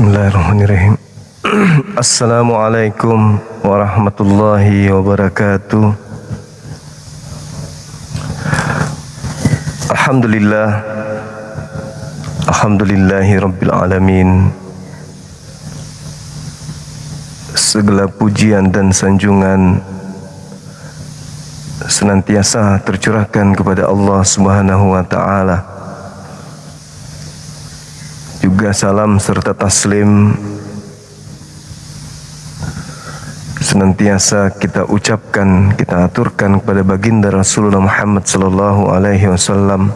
Bismillahirrahmanirrahim. Assalamualaikum warahmatullahi wabarakatuh. Alhamdulillah, alhamdulillahi rabbil alamin. Segala pujian dan sanjungan senantiasa tercurahkan kepada Allah Subhanahu wa ta'ala. Juga salam serta taslim senantiasa kita ucapkan, kita aturkan kepada baginda Rasulullah Muhammad sallallahu alaihi wasallam.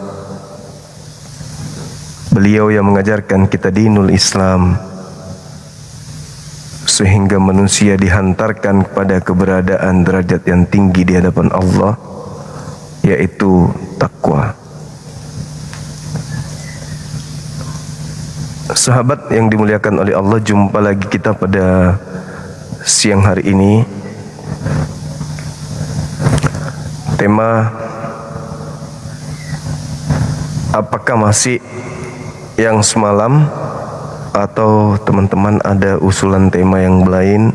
Beliau yang mengajarkan kita dinul Islam, sehingga manusia dihantarkan kepada keberadaan derajat yang tinggi di hadapan Allah, yaitu takwa. Sahabat yang dimuliakan oleh Allah, jumpa lagi kita pada siang hari ini. Tema, apakah masih yang semalam atau teman-teman ada usulan tema yang lain?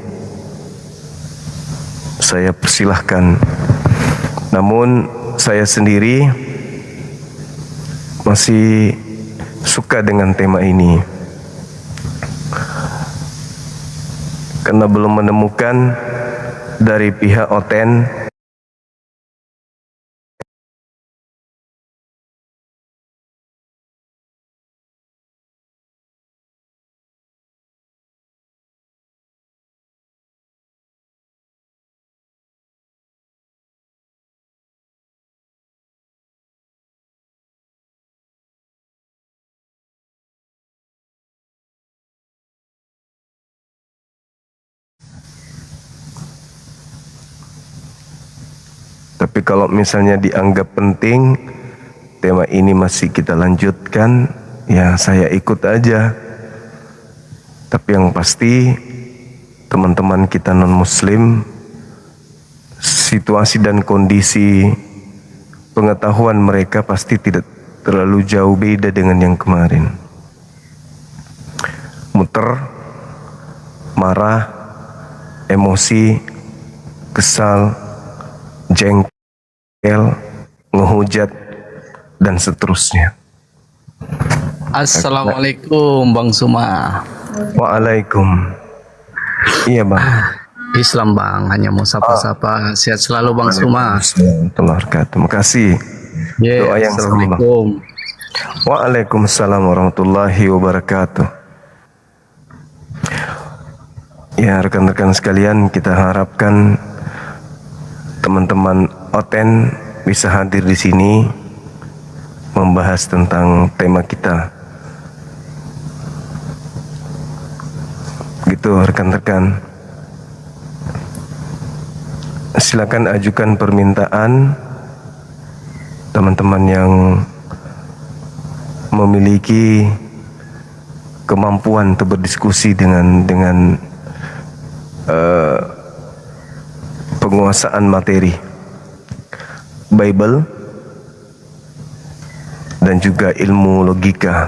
Saya persilahkan. Namun saya sendiri masih suka dengan tema ini karena belum menemukan dari pihak Oten tapi kalau misalnya dianggap penting tema ini masih kita lanjutkan, ya saya ikut aja. Tapi yang pasti teman-teman kita non muslim, situasi dan kondisi pengetahuan mereka pasti tidak terlalu jauh beda dengan yang kemarin. Muter, marah, emosi, kesal, jengkel, ngehujat, dan seterusnya. Assalamualaikum Bang Suma. Waalaikum. Iya Bang. Islam Bang, hanya mau sapa-sapa. Sehat selalu Bang Suma. Terima kasih. Doa yang Assalamualaikum. Waalaikumsalam warahmatullahi wabarakatuh. Ya rekan-rekan sekalian, kita harapkan teman-teman Oten bisa hadir di sini membahas tentang tema kita. Gitu rekan-rekan. Silakan ajukan permintaan teman-teman yang memiliki kemampuan untuk berdiskusi dengan penguasaan materi Bible dan juga ilmu logika.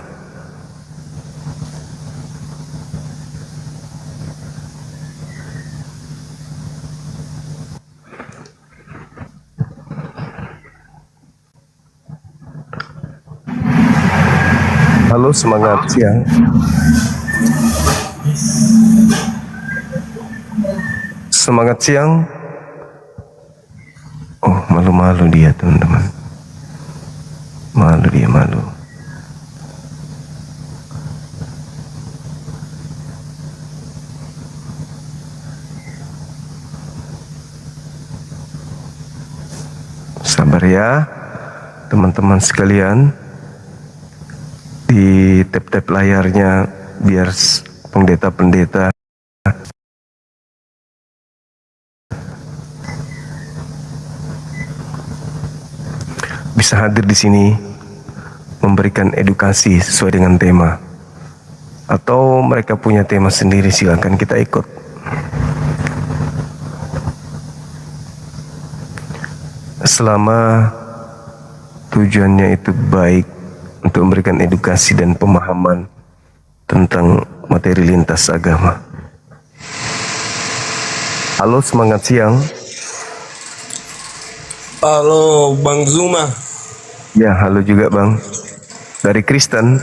Halo, semangat siang. Semangat siang. Oh, malu-malu dia teman-teman. Malu dia, malu. Sabar ya teman-teman sekalian. Di tap-tap layarnya biar pendeta-pendeta bisa hadir di sini memberikan edukasi sesuai dengan tema, atau mereka punya tema sendiri, silakan kita ikut. Selama tujuannya itu baik untuk memberikan edukasi dan pemahaman tentang materi lintas agama. Halo, semangat siang. Halo Bang Zuma. Ya, halo juga Bang. Dari Kristen.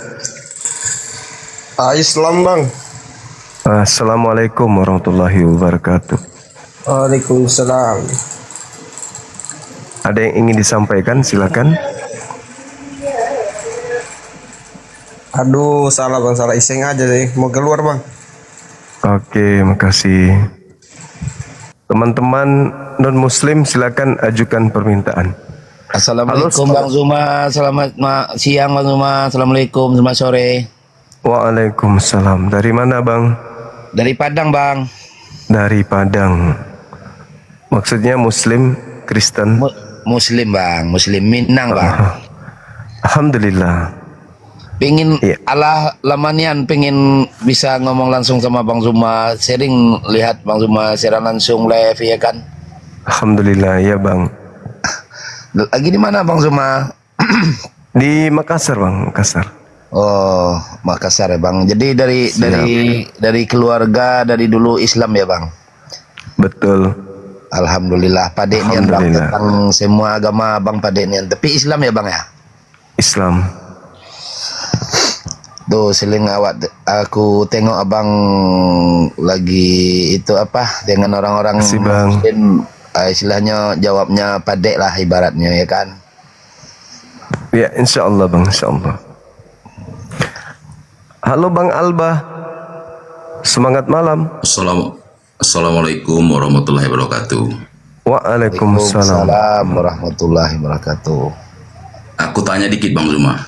Islam Bang. Assalamualaikum warahmatullahi wabarakatuh. Waalaikumsalam. Ada yang ingin disampaikan? Silakan. Aduh, salah Bang, salah iseng aja sih. Mau keluar Bang. Oke, makasih. Teman-teman non-muslim silakan ajukan permintaan. Assalamualaikum Halo, Bang Zuma, selamat siang Bang Zuma, assalamualaikum, selamat sore. Waalaikumsalam. Dari mana Bang? Dari Padang Bang. Dari Padang. Maksudnya muslim, Kristen? Muslim Bang, Muslim Minang Bang. Alhamdulillah. Pengen Iya. Allah lamanian pengen bisa ngomong langsung sama Bang Zuma, sering lihat Bang Zuma siaran langsung live ya kan. Alhamdulillah ya Bang. Lagi di mana Bang Zuma? Di Makassar Bang, Makassar. Oh, Makassar ya Bang. Jadi dari keluarga dari dulu Islam ya Bang. Betul. Alhamdulillah Padek nian Bang Alhamdulillah. tentang semua agama Bang Padek nian. Tapi Islam ya Bang ya. Islam. Tuh seling awak aku tengok abang lagi itu apa dengan orang-orang Makasih, Bang. Muslim, istilahnya jawabnya padek lah ibaratnya ya kan. Ya insya Allah Bang, insya Allah. Halo Bang Alba. Semangat malam. Assalamualaikum warahmatullahi wabarakatuh. Waalaikumsalam. Waalaikumsalam warahmatullahi wabarakatuh. Aku tanya dikit Bang Zuma.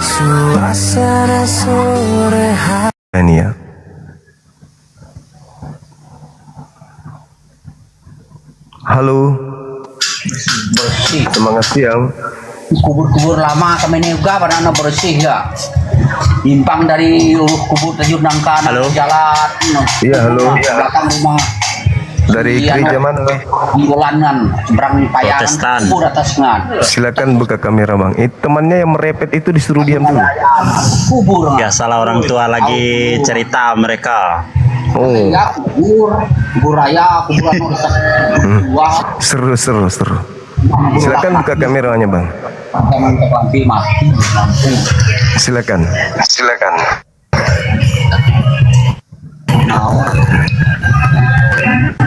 Suasana sore hari Ini ya. Halo. Bersih. Semangat siang. Kubur-kubur lama kami ini juga pada bersih ya. Impang dari kubur terjun nangka jalan. Iya, halo. Belakang rumah. Dari gereja mana? Bulanan, seberang payangan kubur atasnya. Silakan buka kamera Bang. Temannya yang merepet itu disuruh diam dulu. Kubur. Biasalah orang tua lagi cerita mereka. Oh, Ya, kubur raya, kuburan dua. seru. Silakan buka kameranya Bang. Teman lampi mati. Silakan.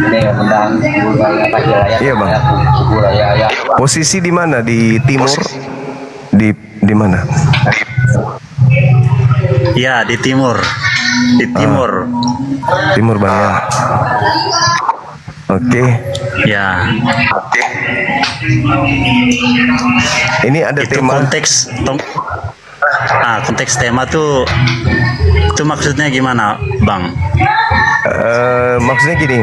Ini undang kubur raya pagi raya. Iya, Bang. Kubur raya ya. Posisi di mana? Di timur? Di mana? Ya, di timur. Di timur. Timur Bang ya. Oke. Ya. Ini ada Itu tema. konteks tema tuh itu maksudnya gimana, Bang? Maksudnya gini.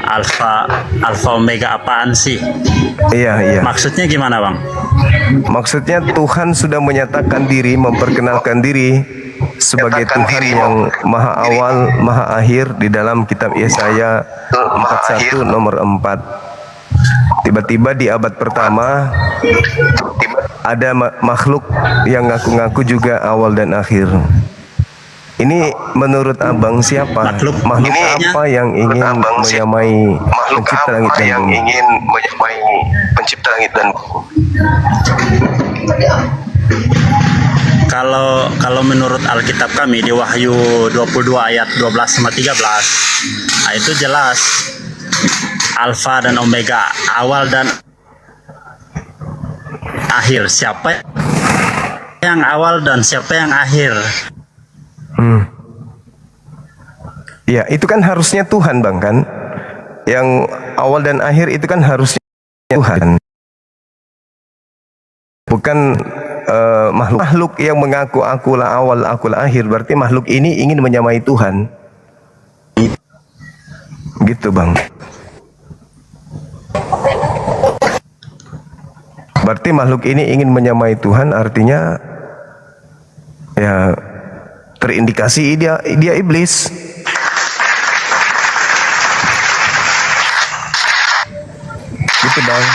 Alfa Omega apaan sih? Iya. Maksudnya gimana, Bang? Maksudnya Tuhan sudah menyatakan diri, memperkenalkan diri sebagai Tuhan yang maha awal, maha akhir di dalam kitab Yesaya 41 nomor 4. Tiba-tiba di abad pertama ada makhluk yang ngaku-ngaku juga awal dan akhir. Ini menurut Abang siapa? Makhluk apa yang ingin menyamai pencipta langit dan bumi? kalau menurut Alkitab kami di Wahyu 22 ayat 12 sama 13, nah itu jelas Alfa dan Omega, awal dan akhir. Siapa yang awal dan siapa yang akhir? Ya, itu kan harusnya Tuhan, Bang, kan? Yang awal dan akhir itu kan harusnya Tuhan. Bukan makhluk yang mengaku akulah awal, akulah akhir. Berarti makhluk ini ingin menyamai Tuhan. Gitu, Bang. Berarti makhluk ini ingin menyamai Tuhan, artinya ya terindikasi dia iblis. Gitu, Bang.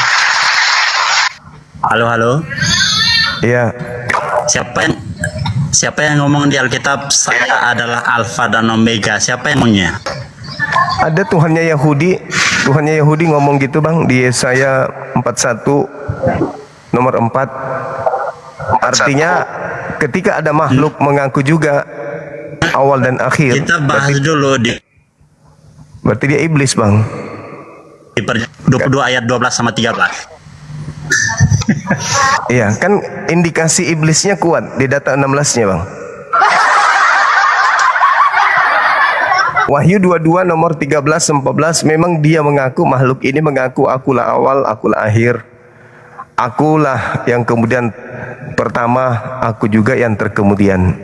Halo. Iya. Siapa yang ngomong di Alkitab saya adalah Alfa dan Omega? Siapa yang ngomongnya? Ada Tuhannya Yahudi ngomong gitu, Bang, di Yesaya 41 nomor 4. Artinya ketika ada makhluk mengaku juga awal dan akhir, Kita bahas dulu di berarti dia iblis, Bang. 22 ayat 12 sama 13. Iya, kan indikasi iblisnya kuat di data 16-nya, Bang. Wahyu 22 nomor 13-14 memang dia mengaku, makhluk ini mengaku akulah awal, akulah akhir. Akulah yang kemudian pertama, aku juga yang terkemudian.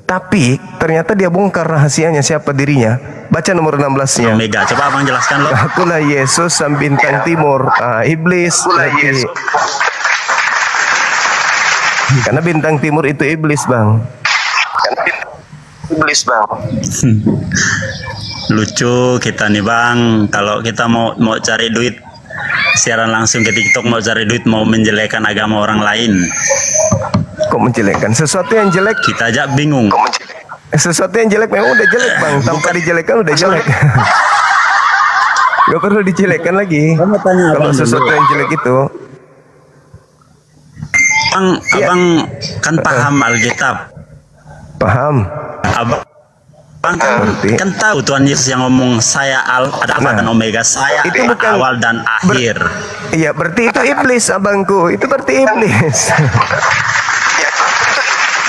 Tapi ternyata dia bongkar rahasianya siapa dirinya. Baca nomor 16-nya. Omega, coba Abang jelaskan loh. Akulah Yesus sang bintang timur. Iblis berarti. Karena bintang timur itu iblis, Bang. Lucu kita nih, Bang. Kalau kita mau cari duit siaran langsung ke TikTok, mau cari duit, mau menjelekkan agama orang lain, Kok menjelekkan? Sesuatu yang jelek, kita aja bingung. sesuatu yang jelek memang udah jelek, Bang. Tanpa dijelekkan udah jelek. Gak perlu dijelekkan lagi. Kalau sesuatu yang jelek itu. Abang kan paham Alkitab. Paham? Abang Ngerti. kan tahu Tuhan Yesus yang ngomong saya ada Alfa dan Omega, saya itu bukan awal dan akhir. Iya, berarti itu iblis, abangku. Itu berarti iblis.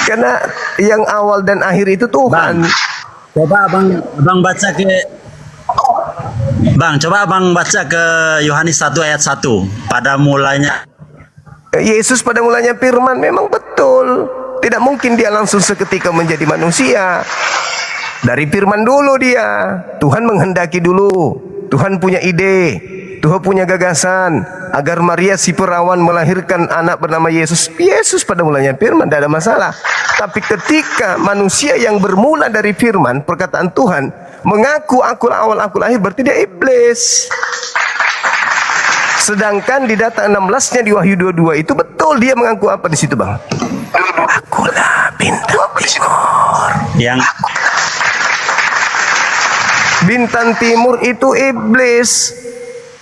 Karena yang awal dan akhir itu Tuhan. Coba abang baca ke coba abang baca ke Yohanes 1 ayat 1. Pada mulanya Yesus pada mulanya firman, memang betul. Tidak mungkin dia langsung seketika menjadi manusia. Dari firman dulu dia. Tuhan menghendaki dulu. Tuhan punya ide. Tuhan punya gagasan agar Maria si perawan melahirkan anak bernama Yesus. Yesus pada mulanya firman, tidak ada masalah. Tapi ketika manusia yang bermula dari firman, perkataan Tuhan, mengaku akulah awal, akulah akhir, berarti dia iblis. Sedangkan di data 16-nya di Wahyu 22 itu betul dia mengaku apa di situ, Bang? Akulah bintang timur. yang Bintang timur itu iblis.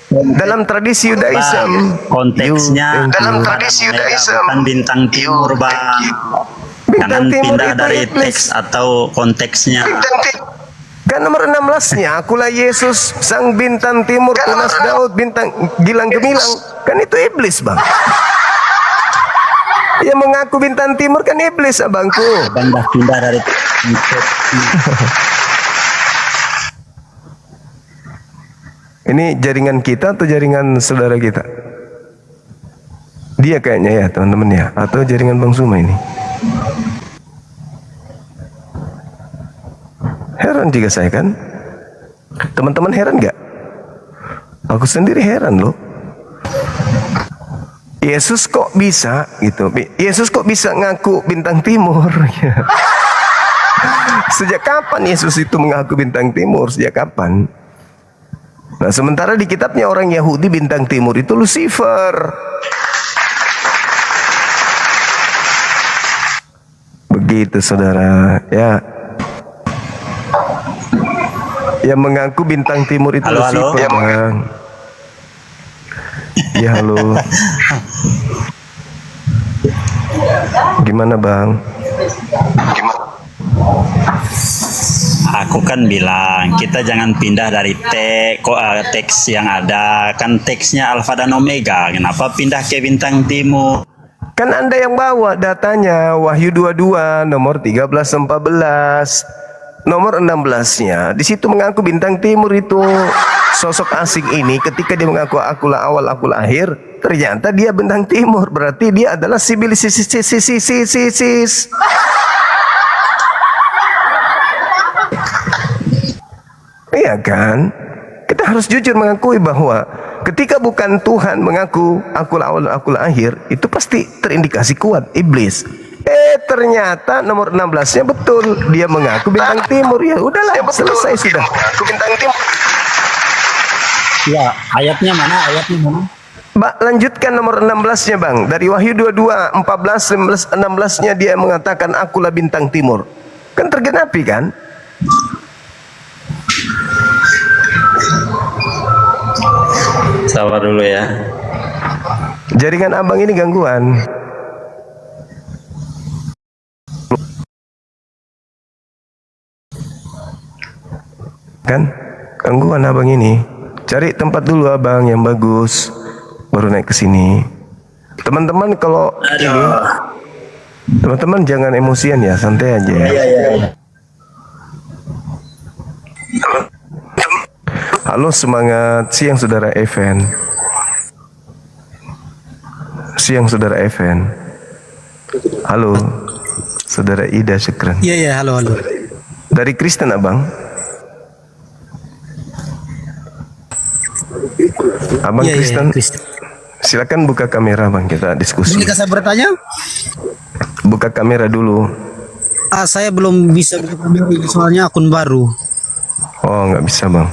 Dalam tradisi Yudaism, konteksnya dalam tradisi Yudaism, bukan bintang timur, Bang. Jangan pindah dari teks atau konteksnya. Kan nomor 16-nya, akulah Yesus sang bintang timur, tunas Daud, bintang gilang gemilang. Kan itu iblis, Bang. Yang mengaku bintang timur kan iblis, abangku. Bang dah pindah dari Ini jaringan kita atau jaringan saudara kita? Dia kayaknya ya, teman-teman ya, atau jaringan Bang Zuma ini? Heran juga saya kan. Teman-teman heran nggak? Aku sendiri heran loh. Yesus kok bisa gitu? Yesus kok bisa ngaku bintang timur? Sejak kapan Yesus itu mengaku bintang timur? Sejak kapan? Nah, sementara di kitabnya orang Yahudi bintang timur itu Lucifer. Begitu, saudara. Ya. Yang mengaku bintang timur itu Halo, Lucifer, halo. Bang. Ya, halo. Gimana, Bang? aku kan bilang kita jangan pindah dari teks yang ada, kan teksnya Alfa dan Omega, kenapa pindah ke bintang timur? Kan Anda yang bawa datanya, Wahyu 22 nomor 13-14. Nomor 16-nya di situ mengaku bintang timur itu. Sosok asing ini ketika dia mengaku akulah awal akulah akhir, ternyata dia bintang timur, berarti dia adalah sibilisis. Iya kan? Kita harus jujur mengakui bahwa ketika bukan Tuhan mengaku akulah awal akulah akhir, itu pasti terindikasi kuat iblis. Ternyata nomor 16-nya betul, dia mengaku bintang timur. Ya udahlah, selesai sudah. Bintang timur. Ya, ayatnya mana? Mbak, lanjutkan nomor 16-nya, Bang. Dari Wahyu 22, 14, 16-nya dia mengatakan akulah bintang timur. Kan tergenapi kan? Sabar dulu ya. Jaringan abang ini gangguan. Kan? Gangguan abang ini. Cari tempat dulu abang yang bagus, baru naik ke sini. Teman-teman kalau ini, teman-teman jangan emosian ya, santai aja ya. Halo, semangat siang saudara Evan. Siang saudara Evan. Halo, saudara Ida Syukran. Iya, halo. Dari Kristen abang. Abang Kristen. Silakan buka kamera bang, kita diskusi. Bolehkah saya bertanya? Buka kamera dulu. Saya belum bisa buka kamera, soalnya akun baru. Oh, nggak bisa bang.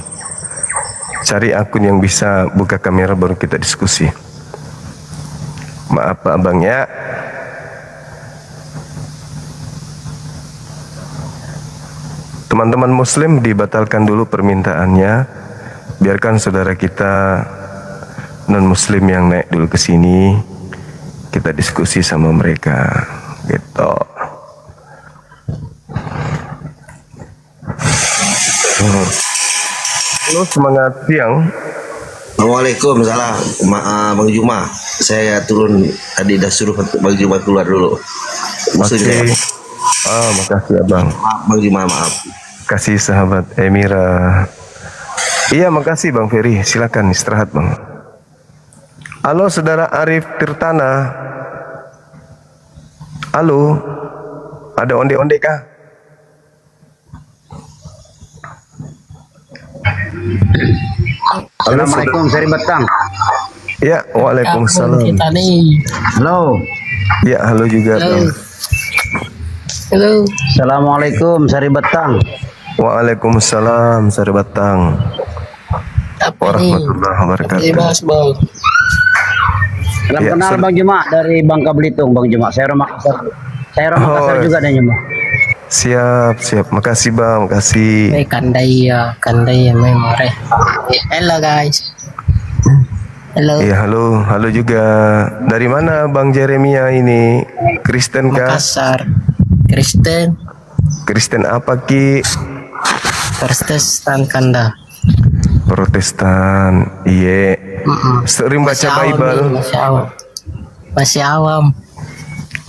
Cari akun yang bisa buka kamera baru kita diskusi. Maaf Pak Abang ya. Teman-teman muslim dibatalkan dulu permintaannya. Biarkan saudara kita non muslim yang naik dulu ke sini. Kita diskusi sama mereka gitu. Halo, semangat siang. Assalamualaikum, salam Bang Juma. Saya turun tadi dah suruh Bang Juma keluar dulu. Oke. Makasih abang. Maaf Bang Juma, maaf. Kasih sahabat Emira. Iya, makasih Bang Ferry. Silakan istirahat Bang. Halo saudara Arif Tirtana. Halo. Ada onde-onde kah? Assalamualaikum, Seri Betang. Ya, waalaikumsalam. Kita nih. Halo. Ya, halo juga Bang. Halo. Assalamualaikum, Seri Betang. Waalaikumsalam, Sari Batang. Warahmatullahi wabarakatuh. Bebas, Bang. Salam Ya, kenal Bang Juma dari Bangka Belitung, Bang Juma. Saya orang Makassar. Saya orang Makassar juga dan Juma. Siap. Makasih Bang, makasih. Kandai ya memore. Hello guys. Halo. Iya, halo juga. Dari mana Bang Jeremia ini? Kristen kah? Makassar. Kristen. Kristen apa Ki? Protestan Kanda. Protestan. Iya. Sering baca Bible. Masih awam.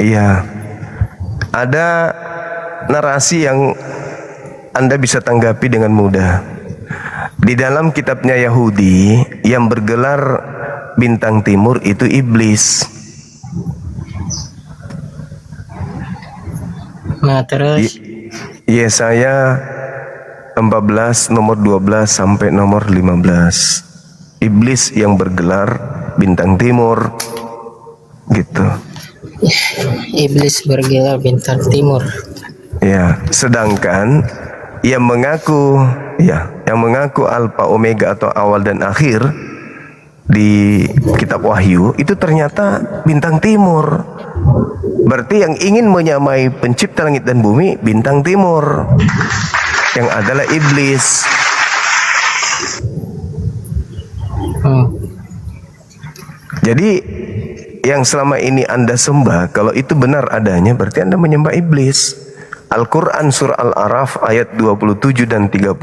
Iya. Ada narasi yang Anda bisa tanggapi dengan mudah. Di dalam kitabnya Yahudi yang bergelar bintang timur itu iblis. Nah, terus Yesaya 14 nomor 12 sampai nomor 15. Iblis yang bergelar bintang timur. Gitu. iblis bergelar bintang timur. Ya, sedangkan yang mengaku Alfa Omega atau awal dan akhir di kitab Wahyu itu ternyata bintang timur. Berarti yang ingin menyamai pencipta langit dan bumi bintang timur, yang adalah iblis. Jadi yang selama ini Anda sembah, kalau itu benar adanya, berarti Anda menyembah iblis. Al-Quran surah Al-Araf ayat 27 dan 30,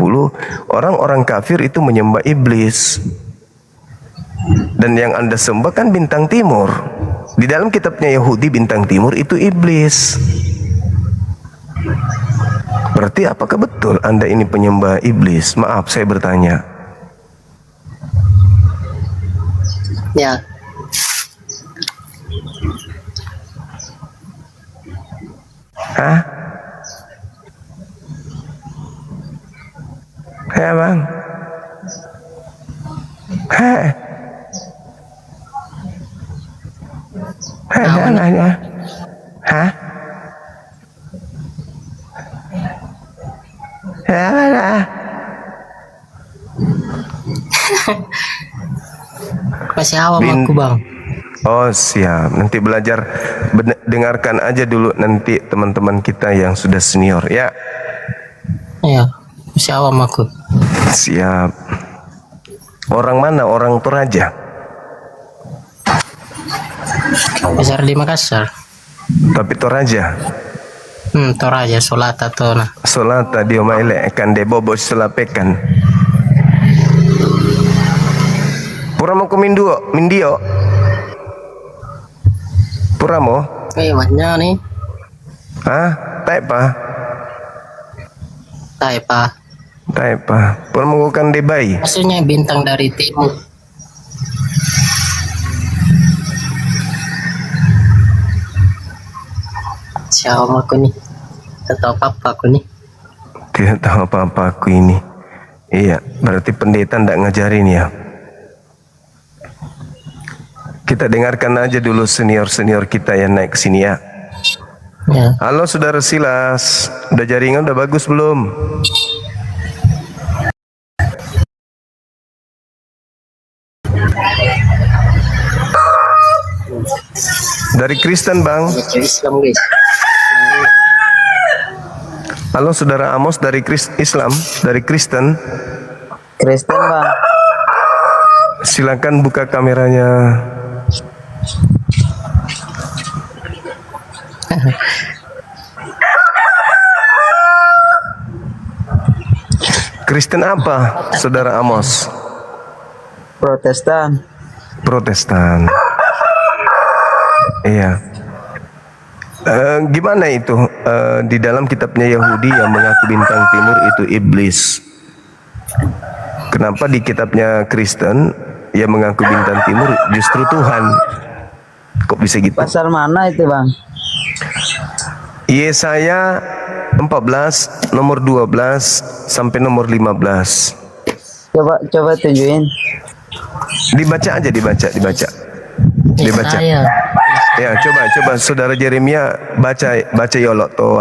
orang-orang kafir itu menyembah iblis. Dan yang Anda sembah kan bintang timur. Di dalam kitabnya Yahudi bintang timur itu iblis. Berarti apakah betul Anda ini penyembah iblis? Maaf saya bertanya. Ya. Hah? Ya bang. Heh. Nanya. Hah? Ya. Masih awam aku bang. Oh siap, nanti belajar dengarkan aja dulu nanti teman-teman kita yang sudah senior ya. Ya, masih awam aku. Siap. Orang mana? Orang Toraja? Besar di Makassar. Tapi Toraja? Toraja Solata Tona. Solata dia maile ekan de bobo selapekan. Puramo mindio. Puramo? Banyak nih. Hah? Taipa? Taipa. Puramo kan de bayi. Maksudnya bintang dari timur. Siapa aku nih? Tidak tahu apa aku nih. Tidak tahu apa-apa aku ini. Iya, berarti pendeta tidak ngajarin ya. Kita dengarkan aja dulu senior-senior kita yang naik ke sini ya. Ya. Halo saudara Silas, udah jaringan udah bagus belum? Dari Kristen bang. Islam guys. Halo saudara Amos dari Islam, dari Kristen. Kristen bang. Silakan buka kameranya. Kristen apa, saudara Amos? Protestan. Protestan. Iya. Gimana itu di dalam kitabnya Yahudi yang mengaku bintang timur itu iblis? Kenapa di kitabnya Kristen yang mengaku bintang timur justru Tuhan? Kok bisa gitu? Pasal mana itu bang? Yesaya 14 nomor 12 sampai nomor 15. Coba tunjukin. Dibaca aja, dibaca. Ya, coba saudara Jeremia baca yolok to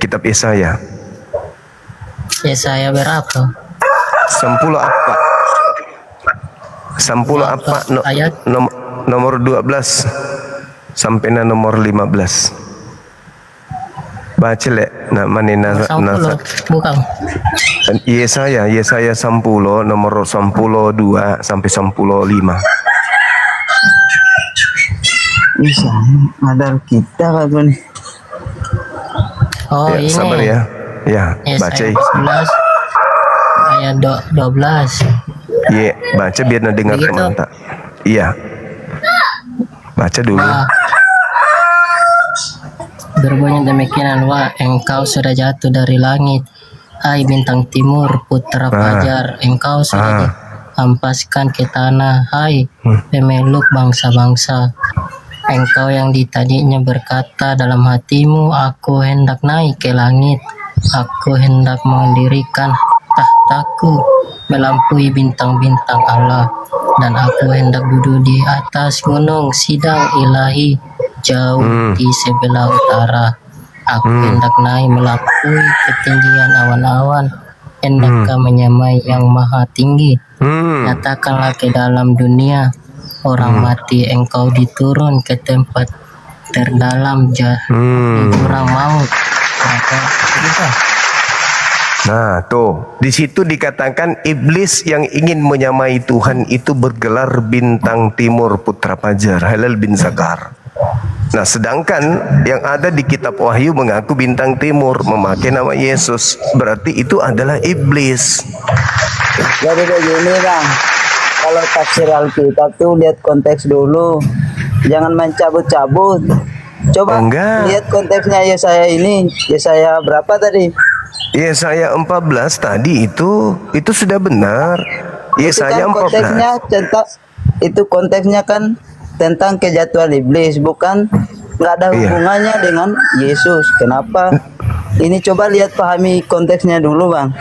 kitab Yesaya. Yesaya berapa? Sampul apa ayat? Nomor 12 sampai nomor 15. Baca lek namanya Bukan. Yesaya 10 nomor 2 sampai 5. Bisa ada kita kan nih. Oh Ya, ini. sabar ya. Ya, baca. Yesaya 11 ayat 12. Iya, baca biar dengar Begitu. teman tak. Iya. Baca dulu. Berbunyi demikian, wah engkau sudah jatuh dari langit, hai bintang timur putra fajar, engkau sudah dihampaskan ke tanah, hai pemeluk bangsa-bangsa. Engkau yang tadinya berkata dalam hatimu, aku hendak naik ke langit, aku hendak mendirikan tahtaku melampaui bintang-bintang Allah, dan aku hendak duduk di atas gunung sidang ilahi jauh di sebelah utara. Aku hendak naik melampaui ketinggian awan-awan, hendakkah menyamai yang maha tinggi. Nyatakanlah ke dalam dunia orang mati, engkau diturun ke tempat terdalam jurang maut. Nah, tuh di situ dikatakan iblis yang ingin menyamai Tuhan itu bergelar bintang timur putra fajar, Halal bin Zakar. Nah, sedangkan yang ada di kitab Wahyu mengaku bintang timur, memakai nama Yesus, berarti itu adalah iblis. Jadi begini bang, kalau tafsir Alkitab tuh lihat konteks dulu, jangan main cabut-cabut. Coba lihat konteksnya Yesaya ini, Yesaya berapa tadi? Yesaya 14 tadi itu sudah benar. Yesaya Itu kan 14. konteksnya itu konteksnya kan tentang kejatuhan iblis, bukan nggak ada hubungannya dengan Yesus. Kenapa? Ini coba lihat pahami konteksnya dulu bang.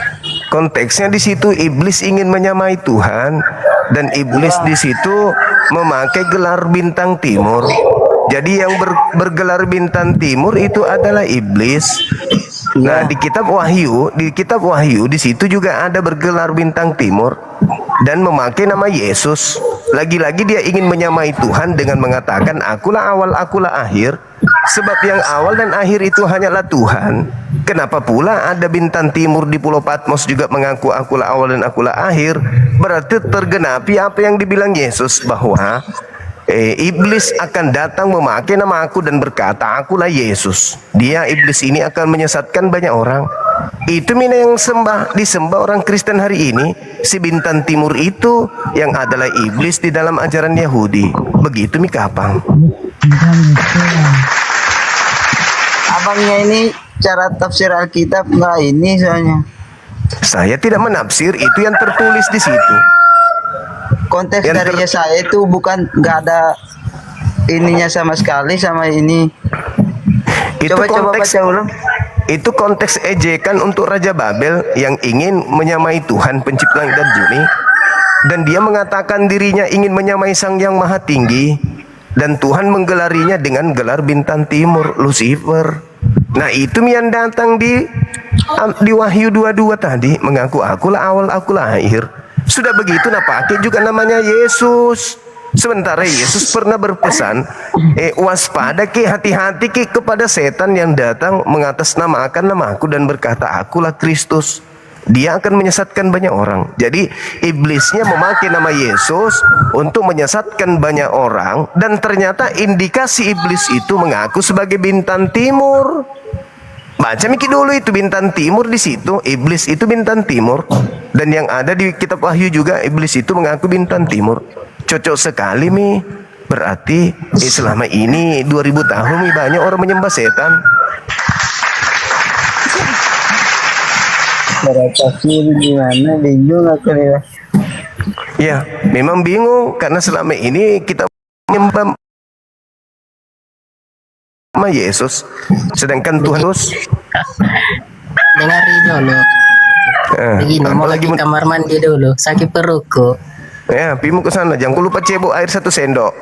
Konteksnya di situ iblis ingin menyamai Tuhan dan iblis di situ memakai gelar bintang timur. Jadi yang bergelar bintang timur itu adalah iblis. Nah, di kitab Wahyu di situ juga ada bergelar bintang timur dan memakai nama Yesus. Lagi-lagi dia ingin menyamai Tuhan dengan mengatakan akulah awal, akulah akhir. Sebab yang awal dan akhir itu hanyalah Tuhan. Kenapa pula ada bintang timur di Pulau Patmos juga mengaku akulah awal dan akulah akhir? Berarti tergenapi apa yang dibilang Yesus bahwa iblis akan datang memakai nama aku dan berkata akulah Yesus. Dia iblis ini akan menyesatkan banyak orang. Itu mina yang disembah orang Kristen hari ini. Si bintang timur itu yang adalah iblis di dalam ajaran Yahudi. Begitu mi Kapang. Abangnya ini cara tafsir Alkitab nggak ini soalnya. Saya tidak menafsir, itu yang tertulis di situ. Konteks dari Yesaya itu bukan nggak ada ininya sama sekali sama ini. Coba baca ulang. Itu konteks ejekan untuk Raja Babel yang ingin menyamai Tuhan pencipta langit dan bumi, dan dia mengatakan dirinya ingin menyamai Sang Yang Maha Tinggi, dan Tuhan menggelarinya dengan gelar bintang timur, Lucifer. Nah, itu yang datang di Wahyu 22 tadi, mengaku akulah awal, akulah akhir. Sudah begitu, nah pakai juga namanya Yesus. Sementara Yesus pernah berpesan, waspada ki, hati-hati ki kepada setan yang datang mengatasnamakan namaku dan berkata akulah Kristus. Dia akan menyesatkan banyak orang. Jadi iblisnya memakai nama Yesus untuk menyesatkan banyak orang, dan ternyata indikasi iblis itu mengaku sebagai bintang timur. Baca mikir dulu itu bintang timur di situ, iblis itu bintang timur, dan yang ada di kitab Wahyu juga iblis itu mengaku bintang timur. Cocok sekali mi. Berarti selama ini 2000 tahun mi banyak orang menyembah setan. Tafsir gimana, bingung aku nih. Ya, memang bingung karena selama ini kita menyembah sama Yesus, sedangkan Tuhan terus Dengar dulu. Begini, mau lagi kamar mandi dulu, sakit perut kok. Ya, pimu ke sana, jangan lupa cebok air 1 sendok.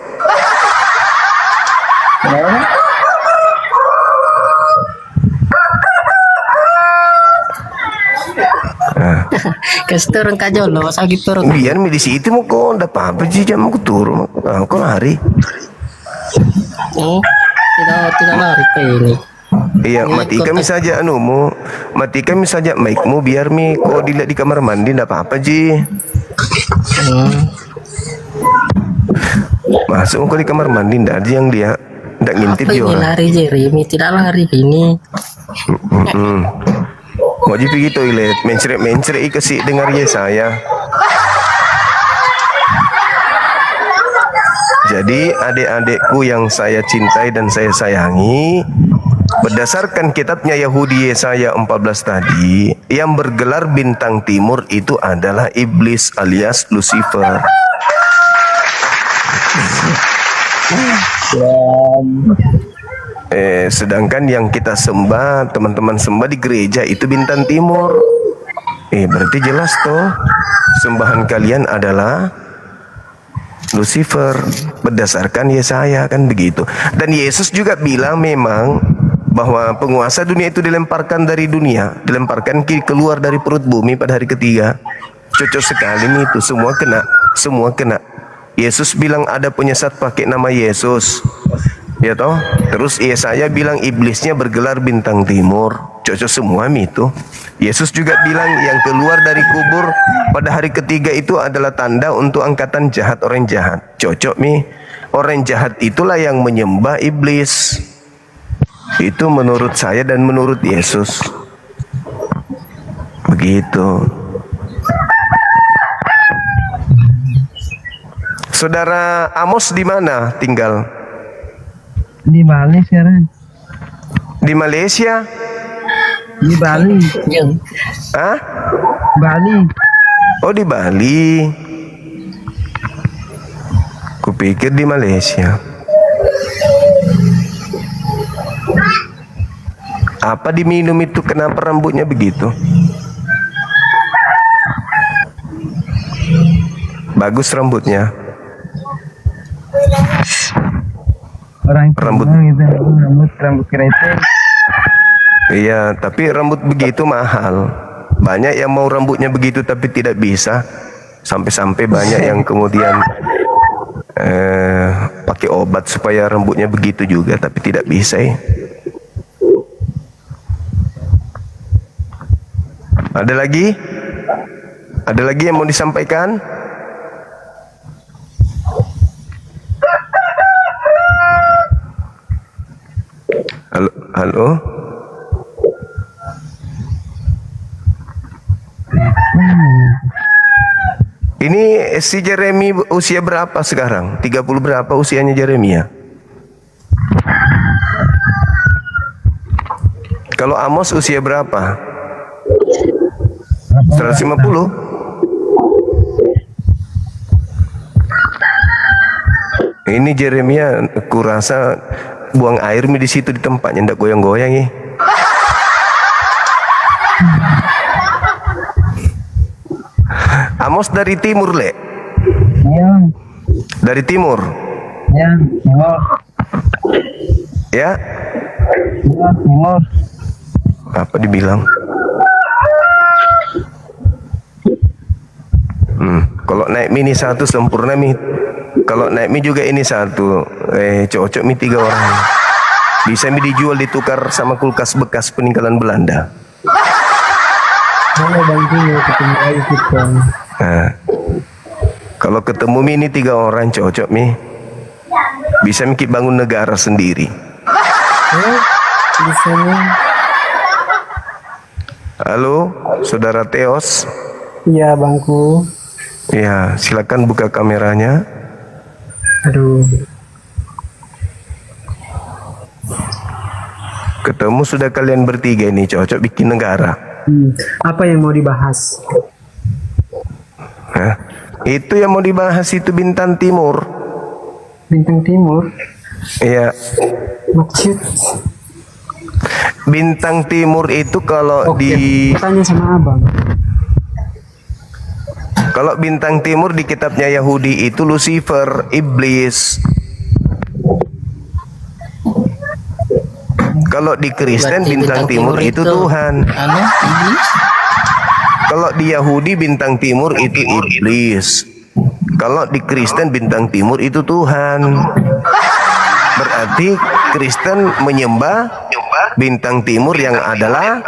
Kasih turun kajolo, sakit perut. Biar mi di situ mau kok, ndak apa-apa sih jam aku turun. Kau lari. Tidak lari ke ini. Iya, matikan saja anumu, matikan saja mic-mu biar mi kok dilihat di kamar mandi, ndak apa-apa ji. Masuk kok di kamar mandi, ndak ada yang dia ndak ngintip dia. Apa ini lari Jeremy, tidak lari ini. Mau pergi toilet, mencret ikasi dengar Yesaya. Jadi adik-adikku yang saya cintai dan saya sayangi, berdasarkan kitabnya Yahudi Yesaya 14 tadi, yang bergelar bintang timur itu adalah iblis alias Lucifer. Sedangkan yang kita sembah, teman-teman sembah di gereja itu bintang timur. Berarti jelas toh, sembahan kalian adalah Lucifer berdasarkan Yesaya, kan begitu. Dan Yesus juga bilang memang bahwa penguasa dunia itu dilemparkan dari dunia, dilemparkan keluar dari perut bumi pada hari ketiga. Cocok sekali nih, itu semua kena. Yesus bilang ada penyesat pakai nama Yesus, ya toh. Terus Yesaya bilang iblisnya bergelar bintang timur. Cocok semua itu. Yesus juga bilang yang keluar dari kubur pada hari ketiga itu adalah tanda untuk angkatan jahat, orang jahat. Cocok mi. orang jahat itulah yang menyembah iblis. Itu menurut saya dan menurut Yesus. Begitu. Saudara Amos di mana tinggal? Di Bali sekarang. Di Malaysia? Di Bali. Hah? Bali. Oh, di Bali. Kupikir di Malaysia. Apa diminum itu, kenapa rambutnya begitu? Bagus rambutnya. Rambut rambut keriting. Iya, tapi rambut begitu mahal. Banyak yang mau rambutnya begitu tapi tidak bisa. Sampai-sampai banyak yang kemudian pakai obat supaya rambutnya begitu juga, tapi tidak bisa ya. Ada lagi? Ada lagi yang mau disampaikan? Halo, halo. Ini si Jeremy usia berapa sekarang? 30 berapa usianya Jeremia? Kalau Amos usia berapa? 150? Ini Jeremia kurasa buang air di situ di tempatnya, ndak goyang-goyang ya. Amos dari timur, Le? Iya. Dari timur? Ya, timur. Ya? Ya, timur. Apa dibilang? Kalau naik mini satu sempurna mi. Kalau naik mi juga ini satu. Cocok mi 3 orang. Bisa mi dijual ditukar sama kulkas bekas peninggalan Belanda. Halo Bang Tio, ketemu lagi kita. Nah, kalau ketemu mi ini 3 orang cocok mi. Bisa mi kita bangun negara sendiri. Bisa nih. Halo, saudara Theos. Iya Bangku. Ya, silakan buka kameranya. Aduh. Ketemu sudah kalian bertiga ini cocok bikin negara. Apa yang mau dibahas? Hah? Itu yang mau dibahas itu Bintang Timur. Bintang Timur? Iya. Maksud? Bintang Timur itu kalau Tanya sama abang. Kalau bintang timur di kitabnya Yahudi itu Lucifer, iblis. Kalau di Kristen bintang timur itu Tuhan. Kalau di Yahudi bintang timur itu iblis. Kalau di Kristen bintang timur itu Tuhan. Berarti Kristen menyembah bintang timur yang adalah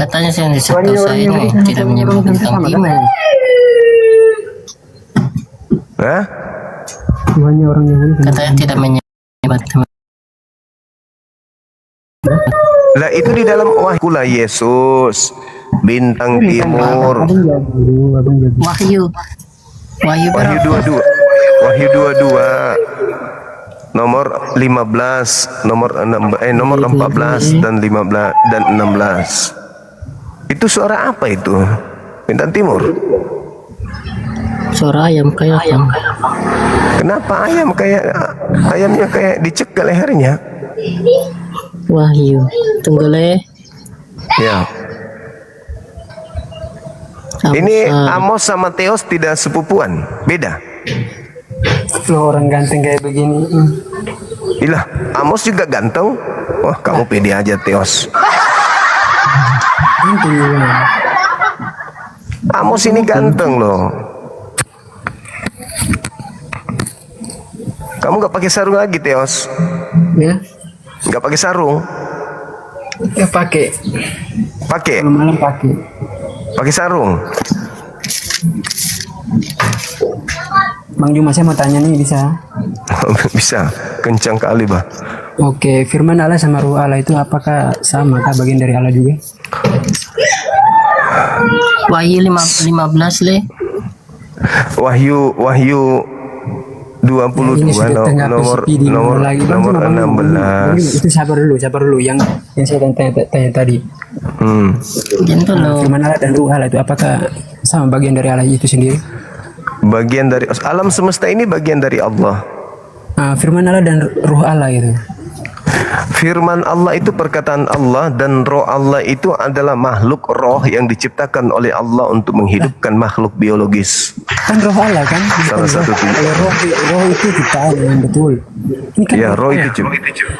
Katanya saya setahu saya ini tidak menyembah bintang timur. Hah? Tuhannya orang Yahudi. Katanya tidak menyembah bintang. Lah itu di dalam wahyu Yesus bintang timur. Wahyu. Wahyu Wahyu 22. Wahyu 22. Nomor 15, nomor 14 dan 15 dan 16. Itu suara apa itu? Bintang timur. Suara ayam kayak ayam. Kenapa ayamnya kayak dicekal lehernya? Wahyu. Tunggu le. Ya. Ini Amos sama Theos tidak sepupuan, beda. Lo orang ganteng kayak begini. Ilah, Amos juga ganteng. Wah, kamu pede aja Theos. Amos ini ganteng loh. Kamu nggak pakai sarung lagi Theos? Ya? Nggak pakai sarung? Ya pakai. Pakai? Malam pakai. Pakai sarung? Bang Juma, saya mau tanya nih, bisa? Bisa, kencang kali bah. Oke, firman Allah sama ruh Allah itu apakah sama kah, bagian dari Allah juga? Wahyu 15 le. Wahyu 22 Ini sudah tengah nomor PCP di nomor lagi. Bang nomor Juma, Bang Juma, 16. itu sabar dulu yang saya tanya tadi. Gitu loh. Firman Allah dan ruh Allah itu apakah sama bagian dari Allah itu sendiri? Bagian dari alam semesta ini, bagian dari Allah. Firman Allah dan ruh Allah itu. Firman Allah itu perkataan Allah, dan roh Allah itu adalah makhluk roh yang diciptakan oleh Allah untuk menghidupkan makhluk biologis. Kan roh Allah kan? Salah satu Kalau roh itu ciptaan yang betul. Ini kan ya, roh itu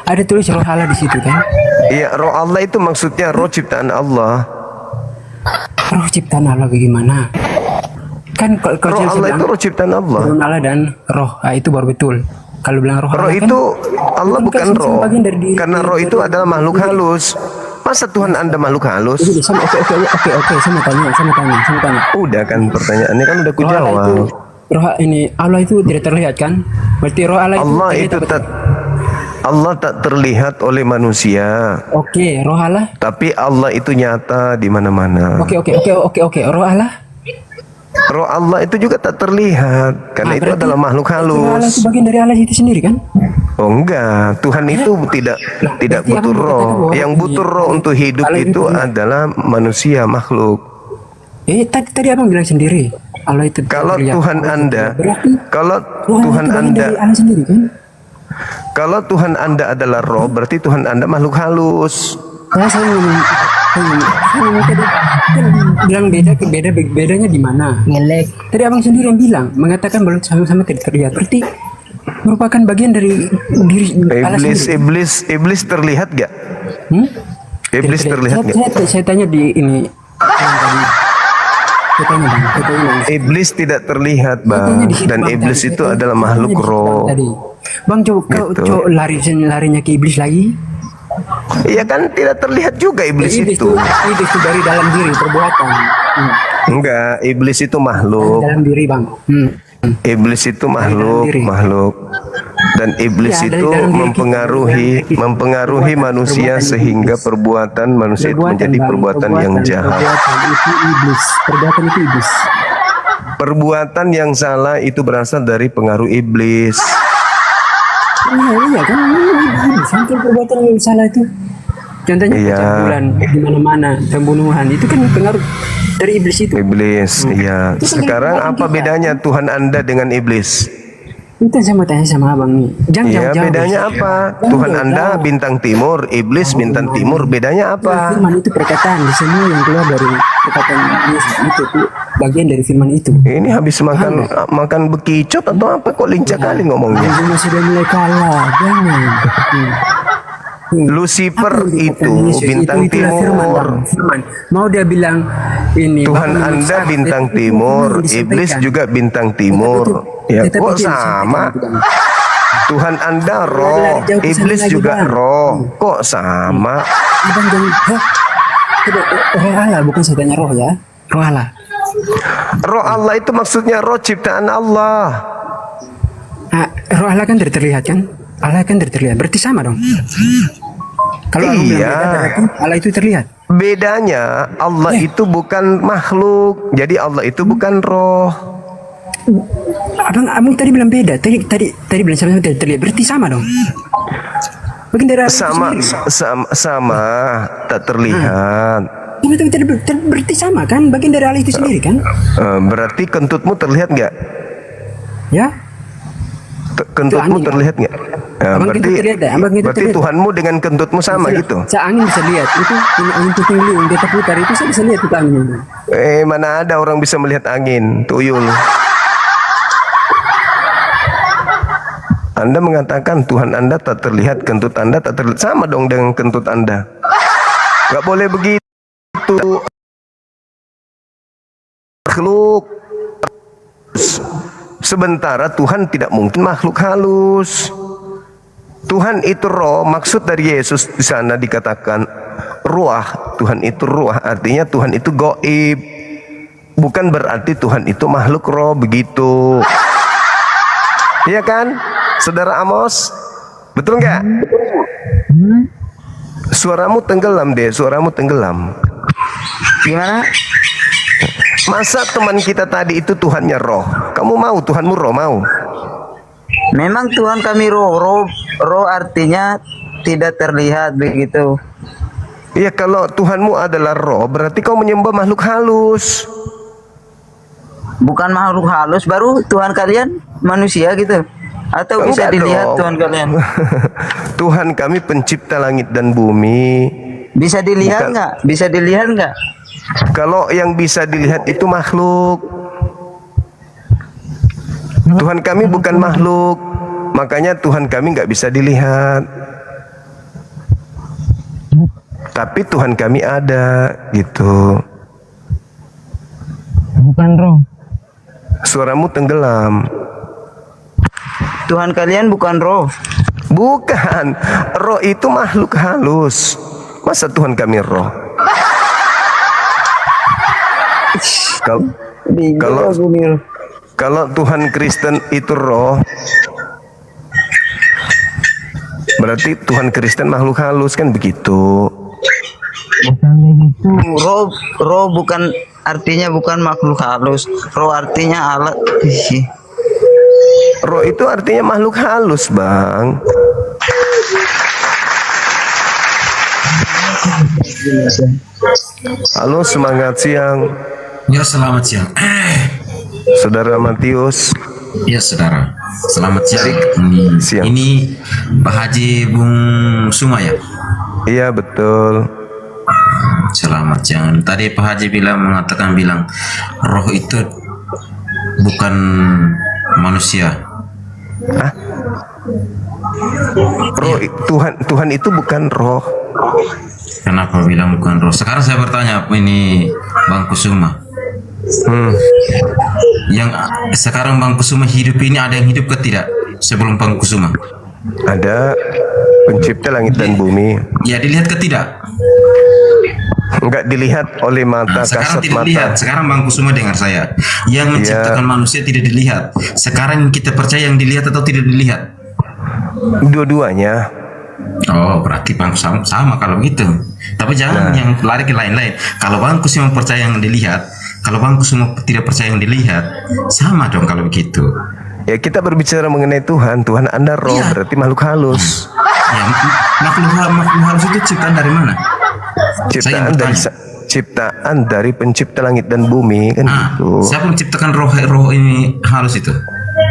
ada tulis roh Allah di situ kan? Iya, roh Allah itu maksudnya roh ciptaan Allah. Roh ciptaan Allah bagaimana? Kan kalau roh Allah itu roh ciptaan Allah. Firman Allah dan roh, itu baru betul. Kalau bilang roh Allah kan, itu Allah bukan kan roh, bagian dari karena roh itu adalah makhluk halus. Masa Tuhan Anda makhluk halus? Oke, saya mau tanya. Udah kan pertanyaannya kan udah Roh Allah itu, kujawab. roh ini Allah itu tidak terlihat kan? Berarti roh Allah itu Allah tak terlihat oleh manusia. Oke, roh Allah. Tapi Allah itu nyata di mana-mana. Oke. Roh Allah. Roh Allah itu juga tak terlihat karena itu adalah makhluk Roh Allah itu halus. bagian dari Allah itu sendiri kan? Oh enggak, Tuhan itu tidak butuh roh. Yang butuh roh untuk hidup itu adalah manusia, makhluk. Tadi abang bilang sendiri Allah itu Kalau terlihat. Tuhan Anda, kalau Roh Tuhan itu bagian Anda, dari Allah sendiri kan? kalau Tuhan Anda adalah roh, berarti Tuhan Anda makhluk halus. Saya ngomong tadi kan bilang bedanya di mana? Ngelek. Tadi abang sendiri yang bilang mengatakan belum sama-sama tidak terlihat. Berarti merupakan bagian dari diri Allah sendiri. Iblis terlihat gak? Iblis terlihat gak? Saya tanya di ini. Saya tanya bang. Iblis tidak terlihat bang, dan iblis itu adalah makhluk roh. Bang coba larinya ke iblis lagi. Iya kan tidak terlihat juga iblis itu. Iblis itu dari dalam diri perbuatan. Enggak, iblis itu makhluk. Dalam diri bang. Iblis itu makhluk. Dan iblis itu mempengaruhi manusia sehingga perbuatan manusia itu menjadi perbuatan yang jahat. Perbuatan itu iblis. Perbuatan yang salah itu berasal dari pengaruh iblis. Iya kan, sampai perbuatan yang salah itu. Contohnya pencabulan di mana-mana, pembunuhan itu kan pengaruh dari iblis itu. Iblis, iya. Sekarang apa bedanya Tuhan Anda dengan iblis? Itu saya mau tanya sama abang nih. Iya, bedanya apa? Tuhan Anda bintang timur, iblis bintang timur, bedanya apa? Firman itu perkataan di semua yang keluar dari perkataan Yesus itu bagian dari firman itu. Ini habis makan bekicot atau apa? Kok lincah kali ngomongnya? Cuma sudah mulai kalah, jangan. Lucifer itu bintang timur. Firman. Mau dia bilang ini Tuhan Anda bintang timur, iblis juga bintang timur. Ya kok sama? Tuhan Anda roh, iblis juga roh. Kok sama? Abang jangan. Roh Allah, bukan saya tanya roh ya. Roh Allah. Roh Allah itu maksudnya roh ciptaan Allah. Roh Allah kan terlihat kan? Allah kan terlihat. Berarti sama dong. Kalau iya, Allah itu terlihat. Bedanya Allah itu bukan makhluk. Jadi Allah itu bukan roh. Abang tadi bilang beda. Tadi bilang sama tidak terlihat. Berarti sama dong. Bagian dari sama tak terlihat. Berarti sama kan? Bagian dari Allah itu sendiri kan? Berarti kentutmu terlihat nggak? Ya. Kentutmu terlihat nggak? Berarti Tuhanmu dengan kentutmu sama gitu? Angin bisa lihat. Itu angin puting beliung dia putar itu saya bisa lihat itu angin. Mana ada orang bisa melihat angin, tuyul. Anda mengatakan Tuhan Anda tak terlihat, kentut Anda tak terlihat. Sama dong dengan kentut Anda. Gak boleh begitu. Makhluk. Sementara Tuhan tidak mungkin makhluk halus. Tuhan itu roh. Maksud dari Yesus di sana dikatakan ruah. Tuhan itu ruah. Artinya Tuhan itu gaib. bukan berarti Tuhan itu makhluk roh begitu. Iya kan, Saudara Amos? Betul nggak? Suaramu tenggelam deh, suaramu tenggelam. Gimana? Masa teman kita tadi itu Tuhannya roh? Kamu mau Tuhanmu roh mau? Memang Tuhan kami roh artinya tidak terlihat begitu. Iya, kalau Tuhanmu adalah roh, berarti kau menyembah makhluk halus. Bukan makhluk halus, baru Tuhan kalian manusia gitu. Atau bisa Enggak dilihat dong. Tuhan kalian? Tuhan kami pencipta langit dan bumi. Bisa dilihat nggak? Bisa dilihat nggak? Kalau yang bisa dilihat itu makhluk. Tuhan kami bukan makhluk, makanya Tuhan kami nggak bisa dilihat. Tapi Tuhan kami ada, gitu. Bukan roh. Suaramu tenggelam. Tuhan kalian bukan roh. Bukan, roh itu makhluk halus. Masa Tuhan kami roh? Kalau Tuhan Kristen itu roh, berarti Tuhan Kristen makhluk halus, kan begitu? Roh bukan artinya bukan makhluk halus. Roh artinya alat. Roh itu artinya makhluk halus, Bang. Halo, semangat siang. Ya, selamat siang. Saudara Matius. Ya, saudara. Selamat siang. Siang. Ini Pak Haji Bung Suma ya? Iya, betul. Selamat siang. Tadi Pak Haji mengatakan roh itu bukan manusia. Hah? Roh, Tuhan itu bukan roh. Kenapa bilang bukan roh? Sekarang saya bertanya, ini Bang Kusuma. Yang sekarang Bang Kusuma hidup ini, ada yang hidup ke tidak sebelum Bang Kusuma? Ada, pencipta langit dan bumi. Ya, dilihat ke tidak? Enggak dilihat oleh mata, sekarang kasat tidak mata. dilihat. Sekarang Bang Kusuma dengar saya. Yang menciptakan manusia tidak dilihat. Sekarang kita percaya yang dilihat atau tidak dilihat? Dua-duanya. Oh, berarti Bang sama kalau gitu. Tapi jangan yang lari ke lain-lain. Kalau Bang Kusuma percaya yang dilihat, kalau Bang Kusuma tidak percaya yang dilihat, sama dong kalau begitu. Ya, kita berbicara mengenai Tuhan. Tuhan Anda roh, berarti makhluk halus. Ya, makhluk halus itu ciptaan dari mana? Ciptaan dari pencipta langit dan bumi, kan gitu. Siapa menciptakan roh ini halus itu?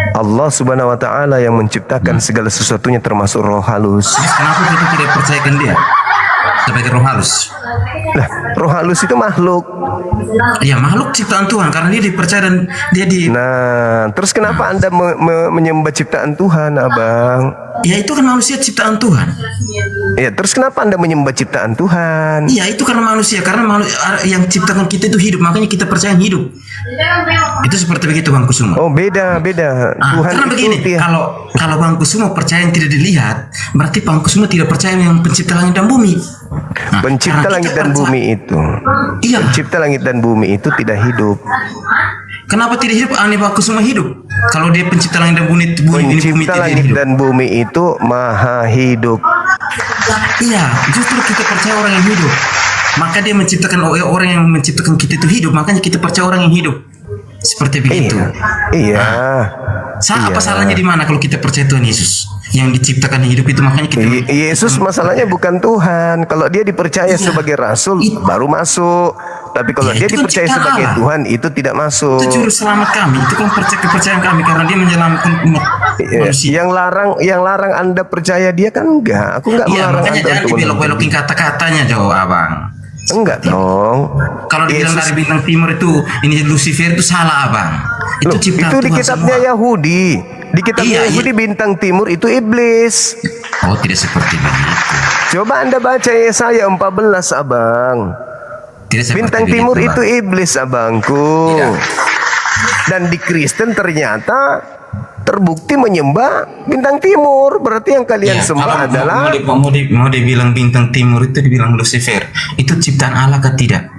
Allah Subhanahu wa taala yang menciptakan segala sesuatunya, termasuk roh halus. Kenapa kita tidak percayakan dia sebagai roh halus? Nah, roh halus itu makhluk. Ya, makhluk ciptaan Tuhan karena dia dipercaya dan dia Nah, terus kenapa Anda menyembah ciptaan Tuhan, Abang? Ya, itu kan manusia ciptaan Tuhan. Ya, terus kenapa Anda menyembah ciptaan Tuhan? Iya, itu karena manusia, karena yang ciptakan kita itu hidup, makanya kita percaya yang hidup. Itu seperti begitu Bang Kusuma. Oh, beda. Tuhan karena itu begini, kalau Bang Kusuma percaya yang tidak dilihat, berarti Bang Kusuma tidak percaya yang pencipta langit dan bumi. Pencipta langit dan bumi itu. Iya. Pencipta langit dan bumi itu tidak hidup. Kenapa tidak hidup? Aneh Bang Kusuma hidup. Kalau dia pencipta langit dan bumi Pencipta langit dan bumi itu maha hidup. Iya, justru kita percaya orang yang hidup. Maka dia menciptakan orang yang menciptakan kita itu hidup. Makanya kita percaya orang yang hidup. Seperti begitu. Iya. Apa salahnya di mana kalau kita percaya Tuhan Yesus yang diciptakan hidup itu? Makanya kita Yesus masalahnya bukan Tuhan. Kalau dia dipercaya sebagai rasul baru masuk. Tapi kalau dia dipercaya sebagai Allah, Tuhan itu tidak masuk. Itu juru selamat kami. Itu kan kepercayaan kami karena dia menyelamatkan umat manusia. Yang larang Anda percaya dia kan enggak. Aku enggak melarang makanya Anda jangan dibelok-belokin kata-katanya jauh Abang. Enggak dong. Kalau dibilang dari bintang timur itu ini Lucifer itu salah Abang. Itu ciptaan itu di Tuhan kitabnya semua. Yahudi. Di kitabnya Yahudi bintang timur itu iblis. Oh, tidak seperti begitu. Coba Anda baca Yesaya 14, Abang. Bintang timur itu iblis, abangku. Dan di Kristen ternyata terbukti menyembah bintang timur. Berarti yang kalian sembah adalah mau dibilang bintang timur itu dibilang Lucifer. Itu ciptaan Allah atau tidak?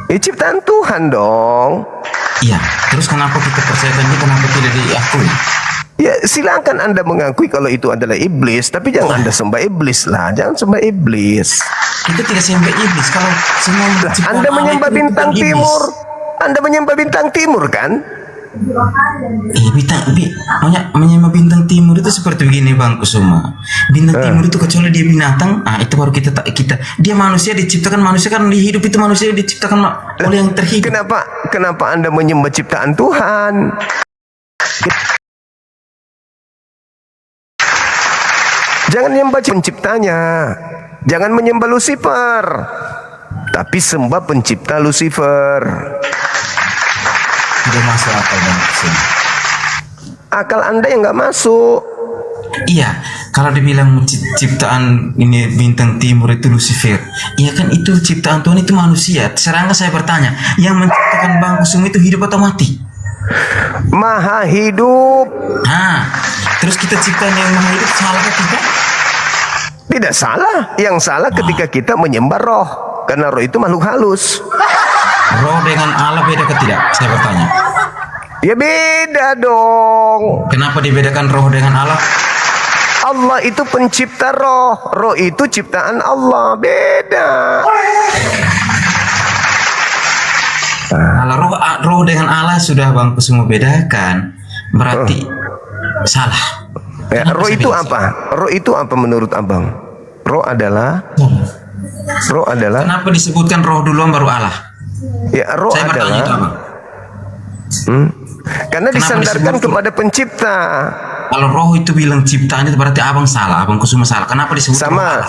Ciptaan Tuhan dong. Iya, terus kenapa kita percayakan itu, kenapa tidak diakui? Ya silakan Anda mengakui kalau itu adalah iblis, tapi jangan Anda sembah iblis lah, jangan sembah iblis. Kita tidak sembah iblis kalau semua Anda menyembah bintang timur. Anda menyembah bintang timur kan? Menyembah bintang timur itu seperti begini Bang Kusuma. Bintang timur itu kecuali dia binatang, itu baru kita dia manusia, diciptakan manusia, kan di hidup itu manusia diciptakan oleh yang terhidup. Kenapa Anda menyembah ciptaan Tuhan? Jangan menyembah penciptanya. Jangan menyembah Lucifer, tapi sembah pencipta Lucifer. Tidak masuk akal Bang Kusuma. Akal Anda yang nggak masuk. Iya, kalau dibilang ciptaan ini bintang timur itu Lucifer, iya kan itu ciptaan Tuhan, itu manusia. Serangga saya bertanya, yang menciptakan Bang Kusuma itu hidup atau mati? Maha hidup. Nah, terus kita ciptaan yang maha hidup, salah atau tidak? Tidak salah. Yang salah ketika kita menyembah roh, karena roh itu makhluk halus. Roh dengan Allah beda ke tidak? Saya bertanya. Ya beda dong. Kenapa dibedakan roh dengan Allah? Allah itu pencipta roh, roh itu ciptaan Allah, beda. Kalau roh dengan Allah sudah Bang Kusuma bedakan, berarti salah. Ya, roh itu apa? Roh itu apa menurut Abang? Roh adalah Kenapa disebutkan roh duluan baru Allah? Ya, roh saya bertanya itu, Abang. Karena disandarkan kepada pencipta. Kalau roh itu bilang ciptaan itu berarti Abang salah, Abang Kusuma salah. Kenapa disebut sama?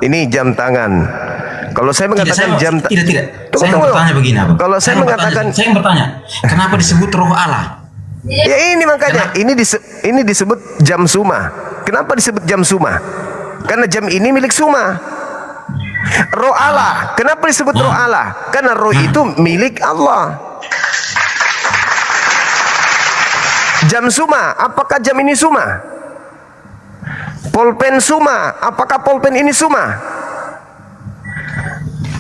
Ini jam tangan. Kalau saya mengatakan tidak. Saya bertanya begini, Abang. Kalau saya mengatakan, saya bertanya, kenapa disebut roh Allah? Ya ini makanya, ini disebut jam suma. Kenapa disebut jam suma? Karena jam ini milik suma. Roh Allah. Kenapa disebut roh Allah? Karena roh itu milik Allah. Jam suma, apakah jam ini suma? Pulpen suma, apakah pulpen ini suma?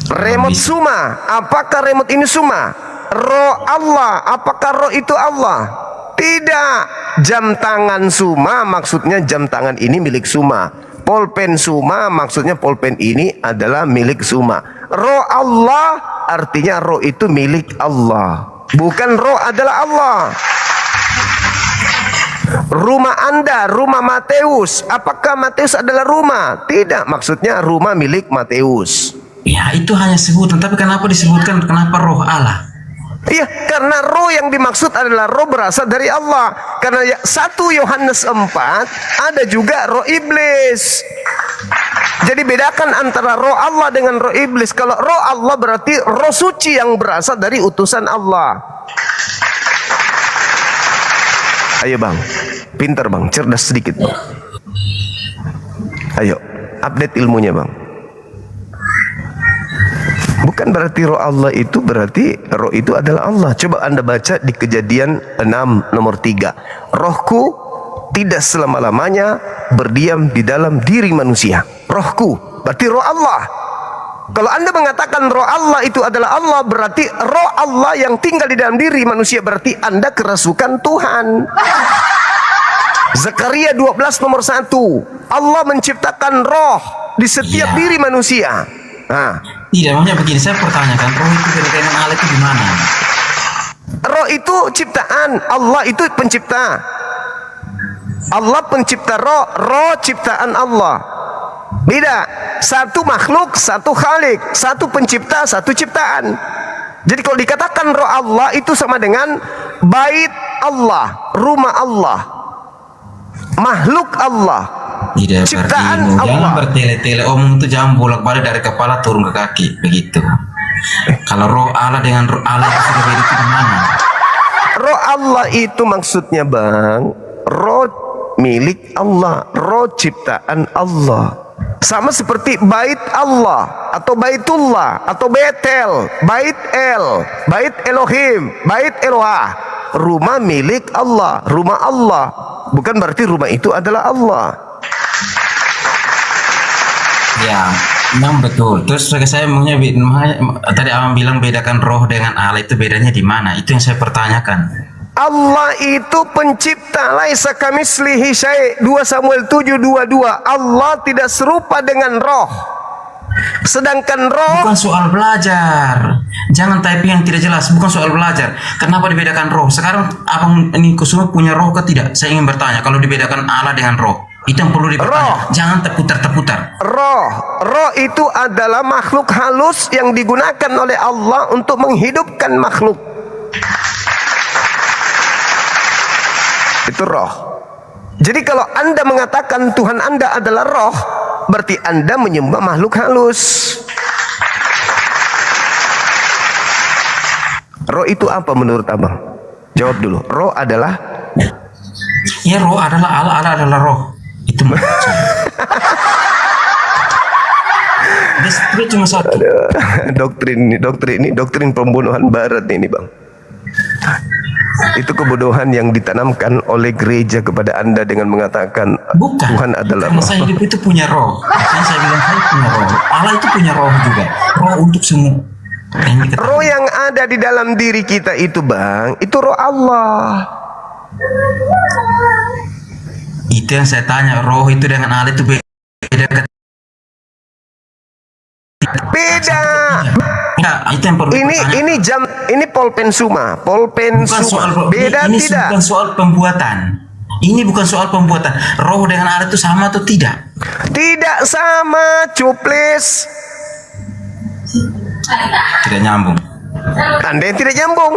Remote suma, apakah remote ini suma? Roh Allah, apakah roh itu Allah? Tidak. Jam tangan suma maksudnya jam tangan ini milik suma. Pulpen suma maksudnya pulpen ini adalah milik suma. Roh Allah artinya roh itu milik Allah. Bukan roh adalah Allah. Rumah Anda, rumah Mateus, apakah Mateus adalah rumah? Tidak, maksudnya rumah milik Mateus. Ya itu hanya sebutan, tapi kenapa disebutkan kenapa roh Allah? Iya, karena roh yang dimaksud adalah roh berasal dari Allah. Karena 1 Yohanes 4 ada juga roh iblis. Jadi bedakan antara roh Allah dengan roh iblis. Kalau roh Allah berarti roh suci yang berasal dari utusan Allah. Ayo Bang, pintar Bang, cerdas sedikit Bang. Ayo, update ilmunya Bang. Bukan berarti roh Allah itu berarti roh itu adalah Allah. Coba Anda baca di Kejadian 6 nomor 3. Rohku tidak selama-lamanya berdiam di dalam diri manusia. Rohku berarti roh Allah. Kalau Anda mengatakan roh Allah itu adalah Allah, berarti roh Allah yang tinggal di dalam diri manusia, berarti Anda kerasukan Tuhan. Zakaria 12 nomor 1. Allah menciptakan roh di setiap diri manusia. Nah, tidak, maksudnya begini, saya pertanyakan, roh itu beda dengan Allah itu di mana? Roh itu ciptaan, Allah itu pencipta. Allah pencipta roh, roh ciptaan Allah. Beda, satu makhluk, satu khalik, satu pencipta, satu ciptaan. Jadi kalau dikatakan roh Allah itu sama dengan bait Allah, rumah Allah, makhluk Allah, tidak, ciptaan Allah. Jangan Allah. bertele-tele omong itu, jangan bolak-balik dari kepala turun ke kaki begitu. Kalau roh Allah dengan roh Allah itu sudah beda itu gimana? Roh Allah itu maksudnya Bang, roh milik Allah, roh ciptaan Allah. Sama seperti bait Allah atau baitullah atau Betel, bait El, bait Elohim, bait Eloah. Rumah milik Allah, rumah Allah. Bukan berarti rumah itu adalah Allah. Ya, Betul. Terus saya maunya tadi abang bilang bedakan roh dengan Allah itu bedanya di mana? Itu yang saya pertanyakan. Allah itu pencipta, laisa kamitslihi syai'. 2 Samuel 7:22. Allah tidak serupa dengan roh. Sedangkan roh bukan soal belajar. Jangan typing yang tidak jelas. Bukan soal belajar. Kenapa dibedakan roh? Sekarang abang ini Kusuma punya roh ke tidak? Saya ingin bertanya. Kalau dibedakan Allah dengan roh, itu yang perlu dipertanya. Jangan terputar-terputar. Roh itu adalah makhluk halus yang digunakan oleh Allah untuk menghidupkan makhluk. Itu roh. Jadi kalau Anda mengatakan Tuhan Anda adalah roh, berarti Anda menyembah makhluk halus. Roh itu apa menurut abang? Jawab dulu. Roh adalah? Ya, roh adalah Allah, Allah adalah roh. Itu dia cuma satu. Doktrin pembunuhan Barat ini, bang. Itu kebodohan yang ditanamkan oleh gereja kepada Anda dengan mengatakan Tuhan adalah roh. Saya hidup itu punya roh. Yang saya bilang saya punya roh. Allah itu punya roh juga. Roh untuk semua. Roh yang ada di dalam diri kita itu, bang, itu roh Allah. Itu yang saya tanya, roh itu dengan Allah itu beda. Beda. Nah, itu yang perlu ini polpensuma. Beda ini tidak? Bukan soal pembuatan. Ini bukan soal pembuatan. Roh dengan Allah itu sama atau tidak? Tidak sama, cuplis. Tidak nyambung. Anda yang tidak nyambung.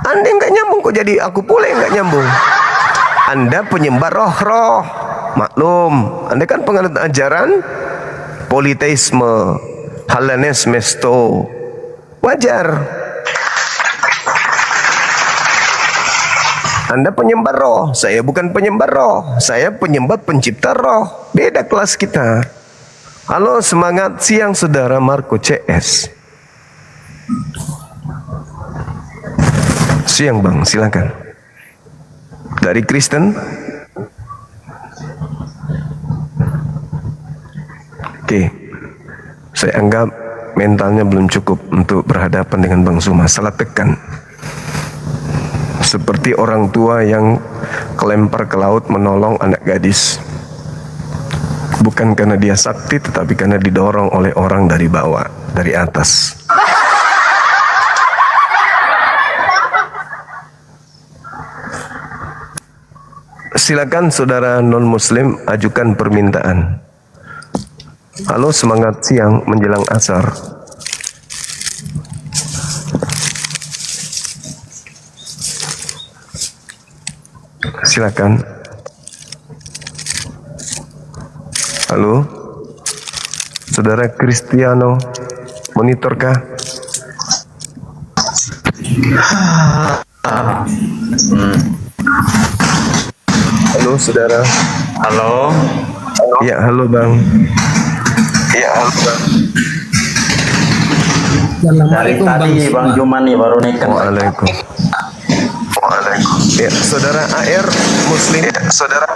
Anda yang nggak nyambung kok jadi aku pula yang nggak nyambung. Anda penyembah roh-roh. Maklum, Anda kan penganut ajaran politeisme, Halanes Mesto. Wajar. Anda penyembah roh, saya bukan penyembah roh. Saya penyembah pencipta roh. Beda kelas kita. Halo, semangat siang saudara Marco CS. Siang bang, silakan. Dari Kristen. Oke, saya anggap mentalnya belum cukup untuk berhadapan dengan Bang Zuma. Salah tekan. Seperti orang tua yang kelempar ke laut menolong anak gadis. Bukan karena dia sakti, tetapi karena didorong oleh orang dari bawah, dari atas. Silakan saudara non-muslim ajukan permintaan. Halo, semangat siang menjelang asar. Silakan. Halo, saudara Kristiano, monitorkah? Halo, saudara. Halo. Ya, halo bang. Ya, halo bang. Dari tadi Bang Juma nih baru nekat. Waalaikum. Ya, saudara AR Muslim. Ya, saudara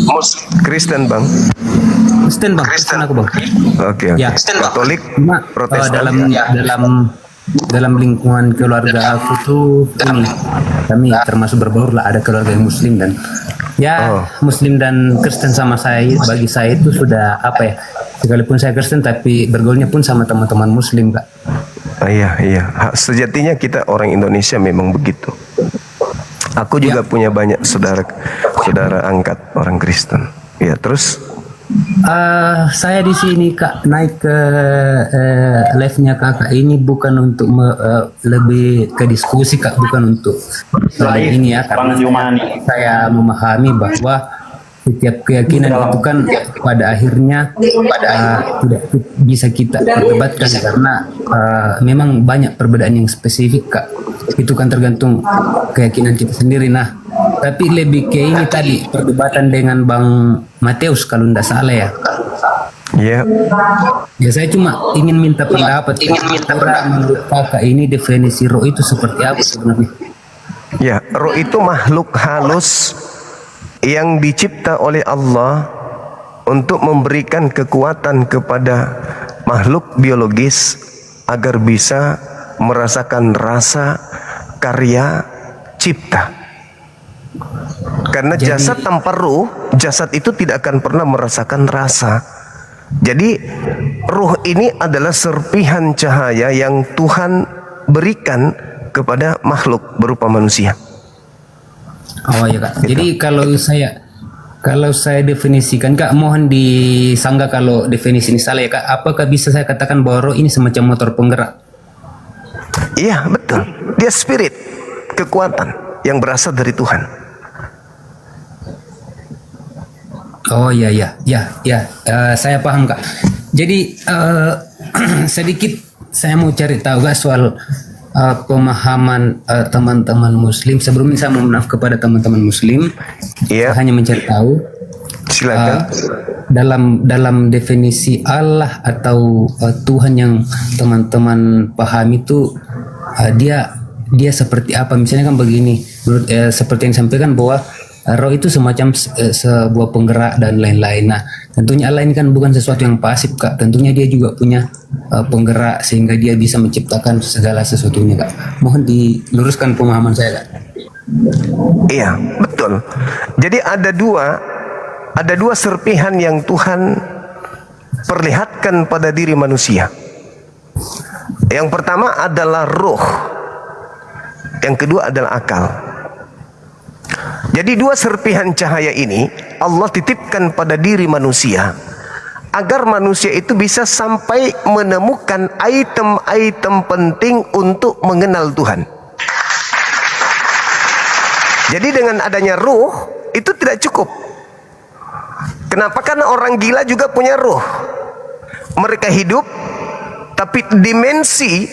Muslim. Kristen bang. Kristen bang. Kristen aku bang. Oke. Ya. Katolik. Cuma Protestan. dalam lingkungan keluarga aku tuh ini kami termasuk berbaur lah, ada keluarga yang Muslim dan Muslim dan Kristen sama saya. Bagi saya itu sudah apa ya, sekalipun saya Kristen tapi bergaulnya pun sama teman-teman Muslim kak. Iya. Sejatinya kita orang Indonesia memang begitu. Aku juga punya banyak saudara angkat orang Kristen. Ya, terus saya di sini kak naik ke live-nya kakak ini bukan untuk lebih ke diskusi kak, bukan untuk ini ya, karena saya memahami bahwa setiap keyakinan itu kan pada akhirnya tidak bisa kita perdebatkan karena memang banyak perbedaan yang spesifik kak. Itu kan tergantung keyakinan kita sendiri. Nah, tapi lebih ke ini tadi perdebatan dengan Bang Mateus kalau tidak salah ya. Iya. Ya saya cuma ingin minta pendapat. Menurut kakak ini definisi roh itu seperti apa sebenarnya? Ya, roh itu makhluk halus yang dicipta oleh Allah untuk memberikan kekuatan kepada makhluk biologis agar bisa merasakan rasa karya cipta. Karena jasad tanpa ruh, jasad itu tidak akan pernah merasakan rasa. Jadi ruh ini adalah serpihan cahaya yang Tuhan berikan kepada makhluk berupa manusia. Oh ya Kak. Jadi kalau saya definisikan Kak, mohon disanggah kalau definisi ini salah ya Kak. Apakah bisa saya katakan bahwa roh ini semacam motor penggerak? Iya betul. Dia spirit, kekuatan yang berasal dari Tuhan. Oh ya, saya paham Kak. Jadi sedikit saya mau cari tahu Kak soal pemahaman teman-teman Muslim. Sebelumnya saya mohon maaf kepada teman-teman Muslim. Iya. Hanya mencari tahu. Silakan. Dalam definisi Allah atau Tuhan yang teman-teman pahami itu dia seperti apa? Misalnya kan begini, menurut seperti yang disampaikan bahwa roh itu semacam sebuah penggerak dan lain-lain. Nah, tentunya Allah ini kan bukan sesuatu yang pasif Kak. Tentunya dia juga punya penggerak sehingga dia bisa menciptakan segala sesuatunya Kak. Mohon diluruskan pemahaman saya Kak. Iya, betul. Jadi ada dua serpihan yang Tuhan perlihatkan pada diri manusia. Yang pertama adalah ruh. Yang kedua adalah akal. Jadi dua serpihan cahaya ini Allah titipkan pada diri manusia agar manusia itu bisa sampai menemukan item-item penting untuk mengenal Tuhan. Jadi dengan adanya ruh itu tidak cukup. Kenapa? Karena orang gila juga punya ruh. Mereka hidup tapi dimensi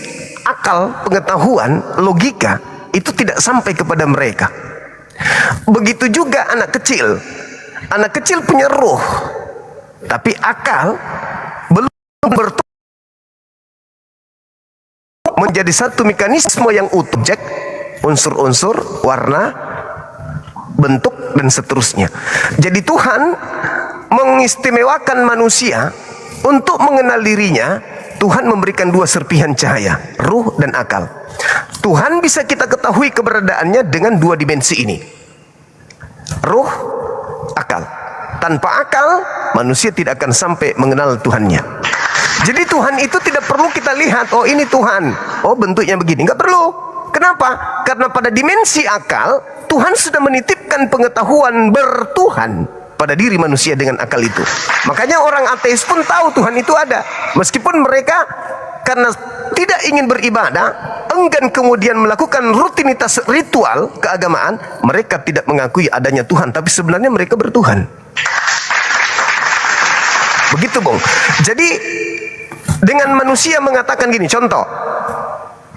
akal, pengetahuan, logika itu tidak sampai kepada mereka. Begitu juga anak kecil. Anak kecil punya ruh, tapi akal belum bertumbuh menjadi satu mekanisme yang utuh. Objek, unsur-unsur, warna, bentuk, dan seterusnya. Jadi Tuhan mengistimewakan manusia untuk mengenal dirinya. Tuhan memberikan dua serpihan cahaya, ruh dan akal. Tuhan bisa kita ketahui keberadaannya dengan dua dimensi ini. Ruh, akal. Tanpa akal, manusia tidak akan sampai mengenal Tuhannya. Jadi Tuhan itu tidak perlu kita lihat, oh ini Tuhan, oh bentuknya begini. Nggak perlu. Kenapa? Karena pada dimensi akal, Tuhan sudah menitipkan pengetahuan bertuhan pada diri manusia dengan akal itu. Makanya orang ateis pun tahu Tuhan itu ada. Meskipun mereka karena tidak ingin beribadah, enggan kemudian melakukan rutinitas ritual keagamaan, mereka tidak mengakui adanya Tuhan, tapi sebenarnya mereka bertuhan. Begitu Bung. Jadi dengan manusia mengatakan gini, contoh,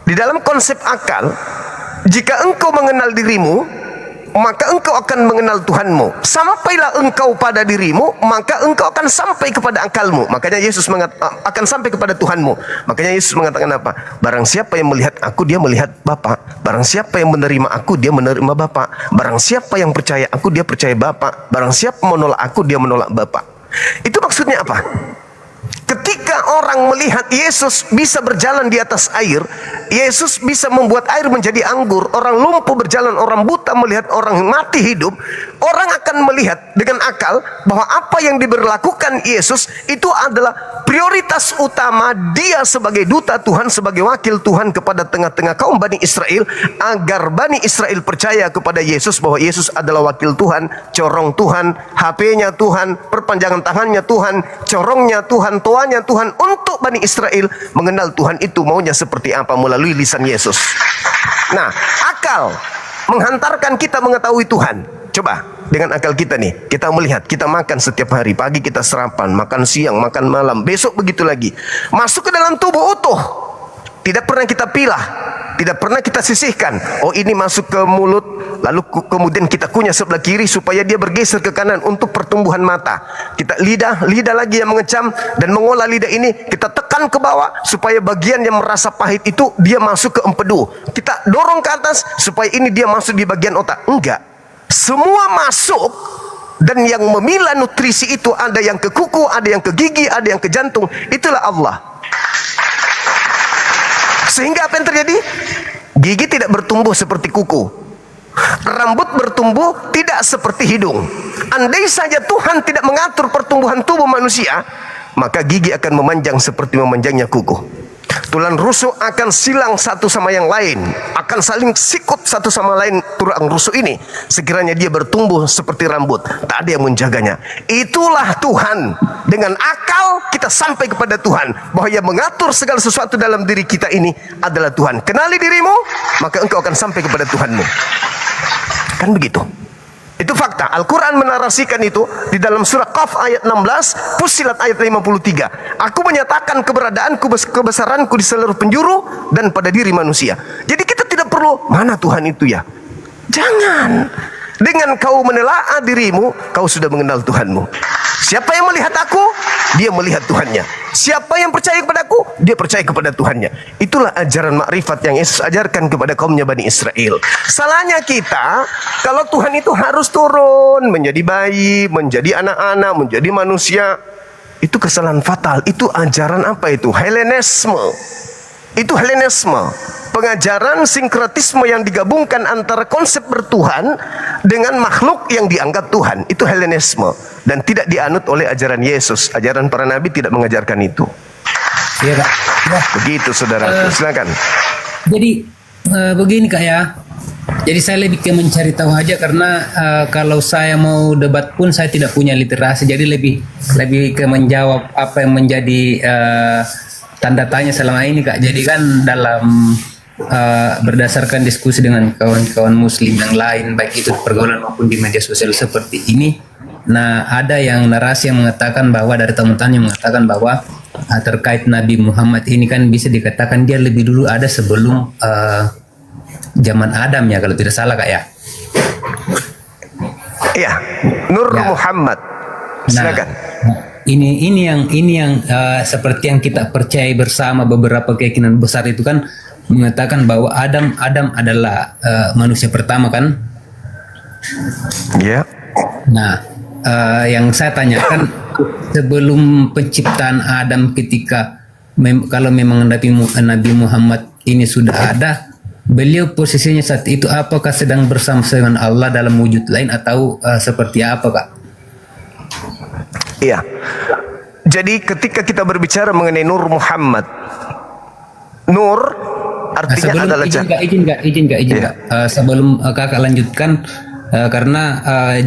di dalam konsep akal, jika engkau mengenal dirimu, maka engkau akan mengenal Tuhanmu. Sampailah engkau pada dirimu, maka engkau akan sampai kepada akalmu. Makanya Yesus akan sampai kepada Tuhanmu. Makanya Yesus mengatakan apa? Barang siapa yang melihat aku, dia melihat Bapa. Barang siapa yang menerima aku, dia menerima Bapa. Barang siapa yang percaya aku, dia percaya Bapa. Barang siapa menolak aku, dia menolak Bapa. Itu maksudnya apa? Ketika orang melihat Yesus bisa berjalan di atas air, Yesus bisa membuat air menjadi anggur, orang lumpuh berjalan, orang buta melihat, orang mati hidup, orang akan melihat dengan akal bahwa apa yang diberlakukan Yesus itu adalah prioritas utama dia sebagai duta Tuhan, sebagai wakil Tuhan kepada tengah-tengah kaum Bani Israel, agar Bani Israel percaya kepada Yesus bahwa Yesus adalah wakil Tuhan, corong Tuhan, HP-nya Tuhan, perpanjangan tangannya Tuhan, corongnya Tuhan, toanya Tuhan, untuk Bani Israel mengenal Tuhan itu maunya seperti apa melalui lisan Yesus. Nah, akal menghantarkan kita mengetahui Tuhan. Coba dengan akal kita nih, kita melihat, kita makan setiap hari, pagi kita sarapan, makan siang, makan malam, besok begitu lagi, masuk ke dalam tubuh utuh, tidak pernah kita pilah, tidak pernah kita sisihkan. Oh ini masuk ke mulut, lalu kemudian kita kunyah sebelah kiri supaya dia bergeser ke kanan untuk pertumbuhan mata. Kita lidah lagi yang mengecam dan mengolah lidah ini, kita tekan ke bawah supaya bagian yang merasa pahit itu dia masuk ke empedu. Kita dorong ke atas supaya ini dia masuk di bagian otak. Enggak. Semua masuk Dan yang memilah nutrisi itu ada yang ke kuku, ada yang ke gigi, ada yang ke jantung. Itulah Allah. Sehingga apa yang terjadi? Gigi tidak bertumbuh seperti kuku. Rambut bertumbuh tidak seperti hidung. Andai saja Tuhan tidak mengatur pertumbuhan tubuh manusia, maka gigi akan memanjang seperti memanjangnya kuku. Tulang rusuk akan silang satu sama yang lain, akan saling sikut satu sama lain tulang rusuk ini. Sekiranya dia bertumbuh seperti rambut, tak ada yang menjaganya. Itulah Tuhan. Dengan akal kita sampai kepada Tuhan, bahwa yang mengatur segala sesuatu dalam diri kita ini adalah Tuhan. Kenali dirimu, maka engkau akan sampai kepada Tuhanmu. Kan begitu. Itu fakta. Al-Quran menarasikan itu di dalam surah Qaf ayat 16, Fussilat ayat 53. Aku menyatakan keberadaanku, kebesaranku di seluruh penjuru dan pada diri manusia. Jadi kita tidak perlu, mana Tuhan itu ya? Jangan. Dengan kau menelaah dirimu, kau sudah mengenal Tuhanmu. Siapa yang melihat aku, dia melihat Tuhannya. Siapa yang percaya kepadaku, dia percaya kepada Tuhannya. Itulah ajaran makrifat yang Yesus ajarkan kepada kaumnya Bani Israel. Salahnya kita, kalau Tuhan itu harus turun menjadi bayi, menjadi anak-anak, menjadi manusia. Itu kesalahan fatal. Itu ajaran apa itu? Helenisme. Itu Helenisme. Pengajaran sinkretisme yang digabungkan antara konsep bertuhan dengan makhluk yang dianggap Tuhan. Itu Helenisme. Dan tidak dianut oleh ajaran Yesus. Ajaran para nabi tidak mengajarkan itu. Iya, Kak. Ya. Begitu, saudara. Silakan. Jadi begini, Kak, ya. Jadi saya lebih ke mencari tahu aja, karena kalau saya mau debat pun saya tidak punya literasi. Jadi lebih ke menjawab apa yang menjadi tanda tanya selama ini, Kak. Jadi kan dalam berdasarkan diskusi dengan kawan-kawan muslim yang lain, baik itu pergaulan maupun di media sosial seperti ini, nah ada yang narasi yang mengatakan bahwa, dari teman-teman yang mengatakan bahwa terkait Nabi Muhammad ini kan bisa dikatakan dia lebih dulu ada sebelum zaman Adam ya, kalau tidak salah, Kak, ya. Iya, Nur ya. Muhammad. Silakan. Nah, ini yang seperti yang kita percaya bersama, beberapa keyakinan besar itu kan mengatakan bahwa Adam adalah manusia pertama, kan? Ya. Yeah. Nah, yang saya tanyakan, sebelum penciptaan Adam, ketika kalau memang Nabi Muhammad ini sudah ada, beliau posisinya saat itu apakah sedang bersama dengan Allah dalam wujud lain atau seperti apa, Kak? Iya. Jadi ketika kita berbicara mengenai Nur Muhammad, Nur artinya adalah izin Kak. Sebelum Kakak lanjutkan, karena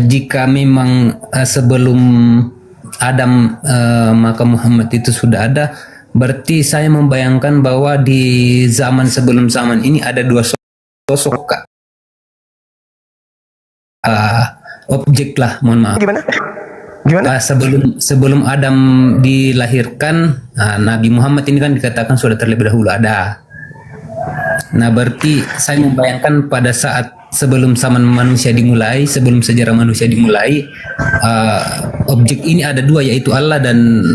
jika memang sebelum Adam maka Muhammad itu sudah ada, berarti saya membayangkan bahwa di zaman sebelum zaman ini ada dua sosok, Kak. Objek lah, mohon maaf. Gimana? Sebelum Adam dilahirkan, Nabi Muhammad ini kan dikatakan sudah terlebih dahulu ada. Nah, berarti saya membayangkan pada saat sebelum zaman manusia dimulai, sebelum sejarah manusia dimulai, objek ini ada dua, yaitu Allah dan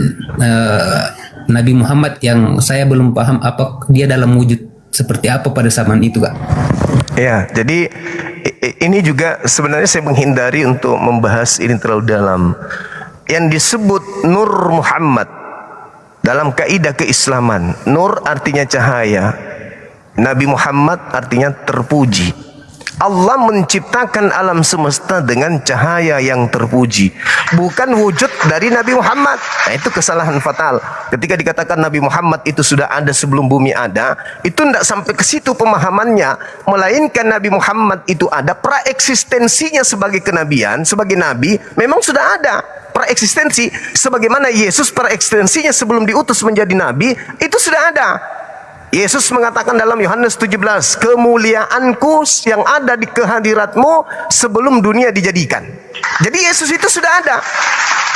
Nabi Muhammad, yang saya belum paham apa dia dalam wujud seperti apa pada zaman itu, Kak. Ya, jadi ini juga sebenarnya saya menghindari untuk membahas ini terlalu dalam. Yang disebut Nur Muhammad dalam kaidah keislaman, Nur artinya cahaya, Nabi Muhammad artinya terpuji. Allah menciptakan alam semesta dengan cahaya yang terpuji, bukan wujud dari Nabi Muhammad. Nah, itu kesalahan fatal. Ketika dikatakan Nabi Muhammad itu sudah ada sebelum bumi ada, itu tidak sampai ke situ pemahamannya, melainkan Nabi Muhammad itu ada praeksistensinya sebagai kenabian, sebagai nabi, memang sudah ada praeksistensi, sebagaimana Yesus praeksistensinya sebelum diutus menjadi nabi, itu sudah ada. Yesus mengatakan dalam Yohanes 17, kemuliaanku yang ada di kehadiratmu sebelum dunia dijadikan. Jadi Yesus itu sudah ada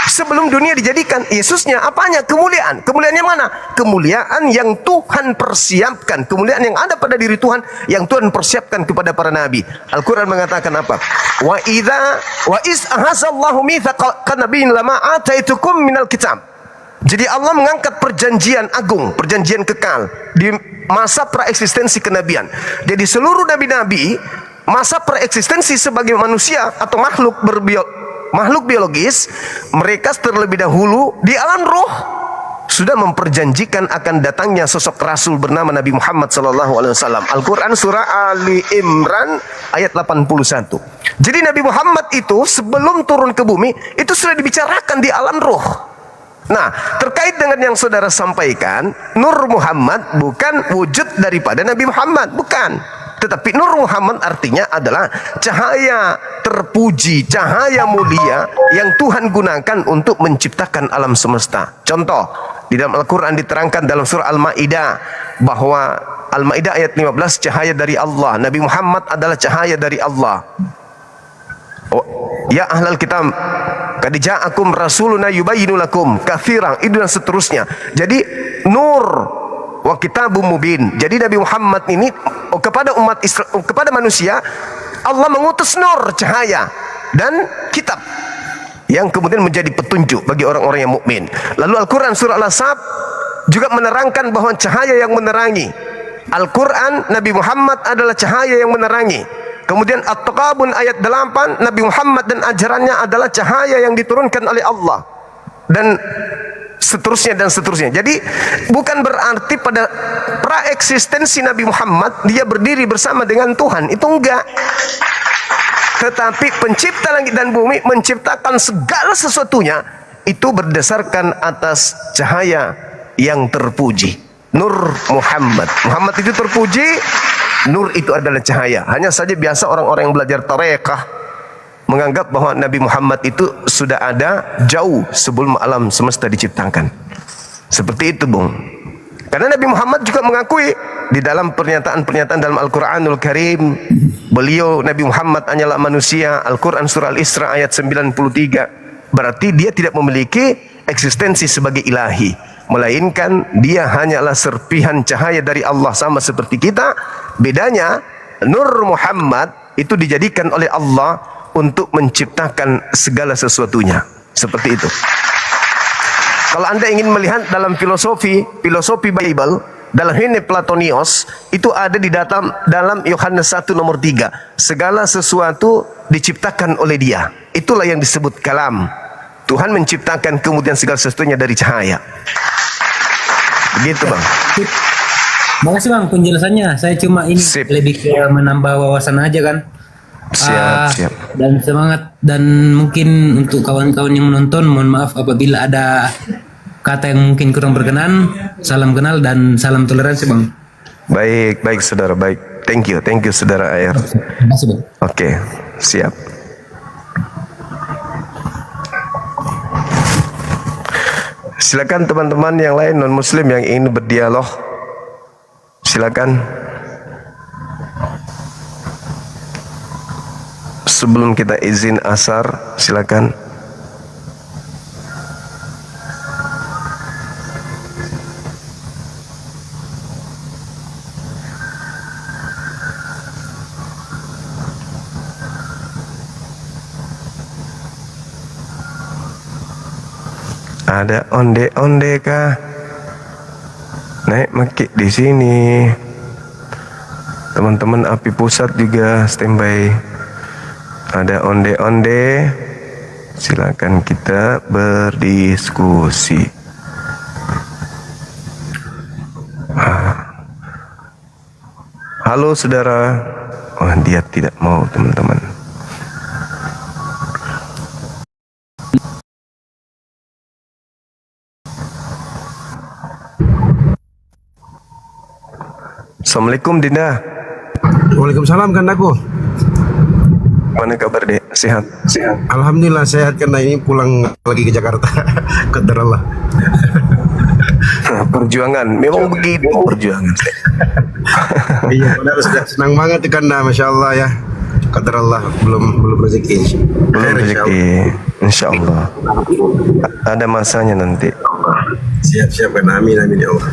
sebelum dunia dijadikan. Yesusnya apanya? Kemuliaan. Kemuliaan yang mana? Kemuliaan yang Tuhan persiapkan. Kemuliaan yang ada pada diri Tuhan, yang Tuhan persiapkan kepada para nabi. Al-Quran mengatakan apa? Wa iz ahazallahu mitsaqan nabiyyin lama ataitukum minal kitab. Jadi Allah mengangkat perjanjian agung, perjanjian kekal di masa praeksistensi kenabian. Jadi seluruh nabi-nabi masa praeksistensi sebagai manusia atau makhluk makhluk biologis, mereka terlebih dahulu di alam roh sudah memperjanjikan akan datangnya sosok Rasul bernama Nabi Muhammad SAW. Al-Quran surah Ali Imran ayat 81. Jadi Nabi Muhammad itu sebelum turun ke bumi itu sudah dibicarakan di alam roh. Nah, terkait dengan yang saudara sampaikan, Nur Muhammad bukan wujud daripada Nabi Muhammad, bukan. Tetapi Nur Muhammad artinya adalah cahaya terpuji, cahaya mulia yang Tuhan gunakan untuk menciptakan alam semesta. Contoh, di dalam Al-Quran diterangkan dalam surah Al-Ma'idah bahwa Al-Ma'idah ayat 15 cahaya dari Allah. Nabi Muhammad adalah cahaya dari Allah. Oh, ya ahlal kitab, qad ja'akum rasuluna yubayyinu lakum katsiran, itu dan seterusnya. Jadi nur wa kitabum mubin. Jadi Nabi Muhammad ini kepada kepada manusia Allah mengutus nur, cahaya dan kitab yang kemudian menjadi petunjuk bagi orang-orang yang mukmin. Lalu Al-Quran surah Al-Ahzab juga menerangkan bahwa cahaya yang menerangi. Al-Quran, Nabi Muhammad adalah cahaya yang menerangi. Kemudian At-Taqabun ayat 8, Nabi Muhammad dan ajarannya adalah cahaya yang diturunkan oleh Allah. Dan seterusnya dan seterusnya. Jadi bukan berarti pada praeksistensi Nabi Muhammad dia berdiri bersama dengan Tuhan. Itu enggak. Tetapi pencipta langit dan bumi menciptakan segala sesuatunya itu berdasarkan atas cahaya yang terpuji. Nur Muhammad. Muhammad itu terpuji, nur itu adalah cahaya. Hanya saja biasa orang-orang yang belajar tarekah menganggap bahwa Nabi Muhammad itu sudah ada jauh sebelum alam semesta diciptakan. Seperti itu, Bung. Karena Nabi Muhammad juga mengakui di dalam pernyataan-pernyataan dalam Al-Quranul Karim, beliau Nabi Muhammad hanyalah manusia. Al-Quran surah Al-Isra ayat 93. Berarti dia tidak memiliki eksistensi sebagai ilahi, melainkan dia hanyalah serpihan cahaya dari Allah sama seperti kita. Bedanya Nur Muhammad itu dijadikan oleh Allah untuk menciptakan segala sesuatunya. Seperti itu. Kalau Anda ingin melihat dalam filosofi Bible, dalam Hine Platonios, itu ada di dalam Yohanes 1 nomor 3. Segala sesuatu diciptakan oleh dia. Itulah yang disebut kalam. Tuhan menciptakan kemudian segala sesuatunya dari cahaya. Begitu, Bang. Makasih Bang penjelasannya. Saya cuma ini lebih ke menambah wawasan aja kan. Siap. Dan semangat, dan mungkin untuk kawan-kawan yang menonton, mohon maaf apabila ada kata yang mungkin kurang berkenan. Salam kenal dan salam toleransi, Bang. Baik saudara, baik. Thank you saudara Air. Terima kasih, Bang. Oke, siap. Silakan teman-teman yang lain non muslim yang ingin berdialog. Silakan. Sebelum kita izin asar, silakan. Ada onde-onde kah? Naik maki di sini. Teman-teman api pusat juga standby. Ada onde-onde. Silakan kita berdiskusi. Halo saudara. Oh, dia tidak mau, teman-teman. Assalamualaikum Dinda. Waalaikumsalam kandaku. Mana kabar Dek? Sehat? Alhamdulillah sehat, karena ini pulang lagi ke Jakarta. Qadar Allah. Perjuangan, memang begitu perjuangan. Iya, padahal sudah senang banget Kanda, Masya Allah ya. Qadar Allah, belum rezeki. Belum rezeki, Insya Allah. Ada masanya nanti. Siap kan, amin ya Allah.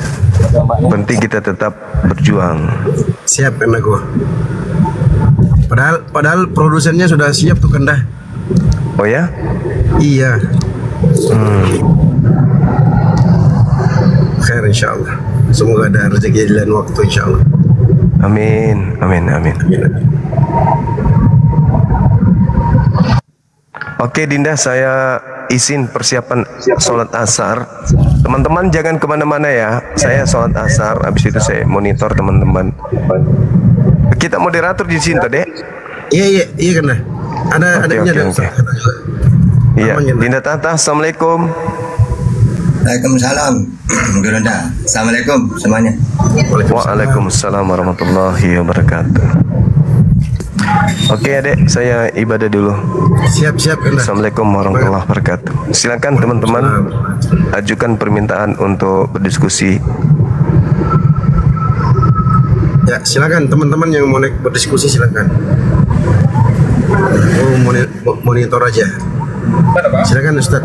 Penting kita tetap berjuang. Siap kan aku. Padahal produsennya sudah siap tuh Kanda. Oh ya? Iya. Khair insya Allah. Semoga ada rezeki di lain waktu insya Allah. Amin. Oke Dinda, saya izin persiapan sholat asar. Teman-teman jangan kemana-mana ya. Saya sholat asar, habis itu saya monitor teman-teman. Kita moderator di sini tadi. Iya kan lah. Ada Oke. Iya, Dinda Tata, assalamualaikum. Waalaikumsalam. Gurunda. Assalamualaikum semuanya. Waalaikumsalam warahmatullahi wabarakatuh. Oke adek, saya ibadah dulu. Siap. Assalamualaikum warahmatullahi wabarakatuh. Silakan teman-teman ajukan permintaan untuk berdiskusi. Ya, silakan teman-teman yang mau berdiskusi silakan. Monitor aja. Silakan Ustaz.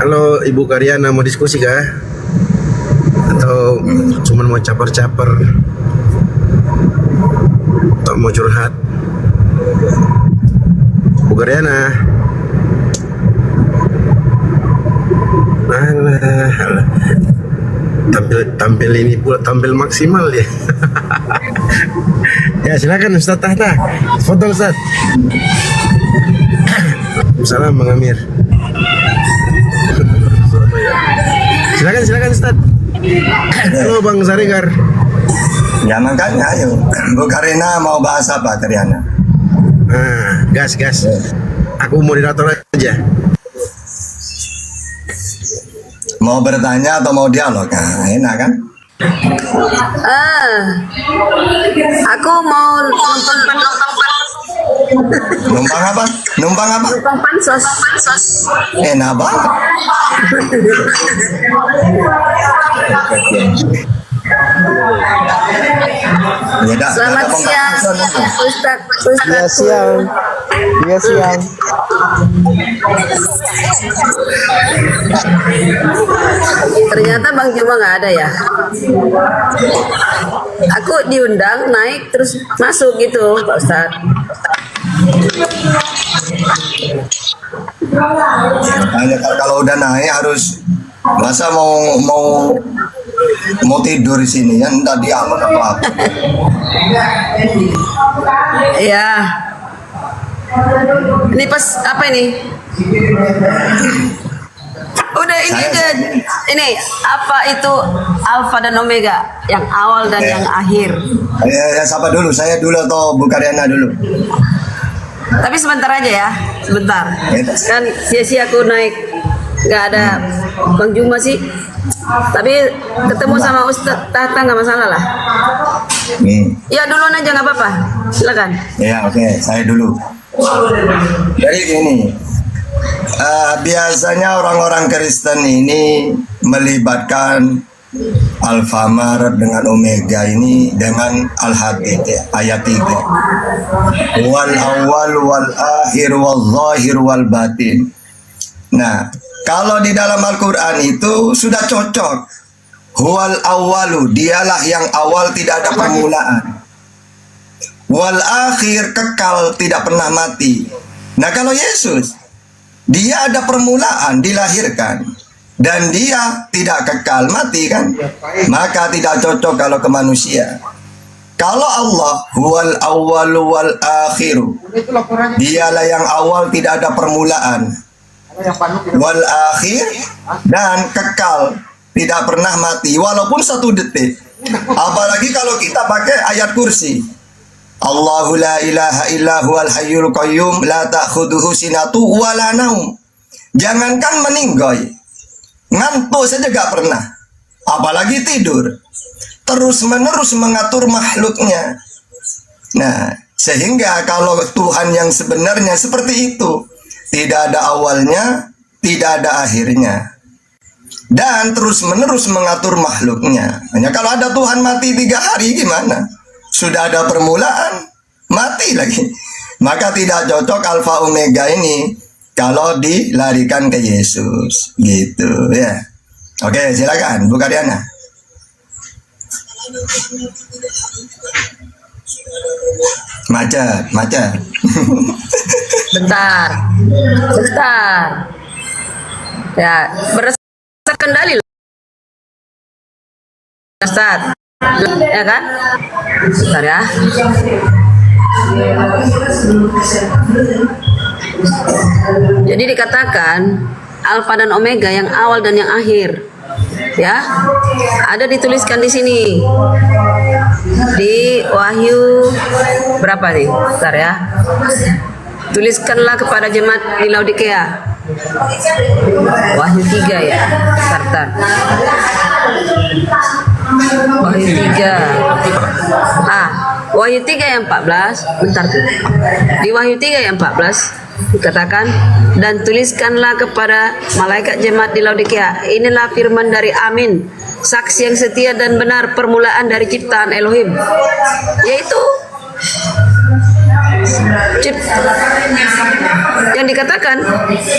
Halo Ibu Karyana, mau diskusi kah? Atau cuman mau caper-caper? Atau mau curhat? Bu Karyana. Alah. Tampil ini pula, tampil maksimal ya. Ya silakan Ustaz Tahta. Foto Ustaz. Salam Bang Amir. Silakan Ustaz. Halo Bang Sarigar. Ya makanya ayo. Bu Karina mau bahas apa Karyana? Gas. Aku moderator aja. Mau bertanya atau mau dialog? Nah, enak kan? Aku mau Numpang apa? numpang pansos. Enak banget. Selamat siang, Ustaz. Iya siang. Ternyata Bang Juma nggak ada ya. Aku diundang naik terus masuk gitu, Pak Ustaz. Makanya kalau udah naik harus masa mau tidur di sini ya, entar dialog apa. Iya. Ini pas apa ini? Udah ini aja. Ini apa itu alfa dan omega, yang awal dan yang akhir. Ya, siapa dulu? Saya dulu atau Bu Karyana dulu? Tapi sebentar aja ya, sebentar. Kan sia-sia aku naik, nggak ada Bang Juma sih. Tapi ketemu sama Ustaz Tahta nggak masalah lah. Ya duluan aja nggak apa-apa, silakan. Ya oke, saya dulu. Jadi gini, biasanya orang-orang Kristen ini melibatkan Alfamart dengan Omega ini dengan Al-Hadid ya, ayat 3. Wal awal wal akhir wal zahir wal batin. Nah, kalau di dalam Al-Quran itu sudah cocok. Huwal awalu, dialah yang awal, tidak ada permulaan. Wal akhir, kekal, tidak pernah mati. Nah kalau Yesus, dia ada permulaan, dilahirkan. Dan dia tidak kekal, mati kan. Maka tidak cocok kalau ke manusia. Kalau Allah, huwal awalu wal akhiru, dialah yang awal, tidak ada permulaan. Wal akhir, dan kekal, tidak pernah mati walaupun 1 detik. Apalagi kalau kita pakai ayat kursi, Allahu la ilaha illa huwal hayyul qayyum la ta'khudhuhu sinatu wa la naum. Jangankan meninggoy, ngantuk saja gak pernah, apalagi tidur. Terus menerus mengatur makhluknya. Nah, sehingga kalau Tuhan yang sebenarnya seperti itu, tidak ada awalnya, tidak ada akhirnya, dan terus menerus mengatur makhluknya. Hanya kalau ada Tuhan mati 3 hari gimana? Sudah ada permulaan, mati lagi. Maka tidak cocok alfa omega ini kalau dilarikan ke Yesus, gitu ya. Oke, silakan Bu Karyana. Macet. Bentar. Ya, berdasarkan dalil, Ustaz. Ya kan? Bentar ya. Jadi dikatakan Alfa dan Omega, yang awal dan yang akhir. Ya, ada dituliskan di sini di Wahyu berapa nih? Bentar ya. Tuliskanlah kepada jemaat di Laodikea. Wahyu 3 ya. Bentar. Wahyu 3. Wahyu 3 yang 14. Bentar tuh. Di Wahyu 3 yang 14 dikatakan, dan tuliskanlah kepada malaikat jemaat di Laodikea, inilah firman dari Amin, saksi yang setia dan benar, permulaan dari ciptaan Elohim, yaitu yang dikatakan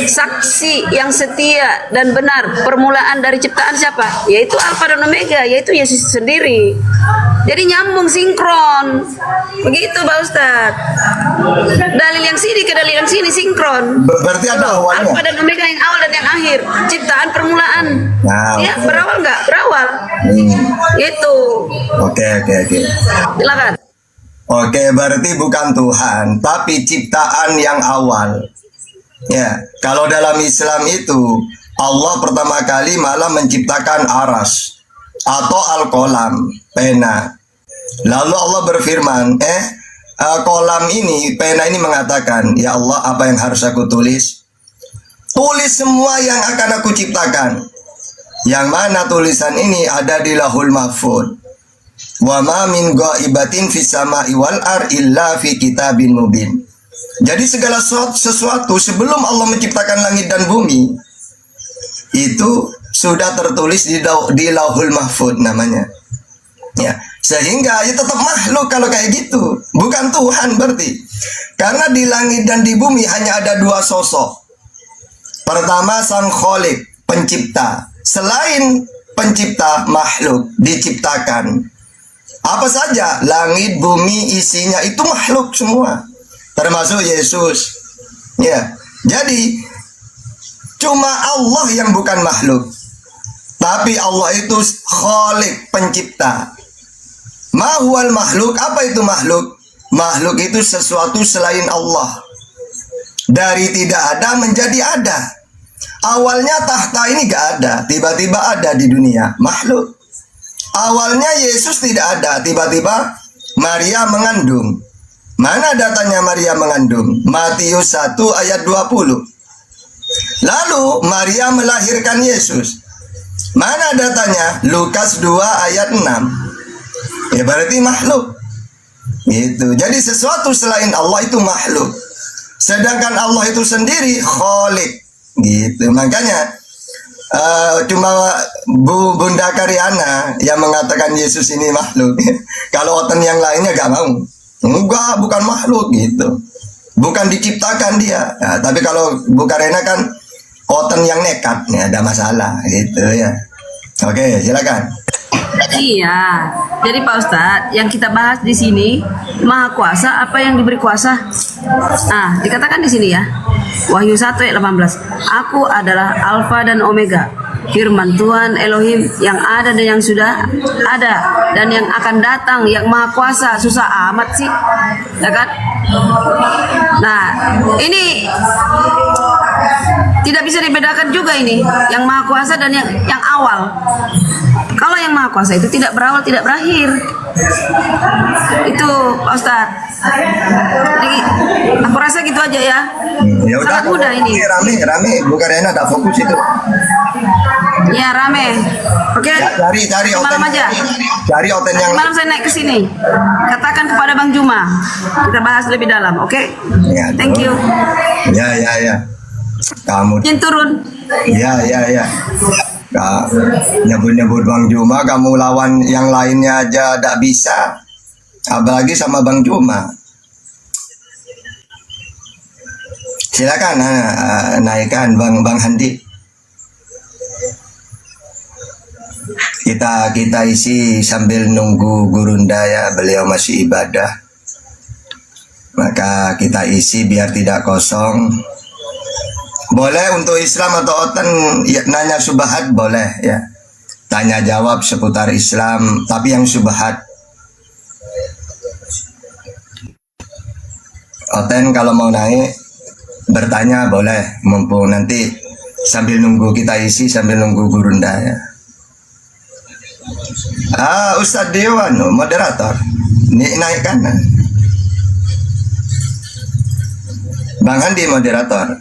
saksi yang setia dan benar, permulaan dari ciptaan siapa? Yaitu Alfa dan Omega, yaitu Yesus sendiri. Jadi nyambung, sinkron. Begitu Pak Ustadz. Dalil yang sini ke dalil yang sini sinkron. Berarti ada awalnya. Alfa dan Omega, yang awal dan yang akhir. Ciptaan, permulaan. Nah, Ya, berawal nggak? Berawal. Gitu. Oke. Silakan. Oke, berarti bukan Tuhan, tapi ciptaan yang awal. Ya, kalau dalam Islam itu Allah pertama kali malah menciptakan aras atau al-qalam, pena. Lalu Allah berfirman, kolam ini, pena ini mengatakan, ya Allah, apa yang harus aku tulis? Tulis semua yang akan aku ciptakan. Yang mana tulisan ini ada di Lauhul Mahfuz. Wa ma min ghaibatin fis sama'i wal ar illa fi kitabin mubin. Jadi segala sesuatu sebelum Allah menciptakan langit dan bumi itu sudah tertulis di Lauhul Mahfuz namanya. Ya, sehingga ya tetap makhluk kalau kayak gitu, bukan Tuhan berarti. Karena di langit dan di bumi hanya ada dua sosok. Pertama Sang Khalik, pencipta. Selain pencipta, makhluk diciptakan. Apa saja, langit, bumi, isinya itu makhluk semua, termasuk Yesus. Ya, jadi cuma Allah yang bukan makhluk, tapi Allah itu Khalik, pencipta. Mahwal makhluk, apa itu makhluk? Makhluk itu sesuatu selain Allah. Dari tidak ada menjadi ada. Awalnya tahta ini gak ada, tiba-tiba ada di dunia, makhluk. Awalnya Yesus tidak ada, tiba-tiba Maria mengandung. Mana datanya Maria mengandung? Matius 1 ayat 20. Lalu Maria melahirkan Yesus. Mana datanya? Lukas 2 ayat 6. Ya berarti makhluk. Gitu. Jadi sesuatu selain Allah itu makhluk. Sedangkan Allah itu sendiri Khalik. Gitu. Makanya cuma Bunda Karyana yang mengatakan Yesus ini makhluk. Kalau oten yang lainnya gak mau. Enggak, bukan makhluk gitu. Bukan diciptakan dia. Nah, tapi kalau Bu Karyana kan oten yang nekat, ya ada masalah gitu ya. Oke, silakan. Iya. Jadi Pak Ustadz, yang kita bahas di sini Maha Kuasa apa yang diberi kuasa? Nah, dikatakan di sini ya. Wahyu 1 ayat 18. Aku adalah Alfa dan Omega, firman Tuhan Elohim yang ada dan yang sudah ada dan yang akan datang, yang Maha Kuasa. Susah amat sih, ya kan? Nah, ini tidak bisa dibedakan juga ini, yang Maha Kuasa dan yang awal. Kalau yang Maha Kuasa itu tidak berawal, tidak berakhir. Itu Pak Ustadz. Jadi aku rasa gitu aja ya. Ya udah, sangat mudah ini. Rame, Bu Karyana ada fokus itu. Ya rame. Oke. Cari malam aja. Cari oten yang malam saya naik ke sini. Katakan kepada Bang Juma. Kita bahas lebih dalam, oke? Ya, thank you. Ya. Kamu. Yang turun. Ya. Nyebut-nyebut Bang Juma, kamu lawan yang lainnya aja tidak bisa, apalagi sama Bang Juma. Silakan naikkan Bang Handi. Kita isi sambil nunggu Gurunda ya, beliau masih ibadah. Maka kita isi biar tidak kosong. Boleh untuk Islam atau oten ya, nanya subhat boleh ya. Tanya jawab seputar Islam, tapi yang subhat. Oten kalau mau naik bertanya boleh, mumpung nanti sambil nunggu kita isi, sambil nunggu Gurunda ya. Ustadz Dewan moderator naikkan. Bang Andi moderator.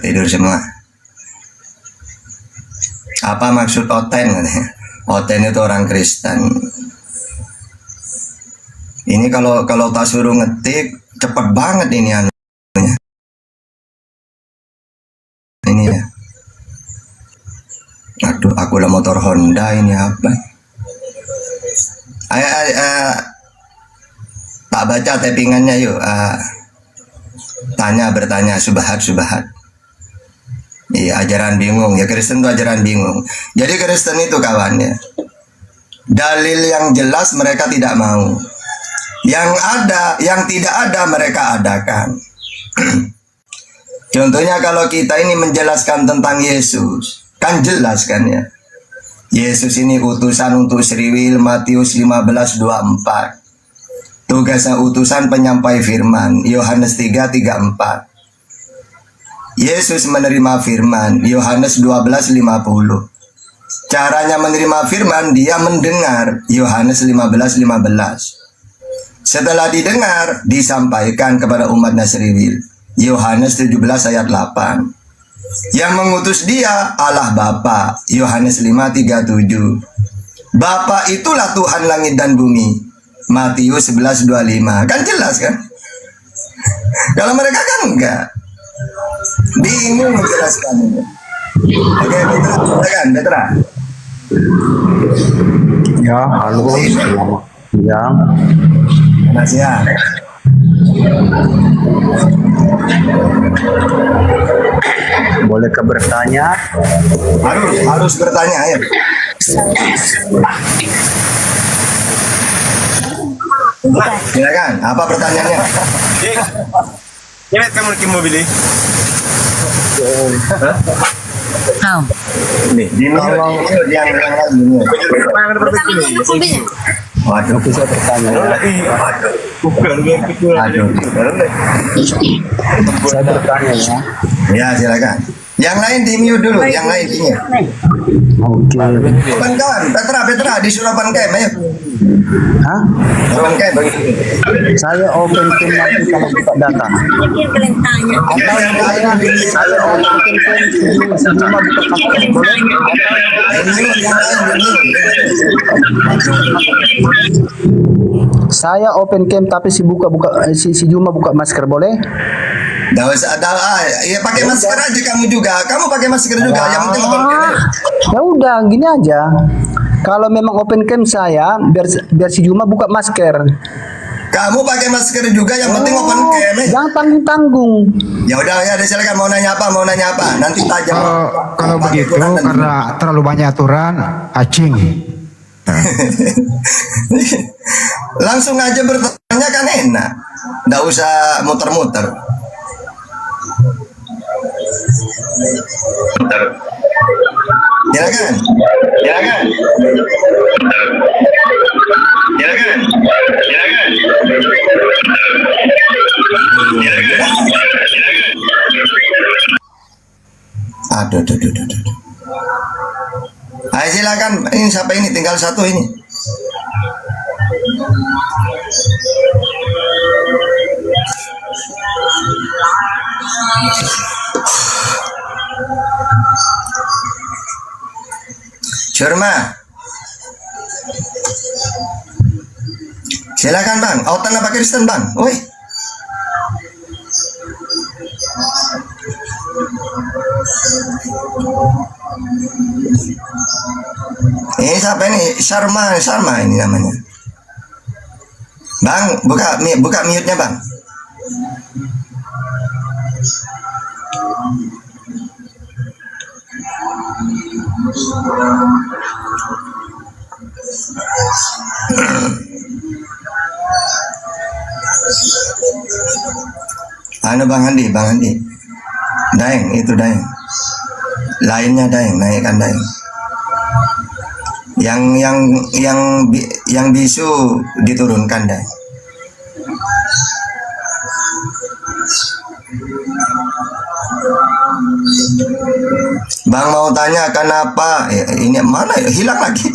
Tidur semua. Apa maksud Oten? Oten itu orang Kristen. Ini kalau tak suruh ngetik cepet banget ini anunya. Ini ya. Aduh, aku udah motor Honda ini apa? Tak baca tappingannya yuk. Bertanya subhat. Iya, ajaran bingung ya, Kristen itu ajaran bingung. Jadi Kristen itu kawannya, dalil yang jelas mereka tidak mau, yang tidak ada mereka adakan. Contohnya kalau kita ini menjelaskan tentang Yesus, kan jelas kan ya, Yesus ini utusan untuk Sriwil, Matius 15:24. Tugasnya utusan penyampai firman, Yohanes 3:34. Yesus menerima firman, Yohanes 12:50. Caranya menerima firman, dia mendengar, Yohanes 15:15. Setelah didengar, disampaikan kepada umat Nasriwil, Yohanes 17 ayat 8. Yang mengutus dia Allah Bapa, Yohanes 5:37. Bapa itulah Tuhan langit dan bumi, Matius 11:25. Kan jelas kan? Kalau mereka kan enggak, bingung menjelaskannya. Oke, Petra. Ya, halo, selamat siang. Selamat siang. Bolehkah bertanya? Harus bertanya ya. Silakan, apa pertanyaannya? Ini kamu lagi mau beli? Nih, di yang lagi. Waduh, bisa bertanya. Aduh. Saya bertanya ya. Ya, silakan. Yang lain di mute dulu, yang lain di mute. Oke. Open cam, Petra di Surapan Camp, ayo. Hah? Open cam. Saya open cam nanti kalau buka data. Atau saya open cam sebelum buka data. Boleh? Saya open cam tapi si Juma buka masker, boleh? Nggak usah, ya pakai masker aja kamu juga. Kamu pakai masker juga. Yang penting open cam. Ya udah, gini aja. Kalau memang open cam saya, biar si Juma buka masker. Kamu pakai masker juga, yang penting open cam. Jangan tanggung-tanggung. Ya udah, ya silakan, mau nanya apa? Nanti tajam. Kalau begitu karena terlalu banyak aturan, acing. Langsung aja bertanya kan enak. Nggak usah muter-muter. Silakan. Aduh. Ayo silakan. Ini siapa ini? Tinggal satu ini. Curma. Silakan bang. Otan apa Kristen bang? Woi. Ini siapa ini? Sharma ini namanya. Bang, buka mute-nya bang. Bang Andi. Daeng. lainnya Daeng, naikkan Daeng. Yang bisu diturunkan Daeng. Bang mau tanya kenapa ini mana ya, hilang lagi.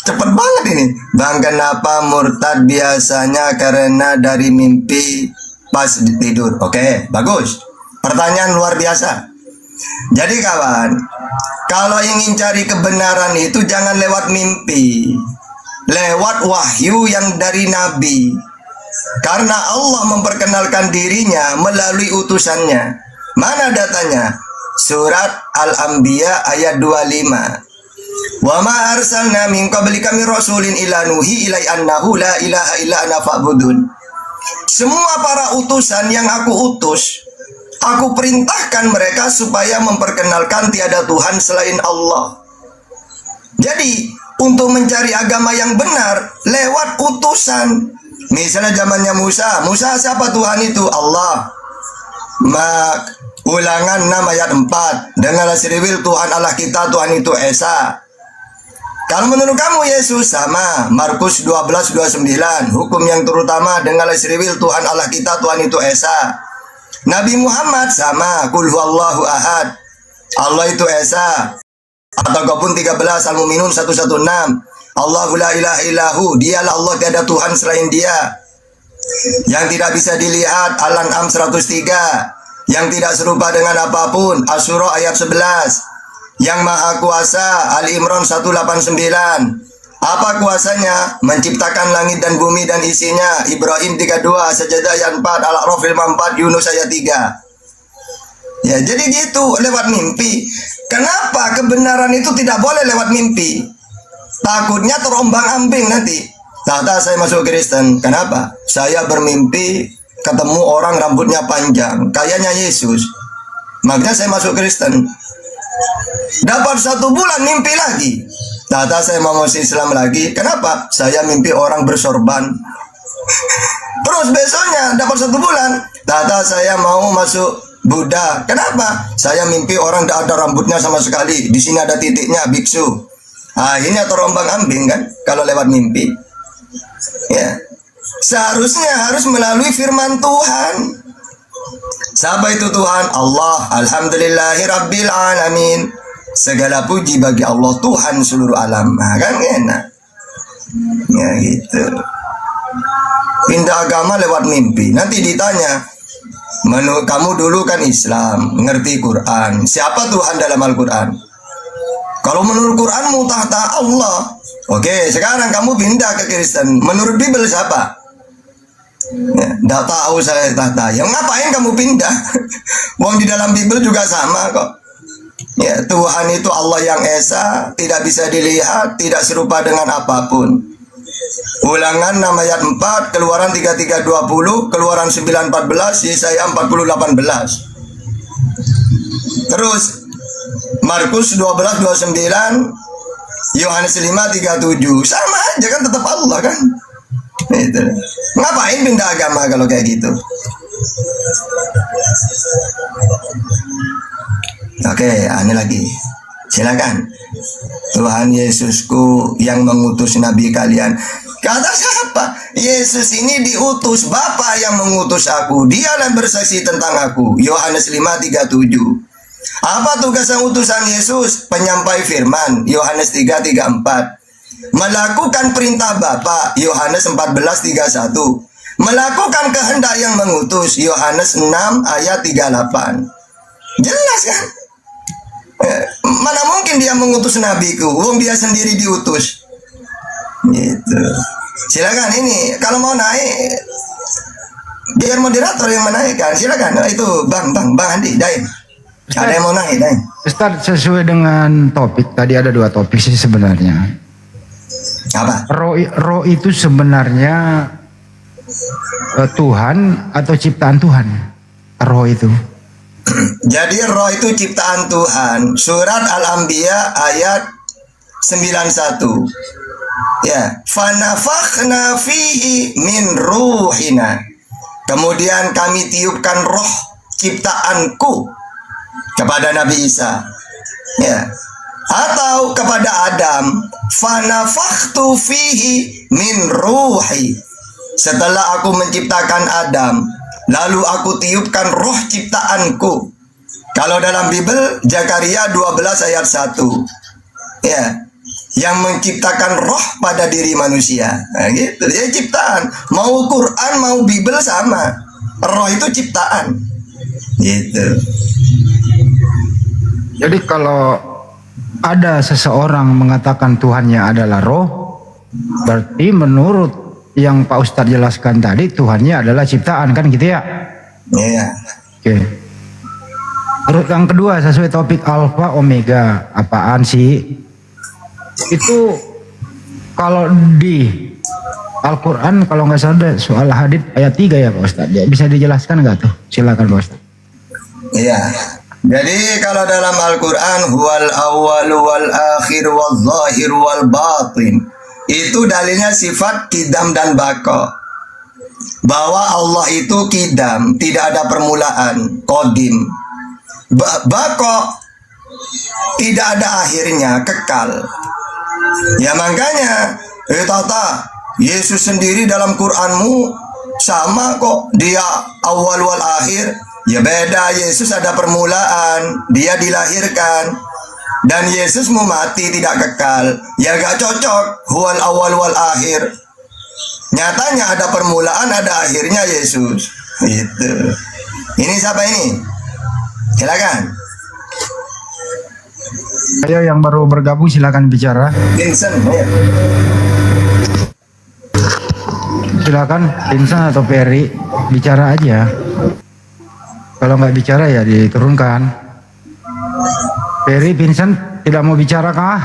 Cepet banget ini. Bang, kenapa murtad biasanya karena dari mimpi pas tidur? Oke, bagus. Pertanyaan luar biasa. Jadi kawan, kalau ingin cari kebenaran itu jangan lewat mimpi, lewat wahyu yang dari Nabi. Karena Allah memperkenalkan dirinya melalui utusannya. Mana datanya? Surat Al-Anbiya ayat 25. Wa ma arsalna min qablika min rasulin illa nuhi ilai annahu la ilaha illa ana fa'budun. Semua para utusan yang aku utus, aku perintahkan mereka supaya memperkenalkan tiada Tuhan selain Allah. Jadi, untuk mencari agama yang benar lewat utusan. Misalnya zamannya Musa siapa Tuhan itu? Allah. Ulangan 6 ayat 4. Dengarlah seriwil Tuhan Allah kita, Tuhan itu Esa. Kalau menurut kamu Yesus sama, Markus 12:29. Hukum yang terutama, dengarlah seriwil Tuhan Allah kita, Tuhan itu Esa. Nabi Muhammad sama, Qul huwallahu ahad, Allah itu Esa. At-Taghabun 13, Al-Mu'minun 116. Allahu la ilaha illahu, dialah Allah, tiada Tuhan selain dia. Yang tidak bisa dilihat, Al-An'am 103. Yang tidak serupa dengan apapun, Asy-Syura ayat 11. Yang maha kuasa, Ali Imran 189. Apa kuasanya? Menciptakan langit dan bumi dan isinya, Ibrahim 32, Sajadah ayat 4, Al-A'raf 54, Yunus ayat 3. Ya, jadi gitu, lewat mimpi. Kenapa kebenaran itu tidak boleh lewat mimpi? Takutnya terombang-ambing nanti. Tata saya masuk Kristen. Kenapa? Saya bermimpi ketemu orang rambutnya panjang, kayaknya Yesus. Makanya saya masuk Kristen. Dapat 1 bulan mimpi lagi. Tata saya mau masuk Islam lagi. Kenapa? Saya mimpi orang bersorban. Terus besoknya dapat 1 bulan. Tata saya mau masuk Buddha. Kenapa? Saya mimpi orang tidak ada rambutnya sama sekali. Di sini ada titiknya, biksu. Ini terombang-ambing kan kalau lewat mimpi. Ya. Seharusnya harus melalui firman Tuhan. Siapa itu Tuhan? Allah. Alhamdulillahirabbil alamin. Segala puji bagi Allah, Tuhan seluruh alam. Kan enak. Ya gitu. Pindah agama lewat mimpi. Nanti ditanya, kamu dulu kan Islam, ngerti Quran. Siapa Tuhan dalam Al-Quran? Kalau menurut Quranmu tahta Allah. Oke, sekarang kamu pindah ke Kristen. Menurut Bible siapa? Ya, tidak tahu saya tahta. Yang ngapain kamu pindah? Wong di dalam Bible juga sama kok. Ya, Tuhan itu Allah yang Esa, tidak bisa dilihat, tidak serupa dengan apapun. Ulangan 6 ayat 4, Keluaran 33:20, Keluaran 9:14, Yesaya 40:18. Terus Markus 12:29, Yohanes 5:37. Sama aja kan, tetap Allah kan. Itu. Ngapain pindah agama kalau kayak gitu? Oke, ini lagi. Silakan. Tuhan Yesusku yang mengutus nabi kalian. Kata siapa? Yesus ini diutus, Bapa yang mengutus aku. Dialah bersaksi tentang aku. Yohanes 5:37. Apa tugas utusan Yesus? Penyampai firman. Yohanes 3:34. Melakukan perintah Bapa. Yohanes 14:31. Melakukan kehendak yang mengutus. Yohanes 6 ayat 38. Jelas kan? Mana mungkin dia mengutus nabiku, wong dia sendiri diutus. Gitu. Silakan ini kalau mau naik biar moderator yang menaikkan. Silakan. Itu Bang Andi, Dain. Ada yang mau naik, Dain? Ustaz, sesuai dengan topik tadi ada 2 topik sih sebenarnya. Apa? Roh itu sebenarnya Tuhan atau ciptaan Tuhan? Roh itu. Jadi roh itu ciptaan Tuhan. Surat Al-Anbiya ayat 91. Ya, fanafakhna fihi min ruhina. Kemudian kami tiupkan roh ciptaanku kepada Nabi Isa. Ya. Atau kepada Adam, fanafakhtu fihi min ruhi. Setelah aku menciptakan Adam, lalu aku tiupkan roh ciptaanku. Kalau dalam Bible, Zakaria 12 ayat 1. Ya. Yang menciptakan roh pada diri manusia. Nah, gitu. Ya ciptaan. Mau Quran, mau Bible sama. Roh itu ciptaan. Gitu. Jadi kalau ada seseorang mengatakan Tuhannya adalah roh, berarti menurut yang Pak Ustadz jelaskan tadi, Tuhannya adalah ciptaan, kan gitu ya? Iya. Oke. Terus yang kedua, sesuai topik alfa omega, apaan sih? Itu kalau di Al-Quran, kalau nggak salah soal hadits ayat 3 ya Pak Ustadz, ya, bisa dijelaskan nggak tuh? Silakan Pak Ustadz. Iya. Jadi kalau dalam Al-Quran, huwal awwalu wal akhir wal zahir wal batin, itu dalilnya sifat kidam dan bako. Bahwa Allah itu kidam, tidak ada permulaan, kodim. Bako, tidak ada akhirnya, kekal. Ya makanya, Tata, Yesus sendiri dalam Quranmu sama kok, dia awal wal akhir. Ya beda, Yesus ada permulaan, dia dilahirkan, dan Yesus mau mati tidak kekal. Ya gak cocok, huwal awal wal akhir. Nyatanya ada permulaan, ada akhirnya Yesus. Itu. Ini siapa ini? Silakan. Ayo yang baru bergabung silakan bicara. Vincent. Ya. Silakan Vincent atau Ferry bicara aja. Kalau nggak bicara ya diturunkan. Ferry, Vincent tidak mau bicara kah?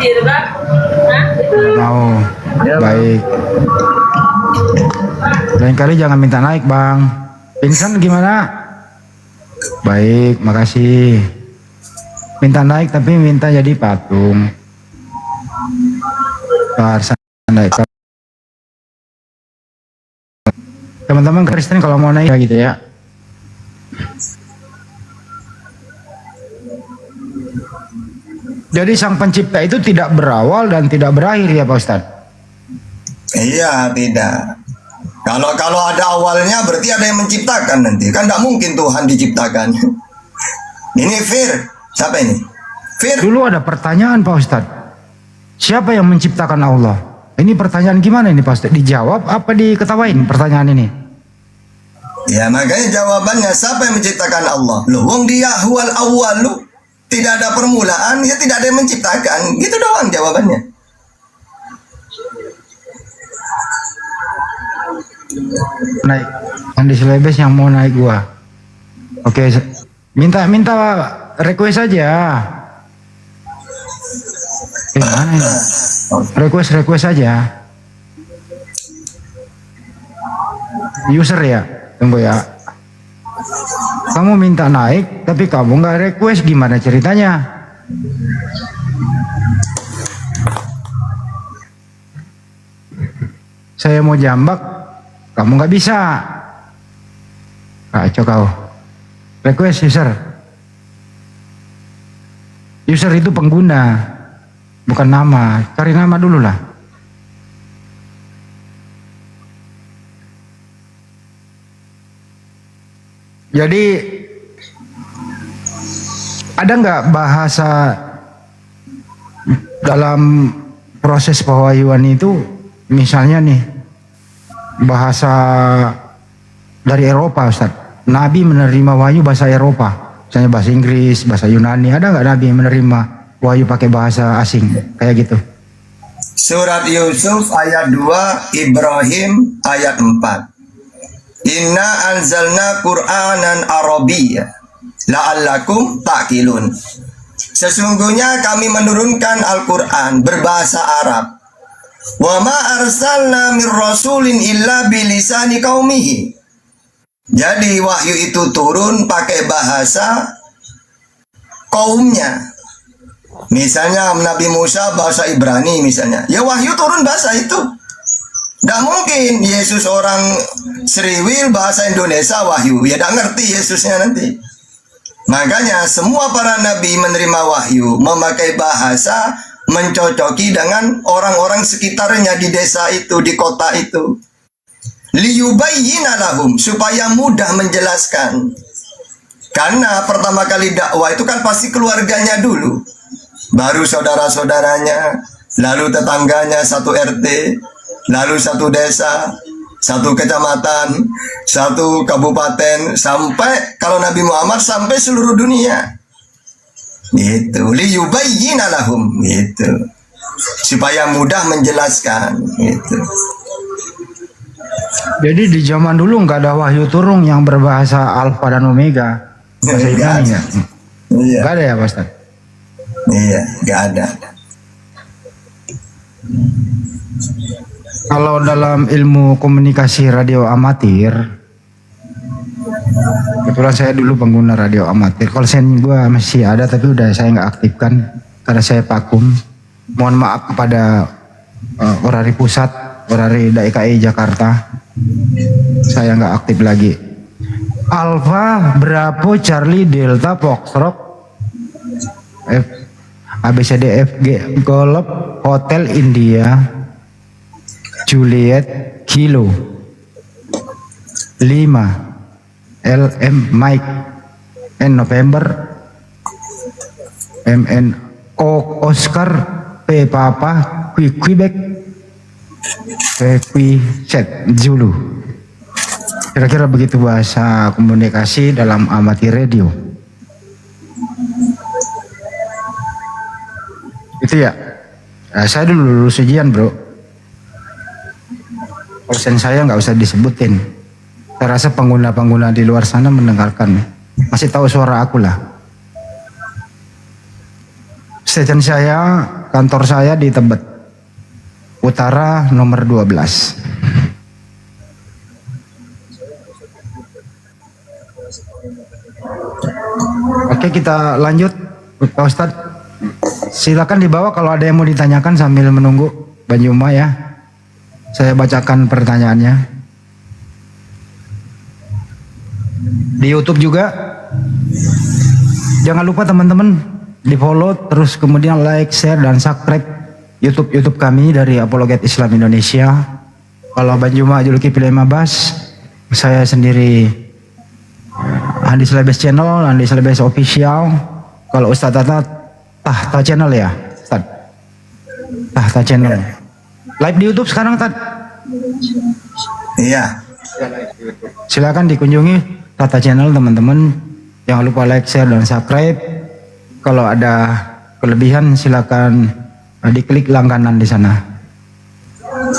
Tidak mau. Baik. Lain kali jangan minta naik bang. Vincent gimana? Baik, makasih. Minta naik tapi minta jadi patung. Naik. Teman-teman Kristen kalau mau naik gitu ya. Jadi sang pencipta itu tidak berawal dan tidak berakhir ya Pak Ustadz? Iya, tidak. Kalau ada awalnya berarti ada yang menciptakan nanti. Kan tidak mungkin Tuhan diciptakan. Ini Fir. Siapa ini? Fir. Dulu ada pertanyaan Pak Ustadz. Siapa yang menciptakan Allah? Ini pertanyaan gimana ini Pak Ustadz? Dijawab apa diketawain pertanyaan ini? Ya makanya jawabannya, siapa yang menciptakan Allah? Loh, wong dia huwal awwalu, tidak ada permulaan, ya tidak ada yang menciptakan. Gitu doang jawabannya. Naik Andi Selebes yang mau naik gua. Oke, minta request aja. Gimana ini? Request aja. User ya, tunggu ya. Kamu minta naik, tapi kamu nggak request, gimana ceritanya? Saya mau jambak, kamu nggak bisa. Kacau kau. Request user. User itu pengguna, bukan nama. Cari nama dulu lah. Jadi ada nggak bahasa dalam proses pewahyuan itu, misalnya nih bahasa dari Eropa Ustaz, Nabi menerima wahyu bahasa Eropa, misalnya bahasa Inggris, bahasa Yunani, ada nggak Nabi menerima wahyu pakai bahasa asing kayak gitu? Surat Yusuf ayat 2, Ibrahim ayat 4. Inna anzalna Qur'anan Arabiyya la'allakum ta'qilun. Sesungguhnya kami menurunkan Al-Qur'an berbahasa Arab. Wa ma arsalna mir rasulin illa bilisani qaumihi. Jadi wahyu itu turun pakai bahasa kaumnya. Misalnya Nabi Musa bahasa Ibrani misalnya. Ya wahyu turun bahasa itu. Tidak mungkin Yesus orang Seriwil bahasa Indonesia wahyu. Ya tidak ngerti Yesusnya nanti. Makanya semua para nabi menerima wahyu memakai bahasa mencocoki dengan orang-orang sekitarnya di desa itu, di kota itu. Liyubayyina lahum, supaya mudah menjelaskan. Karena pertama kali dakwah itu kan pasti keluarganya dulu, baru saudara-saudaranya, lalu tetangganya, satu RT, lalu satu desa, satu kecamatan, satu kabupaten, sampai kalau Nabi Muhammad sampai seluruh dunia. Gitu, liyubayyina lahum, gitu, supaya mudah menjelaskan, gitu. Jadi di zaman dulu nggak ada wahyu turun yang berbahasa Alfa dan Omega. Bahasa Yunani ya? Iya. Nggak ada ya Pak Ustaz? Iya, nggak ada. Kalau dalam ilmu komunikasi radio amatir, kebetulan saya dulu pengguna radio amatir. Call sign gue masih ada tapi udah saya nggak aktifkan karena saya vakum. Mohon maaf kepada Orari Pusat, Orari DKI Jakarta. Saya nggak aktif lagi. Alpha, Bravo, Charlie, Delta, Foxtrot, ABCDFG, Golf, Hotel India, Juliet, Kilo, 5, LM, Mike, N, November, MN, Oscar, P, Papa, Quebec, Set, Zulu. Kira-kira begitu bahasa komunikasi dalam amatir radio. Itu ya. Nah, saya dulu lulus ujian bro. Persen saya nggak usah disebutin. Saya rasa pengguna-pengguna di luar sana mendengarkan. Masih tahu suara aku lah. Stesen saya, kantor saya di Tebet Utara nomor 12. Oke, kita lanjut Pak Ustadz. Silakan dibawa kalau ada yang mau ditanyakan sambil menunggu Bang Juma ya. Saya bacakan pertanyaannya. Di YouTube juga. Jangan lupa teman-teman di follow, terus kemudian like, share, dan subscribe YouTube kami dari Apologet Islam Indonesia. Kalau Bang Juma Zulkifli Mabas, saya sendiri Andi Selebes Channel, Andi Selebes Official. Kalau Ustadz Tata, Tahta Channel ya, Ustadz. Tahta Channel. Live di YouTube sekarang, Tad? Iya. Silakan dikunjungi Tahta Channel teman-teman. Jangan lupa like, share, dan subscribe. Kalau ada kelebihan silakan diklik langganan di sana.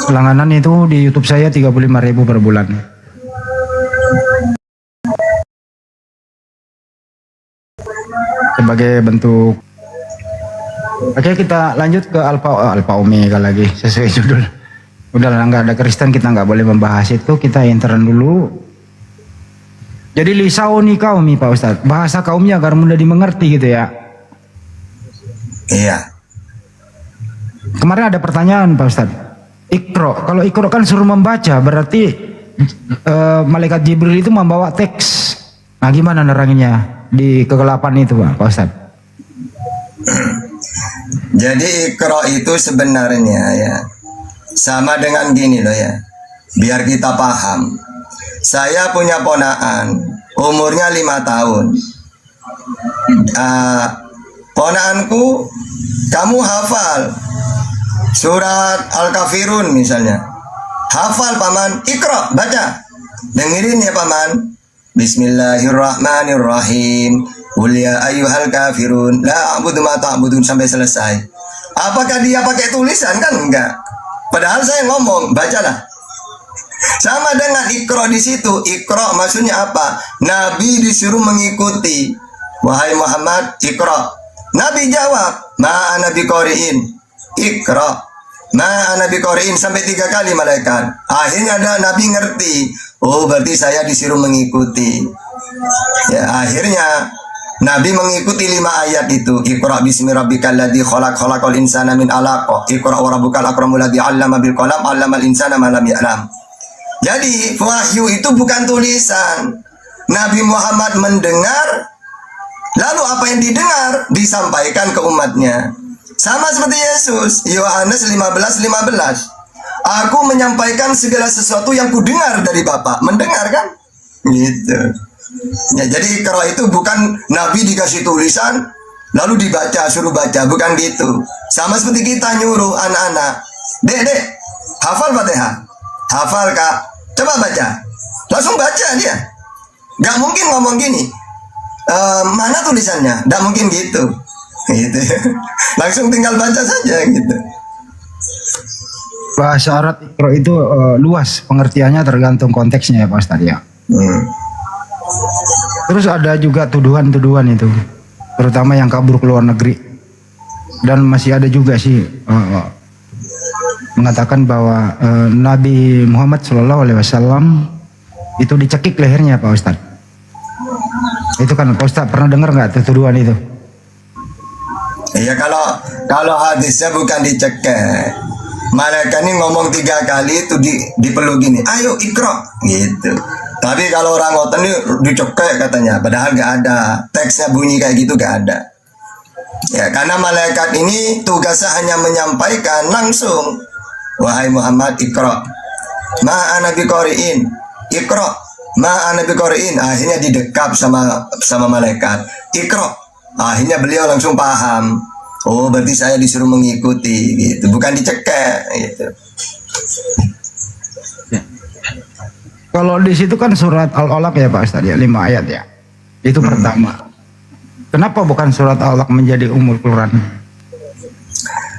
Langganan itu di YouTube saya 35.000 per bulan. Sebagai bentuk. Oke, kita lanjut ke Alpha Omega lagi sesuai judul. Udah lah, nggak ada Kristen, kita nggak boleh membahas itu. Kita intern dulu. Jadi lisauni kaumi Pak Ustadz, bahasa kaumnya agar mudah dimengerti gitu ya. Iya. Kemarin ada pertanyaan Pak Ustadz. Iqra, kalau Iqra kan suruh membaca, berarti malaikat Jibril itu membawa teks. Nah, gimana neranginnya di kegelapan itu Pak Ustadz? Jadi Iqra itu sebenarnya ya sama dengan gini loh ya, biar kita paham. Saya punya ponakan umurnya 5 tahun. Ponakanku, kamu hafal surat Al-Kafirun misalnya, hafal paman, Iqra, baca, dengerin ya paman. Bismillahirrahmanirrahim. Qul ya ayyuhal kafirun la a'budu ma ta'budun sampai selesai. Apakah dia pakai tulisan? Kan enggak. Padahal saya ngomong, bacalah. Sama dengan Iqra di situ. Iqra maksudnya apa? Nabi disuruh mengikuti. Wahai Muhammad, Iqra. Nabi jawab, ma ana biqari'in. Iqra. Ma ana biqari'in sampai 3 kali malaikat. Akhirnya ada Nabi ngerti. Oh, berarti saya disuruh mengikuti. Ya, akhirnya Nabi mengikuti 5 ayat itu. Iqra bismi rabbikal ladzi khalaq, khalaqal insana min 'alaq. Iqra wa rabbukal akramul ladzi 'allama bil qalam, 'allamal insana ma lam ya'lam. Jadi wahyu itu bukan tulisan. Nabi Muhammad mendengar Lalu apa yang didengar disampaikan ke umatnya. Sama seperti Yesus, Yohanes 15:15. Aku menyampaikan segala sesuatu yang kudengar dari Bapa. Mendengar kan? Gitu. Ya, jadi Iqra itu bukan Nabi dikasih tulisan lalu dibaca, suruh baca, bukan gitu. Sama seperti kita nyuruh anak-anak, Dek, hafal Fatihah. Hafal Kak, coba baca. Langsung baca dia. Gak mungkin ngomong gini, mana tulisannya? Gak mungkin gitu. Gitu. Langsung tinggal baca saja gitu. Bahasa Arab Iqra itu luas pengertiannya, tergantung konteksnya ya Pak Ustadz ya. Terus ada juga tuduhan-tuduhan itu, terutama yang kabur ke luar negeri. Dan masih ada juga sih mengatakan bahwa Nabi Muhammad SAW itu dicekik lehernya Pak Ustadz. Itu kan Pak Ustadz pernah dengar nggak tuduhan itu? Iya, kalau hadisnya bukan dicekik. Malaikat ini ngomong 3 kali itu dipeluk gini, ayo Iqra gitu. Tapi kalau orang ngoten ini dicekek katanya, padahal gak ada teksnya bunyi kayak gitu, gak ada. Ya, karena malaikat ini tugasnya hanya menyampaikan langsung, wahai Muhammad Iqra, ma ana biqari'in, Iqra, ma ana biqari'in. Akhirnya didekap sama malaikat, Iqra. Akhirnya beliau langsung paham. Oh, berarti saya disuruh mengikuti gitu, bukan dicekek gitu. Kalau di situ kan surat Al-Alaq ya Pak Ustadz ya, 5 ayat ya. Itu pertama. Kenapa bukan surat Al-Alaq menjadi Ummul Quran?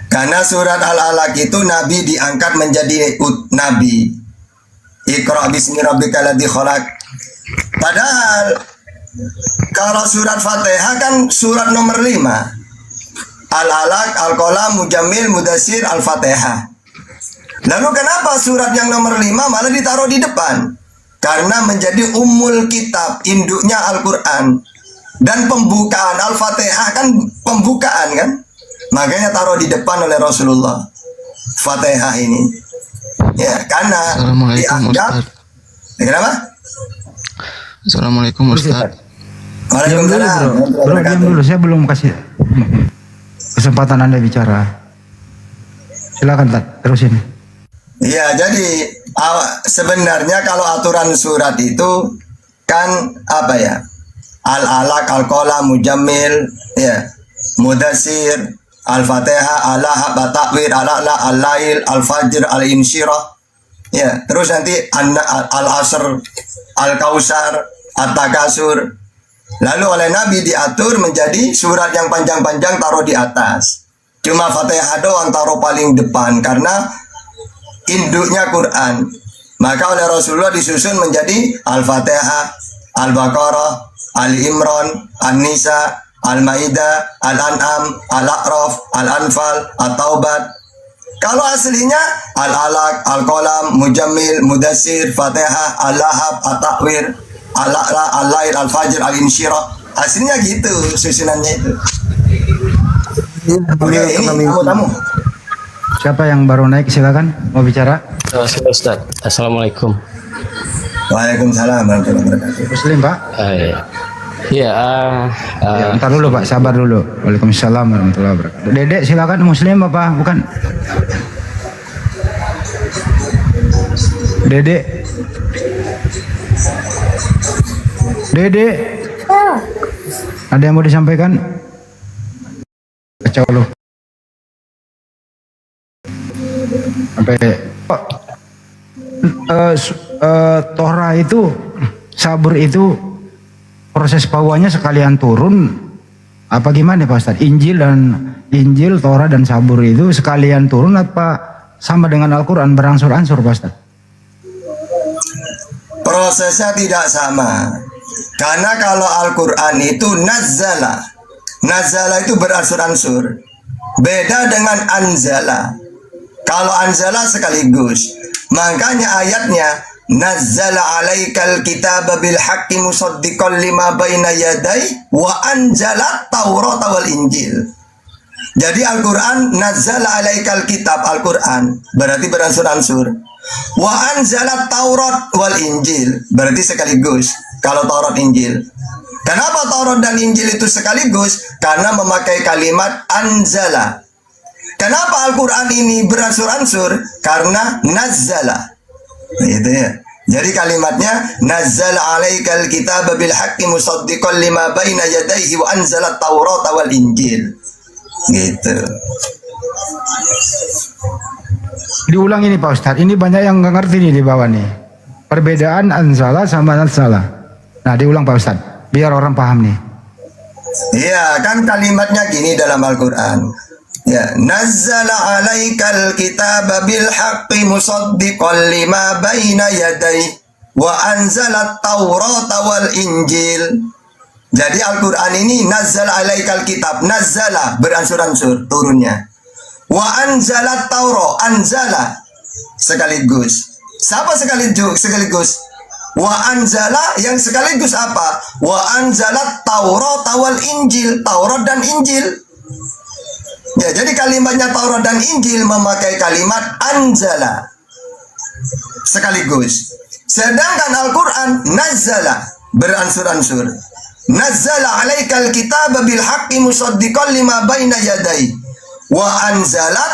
Karena surat Al-Alaq itu Nabi diangkat menjadi Nabi. Iqra bismi rabbikal ladzi khalaq. Padahal kalau surat Fatihah kan surat nomor 5. Al-Alaq, Al-Qalam, Mujammil, Mudassir, Al-Fatihah. Lalu kenapa surat yang nomor 5 malah ditaruh di depan? Karena menjadi ummul kitab, induknya Al-Quran. Dan pembukaan Al-Fatihah kan pembukaan kan? Makanya taruh di depan oleh Rasulullah Fatihah ini. Ya, karena dianggap. Kenapa? Assalamualaikum Ustaz. Waalaikumsalam. Bro, diam dulu, saya belum kasih kesempatan Anda bicara. Silakan terusin. Iya, jadi sebenarnya kalau aturan surat itu kan apa ya? Al-Alaq, Al-Qalam, Mujammil, ya, Mudassir, Al-Fatihah, Al-Lahab, At-Takwir, Al-A'la, Al-Lail, Al-Fajr, Al-Insyirah. Ya, terus nanti Al-Asr, Al-Kausar, At-Takasur. Lalu oleh Nabi diatur menjadi surat yang panjang-panjang taruh di atas. Cuma Fatihah doang taruh paling depan karena induknya Quran. Maka oleh Rasulullah disusun menjadi Al-Fatihah, Al-Baqarah, Ali Imran, An-Nisa, Al-Maidah, Al-An'am, Al-A'raf, Al-Anfal, At-Taubat. Kalau aslinya Al-Alaq, Al-Qalam, Mujammil, Mudassir, Fatihah, Al-Lahab, At-Takwir, Al-A'la, Al-Lail, Al-Fajr, Al-Insyirah. Aslinya gitu susunannya itu. Oke, ini tamu. Siapa yang baru naik, silakan mau bicara. Ustaz, Assalamualaikum. Waalaikumsalam warahmatullahi wabarakatuh. Muslim Pak? Iya. Ya, ntar dulu Pak, sabar dulu. Waalaikumsalam warahmatullahi wabarakatuh. Dedek silakan, Muslim apa? Bukan. Dedek. Dedek. Ada yang mau disampaikan? Kacau lu. Sampai Torah itu, sabur itu proses bawahnya sekalian turun apa gimana Pak Ustadz? Injil, Torah dan sabur itu sekalian turun apa sama dengan Al-Quran berangsur-angsur Pak Ustadz? Prosesnya tidak sama. Karena kalau Al-Quran itu Nazala itu beransur-ansur. Beda dengan anzala. Kalau anzala sekaligus. Makanya ayatnya nazzala alaikal kitaba bil haqqi musaddiqan lima baina yadai wa anzala taurata wal injil. Jadi Al-Quran nazzala alaikal kitab, Al-Quran berarti beransur-ansur. Wa anzala taurat wal injil berarti sekaligus. Kalau Taurat Injil. Kenapa Taurat dan Injil itu sekaligus? Karena memakai kalimat anzala. Kenapa Al-Quran ini beransur-ansur? Karena nazzala. Gitu ya. Jadi kalimatnya nazzala alaikal kitaba bil haqqi musaddiqan lima baina yadayhi wa anzala taurata wal injil. Gitu. Diulang ini Pak Ustadz, ini banyak yang nggak ngerti nih di bawah nih. Perbedaan anzala sama nazzala. Nah diulang Pak Ustadz, biar orang paham nih. Iya, kan kalimatnya gini dalam Al-Quran. Ya, nazzala alaikal kitaba bil haqqi musaddiqan lima baina yadayhi wa anzala taurata wal injil. Jadi Al-Quran ini nazzala alaikal kitab, nazzala beransur-ansur turunnya. Wa anzala tauro, anzala sekaligus. Siapa sekaligus? Wa anzala yang sekaligus apa? Wa anzala taurata wal injil, Taurat dan Injil. Ya, jadi kalimatnya Taurat dan Injil memakai kalimat anzala sekaligus. Sedangkan Al-Quran nazzala beransur-ansur. Nazzala alaikal kitaba bil haqqi musaddiqan lima baina yadayhi wa anzala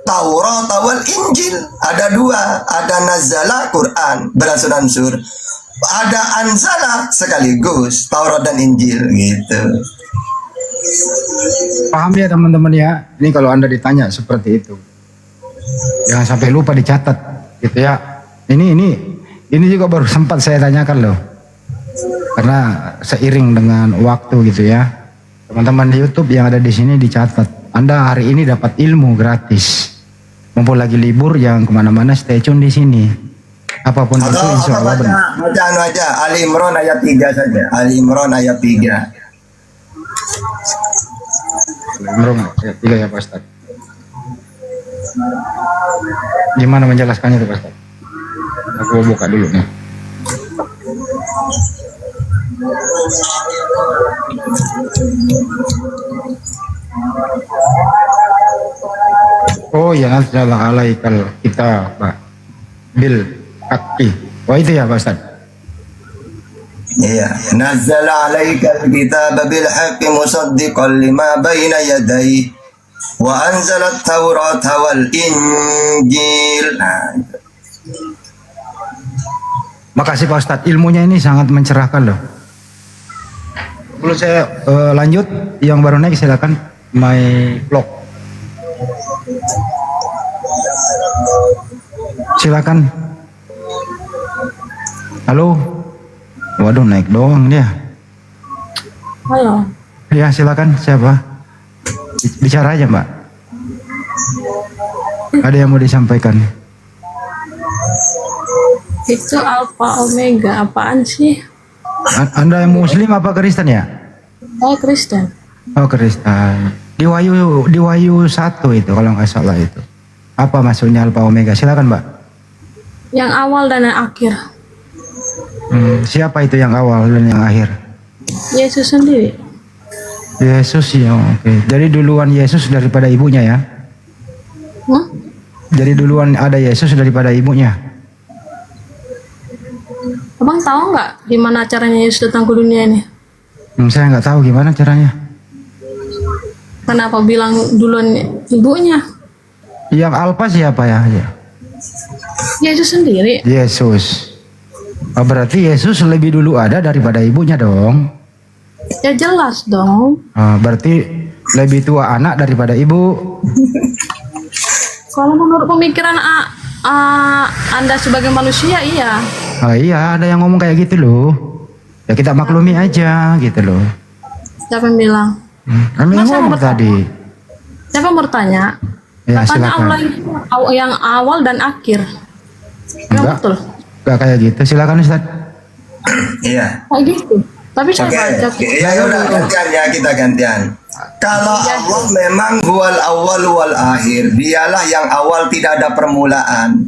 Taurat wal Injil. Ada dua, ada nazzala Quran beransur-ansur, ada anzala sekaligus Taurat dan Injil gitu. Paham ya teman-teman ya. Ini kalau Anda ditanya seperti itu, jangan sampai lupa dicatat gitu ya. Ini juga baru sempat saya tanyakan loh. Karena seiring dengan waktu gitu ya. Teman-teman di YouTube yang ada di sini dicatat. Anda hari ini dapat ilmu gratis. Mumpung lagi libur, jangan kemana-mana, stay tune di sini. Apapun itu insya Allah benar. Baca aja Ali Imran ayat 3 saja. Ali Imran ayat 3. Imran ayat 3 ya Pak Ustadz. Gimana menjelaskannya itu Pak Ustadz? Aku buka dulu nih. Oh ya, nazzala alaikal kitab bil haqqi. Oh itu ya Pak Ustadz. Iya, nazzala alaikal kitaba bil haqqi musaddiqan lima baina yadayhi wa anzala taurata wal injil. Makasih Pak Ustadz, ilmunya ini sangat mencerahkan loh. Sebelum saya lanjut, yang baru naik silakan my vlog. Silakan. Halo. Waduh, naik doang dia. Halo. Ya silakan, siapa? Bicara aja Mbak. Ada yang mau disampaikan? Itu Alfa Omega apaan sih? Anda yang Muslim apa Kristen ya? Saya Kristen. Oh Kristen. Di Wahyu 1 itu kalau nggak salah itu. Apa maksudnya Alfa Omega? Silakan Mbak. Yang awal dan yang akhir. Siapa itu yang awal dan yang akhir? Yesus sendiri. Yesus ya, oke. Jadi duluan Yesus daripada ibunya ya? Jadi duluan ada Yesus daripada ibunya? Abang tahu nggak gimana caranya Yesus datang ke dunia ini? Saya nggak tahu gimana caranya. Kenapa bilang duluan ibunya? Yang Alfa siapa ya? Yesus sendiri. Yesus. Oh, berarti Yesus lebih dulu ada daripada ibunya dong? Ya jelas dong. Oh, berarti lebih tua anak daripada ibu. Kalau menurut pemikiran Anda sebagai manusia, iya. Oh iya, ada yang ngomong kayak gitu loh. Ya kita maklumi aja gitu loh. Siapa yang bilang? Kami yang ngomong tadi. Siapa yang bertanya? Ya, Katanya silakan. Allah yang awal dan akhir. Yang betul. Enggak kayak gitu. Silakan Ustaz. Iya. Kayak gitu. Tapi saya baca. Ya udah gantian ya, kita gantian. Kalau Allah memang huwal awwal wal akhir, dialah yang awal tidak ada permulaan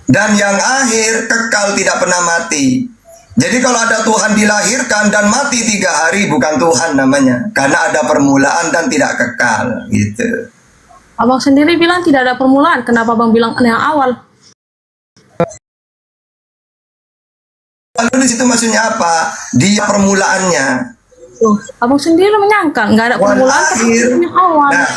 dan yang akhir kekal tidak pernah mati. Jadi kalau ada Tuhan dilahirkan dan mati 3 hari bukan Tuhan namanya, karena ada permulaan dan tidak kekal gitu. Abang sendiri bilang tidak ada permulaan, kenapa Abang bilang yang awal? Lalu di situ maksudnya apa? Dia permulaannya. Tuh, abang sendiri menyangka nggak ada permulaan tapi awal. Nah,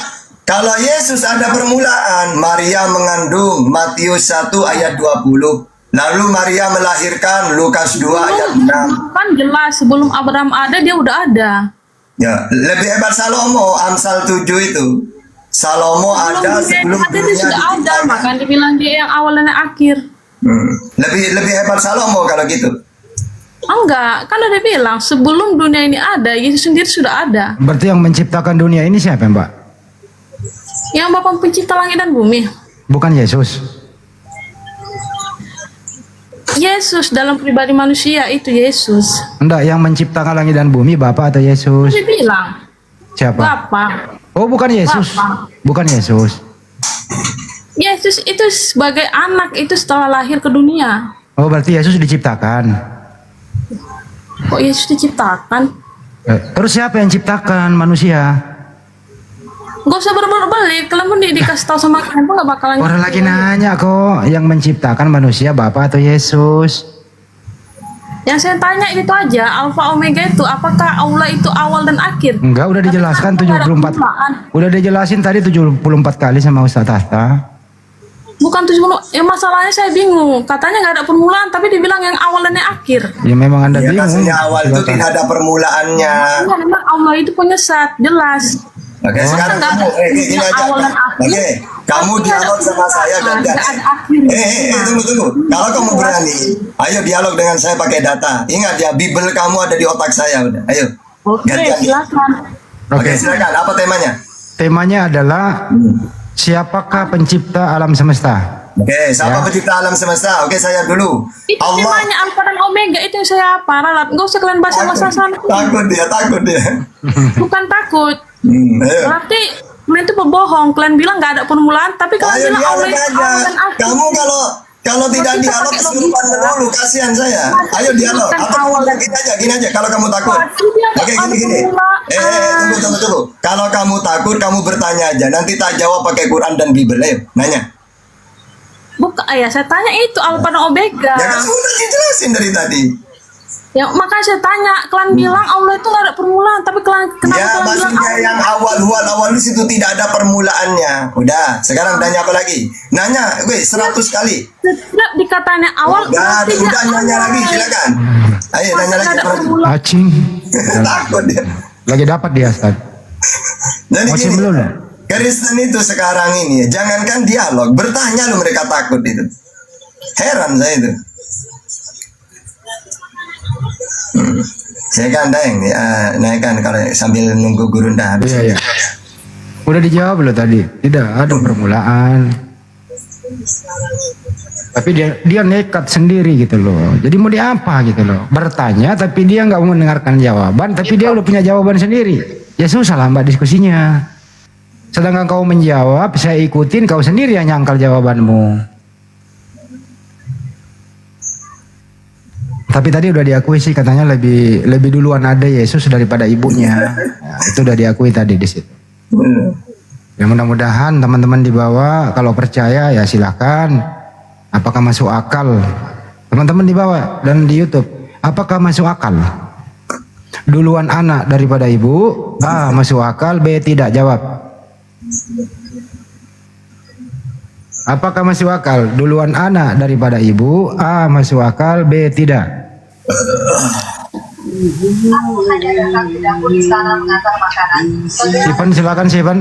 kalau Yesus ada permulaan, Maria mengandung, Matius 1 ayat 20. Lalu Maria melahirkan, Lukas 2 ayat 6. Kan jelas sebelum Abraham ada dia udah ada. Ya, lebih hebat Salomo, Amsal 7 itu. Salomo ada sebelum dia dunia sudah ada, diciptakan. makanya dibilang dia yang awal dan yang akhir. Lebih hebat Salomo kalau gitu. Enggak, kan udah bilang sebelum dunia ini ada, Yesus sendiri sudah ada. Berarti yang menciptakan dunia ini siapa, Mbak? Yang Bapa pencipta langit dan bumi. Bukan Yesus. Yesus dalam pribadi manusia itu Yesus. Enggak, yang menciptakan langit dan bumi Bapa atau Yesus? Dia bilang Siapa? Bapa. Oh, bukan Yesus. Bapa. Bukan Yesus. Yesus itu sebagai anak itu setelah lahir ke dunia. Oh, berarti Yesus diciptakan. Kok Yesus diciptakan? Terus siapa yang ciptakan manusia? Gak usah berbalik, kalau mau dikasih tahu sama kamu gak bakalan. Orang lagi nanya kok, yang menciptakan manusia Bapa atau Yesus? Yang saya tanya itu aja, Alfa Omega itu apakah Allah itu awal dan akhir? Enggak, udah dijelaskan 74. Udah dijelasin tadi 74 kali sama Ustaz Tahta. Bukan 70, masalahnya saya bingung. Katanya nggak ada permulaan, tapi dibilang yang awal dan yang akhir. Ya memang Anda Ya, bingung. maksudnya awal itu tidak ada permulaannya. Iya, memang Allah itu punya saat jelas. Oke, sekarang kamu, gini aja. Oke, kamu dialog sama saya gantian. Tunggu. Kalau kamu berani, ayo dialog dengan saya pakai data. Ingat ya, Bible kamu ada di otak saya udah. Ayo. Oke, silakan. Oke, silakan. Apa temanya? Temanya adalah siapakah pencipta alam semesta? Oke, siapa pencipta alam semesta? Oke, saya dulu. Itu temanya Alfa dan Omega itu yang saya apa? Ralat, nggak usah kalian bahasa sana. Takut dia. Bukan takut. Ayo. Berarti kalian itu berbohong. Kalian bilang nggak ada permulaan, tapi kalian bilang Allah itu awal dan akhir. Kamu kalau tidak dialog kesurupan dulu, kasihan saya. Ayo dialog. Atau gini aja. Kalau kamu takut. Oke, gini. Tunggu. Kalau kamu takut, kamu bertanya aja. Nanti tak jawab pakai Quran dan Bible. Ayo, nanya. Bukan, ya saya tanya itu Alfa dan Omega. Ya kan sudah dijelasin dari tadi. Ya makanya saya tanya, kalian bilang Allah itu nggak ada permulaan, tapi kalian kenapa Ya, kalian bilang maksudnya yang awal di situ tidak ada permulaannya. Udah, sekarang nanya apa lagi? Nanya, 100 kali. Setiap dikatanya awal. Udah nanya lagi, silakan. Ayo nanya lagi. Acing. Takut dia. Lagi dapat dia, Ustaz. Jadi Masih gini, belum ya? Kristen itu sekarang ini, jangankan dialog, bertanya lu mereka takut itu. Heran saya itu. Saya kan Daeng, naikkan kalau sambil nunggu guru dah habis. Iya. Udah dijawab loh tadi, tidak ada permulaan. Tapi dia nekat sendiri gitu loh. Jadi mau dia apa gitu loh? Bertanya tapi dia nggak mau mendengarkan jawaban, tapi dia udah punya jawaban sendiri. Ya susah lah Mbak diskusinya. Sedangkan kau menjawab, saya ikutin, kau sendiri yang nyangkal jawabanmu. Tapi tadi udah diakui sih katanya lebih duluan ada Yesus daripada ibunya. Nah, itu udah diakui tadi di situ. Ya mudah-mudahan teman-teman di bawah kalau percaya ya silakan. Apakah masuk akal? Teman-teman di bawah dan di YouTube, apakah masuk akal? Duluan anak daripada ibu? A. Masuk akal. B. Tidak. Jawab. Apakah masuk akal? Duluan anak daripada ibu? A. Masuk akal. B. Tidak. Sipan, silakan Sipan.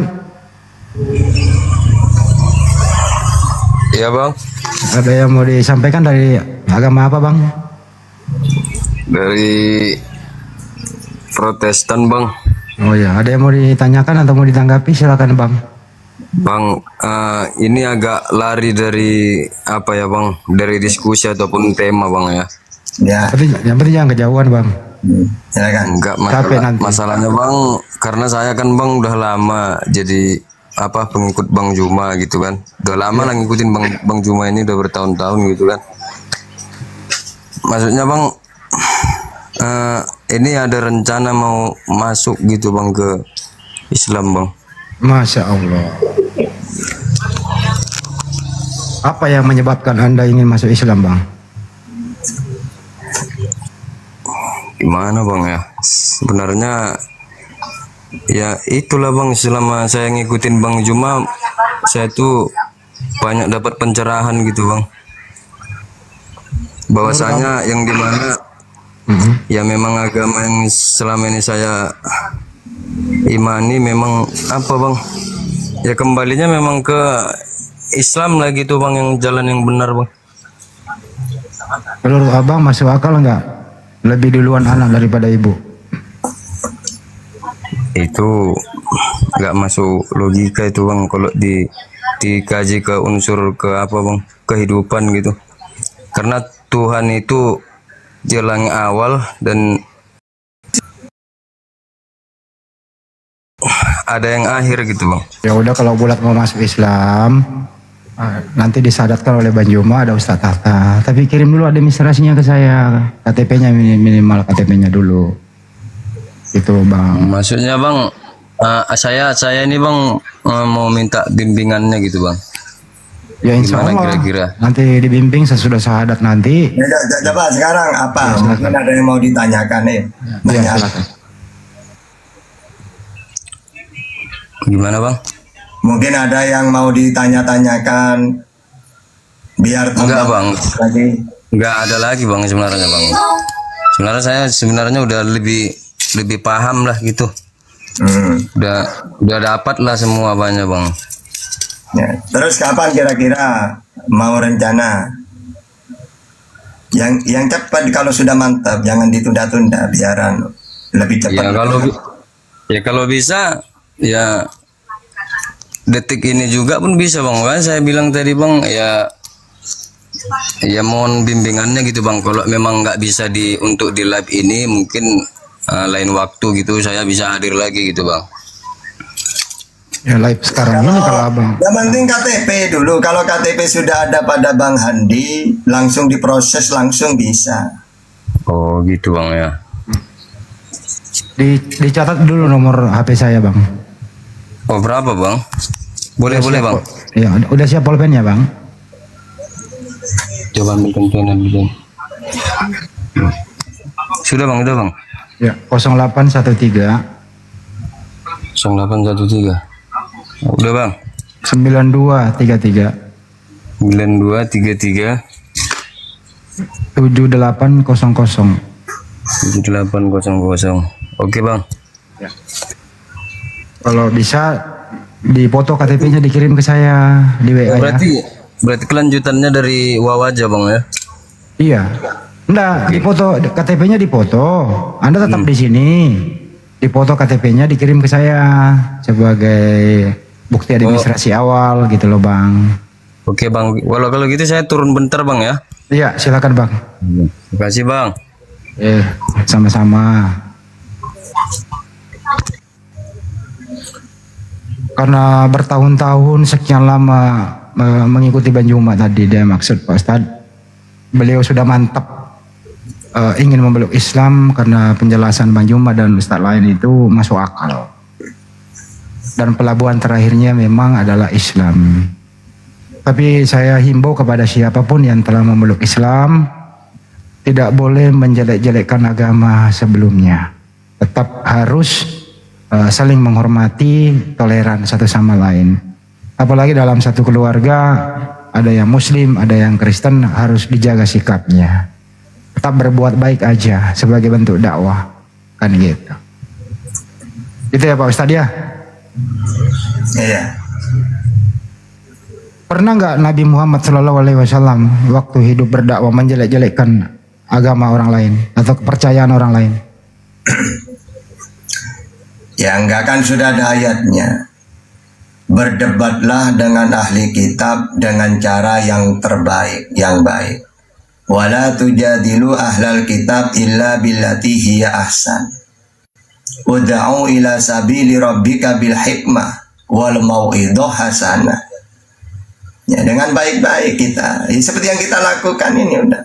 Iya bang. Ada yang mau disampaikan dari agama apa bang? Dari Protestan bang. Oh ya, ada yang mau ditanyakan atau mau ditanggapi? Silakan bang. Bang, ini agak lari dari apa ya bang? Dari diskusi ataupun tema bang ya. Ya. Yang penting jangan kejauhan bang. Enggak masalahnya bang, karena saya kan bang udah lama jadi apa pengikut Bang Juma gitu kan. Udah lama lah ngikutin Bang Juma ini, udah bertahun-tahun gitu kan. Maksudnya bang, ini ada rencana mau masuk gitu bang ke Islam bang. Masya Allah. Apa yang menyebabkan Anda ingin masuk Islam bang? gimana bang ya, sebenarnya ya itulah bang, selama saya ngikutin Bang Juma saya tuh banyak dapat pencerahan gitu bang, bahwasanya yang dimana ya memang agama yang selama ini saya imani memang apa bang, ya kembalinya memang ke Islam lagi tuh bang, yang jalan yang benar bang. Menurut abang masuk akal nggak lebih duluan anak daripada ibu? Itu nggak masuk logika itu bang, kalau dikaji ke unsur ke apa bang, kehidupan gitu. Karena Tuhan itu jalan awal dan ada yang akhir gitu bang. Ya udah, kalau bulat mau masuk Islam nanti disadatkan oleh Bang Juma, ada Ustadz Tahta. Tapi kirim dulu administrasinya ke saya, KTP-nya minimal KTP-nya dulu. Itu bang. Maksudnya bang, saya ini bang mau minta bimbingannya gitu bang. Ya insya Gimana Allah kira-kira? nanti dibimbing sesudah syahadat nanti. Coba sekarang apa? Ya, Mungkin ada yang mau ditanyakan nih. Ya, silakan. Gimana bang? Mungkin ada yang mau ditanya-tanyakan biar Enggak bang, lagi. enggak ada lagi bang sebenarnya bang. Sebenarnya saya udah lebih paham lah gitu. Udah dapat lah semua banyak bang. Ya. Terus kapan kira-kira mau rencana? Yang cepat, kalau sudah mantap jangan ditunda-tunda, biaran lebih cepat. Ya kalau bisa ya detik ini juga pun bisa bang. Kan saya bilang tadi bang, ya mohon bimbingannya gitu bang. Kalau memang nggak bisa untuk di live ini, mungkin lain waktu gitu saya bisa hadir lagi gitu bang. Ya live sekarang ini kalau abang. Yang penting KTP dulu. Kalau KTP sudah ada pada Bang Handi, langsung diproses, langsung bisa. Oh gitu bang ya. Dicatat dulu nomor HP saya bang. Oh berapa bang? Boleh bang. Ya udah siap pulpennya bang. Coba ambil kentongan dulu. Sudah bang, udah bang. Ya 0813 Udah bang. 9233 7800. Oke bang. Ya. Kalau bisa dipoto KTP-nya dikirim ke saya di WA. Berarti kelanjutannya dari WA aja bang ya? Iya. Enggak, dipoto KTP-nya dipoto. Anda tetap di sini. Dipoto KTP-nya dikirim ke saya sebagai bukti administrasi awal gitu loh bang. Oke bang. Kalau gitu saya turun bentar bang ya? Iya, silakan bang. Terima kasih bang. Sama-sama. Karena bertahun-tahun sekian lama mengikuti Bang Juma tadi, dia maksud Pak Ustadz, beliau sudah mantap ingin memeluk Islam karena penjelasan Bang Juma dan Ustadz lain itu masuk akal. Dan pelabuhan terakhirnya memang adalah Islam. Tapi saya himbau kepada siapapun yang telah memeluk Islam, tidak boleh menjelek-jelekkan agama sebelumnya. Tetap harus saling menghormati, toleran satu sama lain. Apalagi dalam satu keluarga ada yang Muslim, ada yang Kristen, harus dijaga sikapnya. Tetap berbuat baik aja sebagai bentuk dakwah, kan gitu. Itu ya Pak Ustadz ya. Iya. Pernah nggak Nabi Muhammad SAW waktu hidup berdakwah menjelek-jelekkan agama orang lain atau kepercayaan orang lain? Ya enggak, kan sudah ada ayatnya. Berdebatlah dengan ahli kitab dengan cara yang terbaik, yang baik. Wala tujadilu ahlal kitab illa billati hiya ahsan. Ud'u ila sabili rabbika bil hikmah wal mau'idhah hasanah. Ya dengan baik-baik kita. Ya, seperti yang kita lakukan ini udah.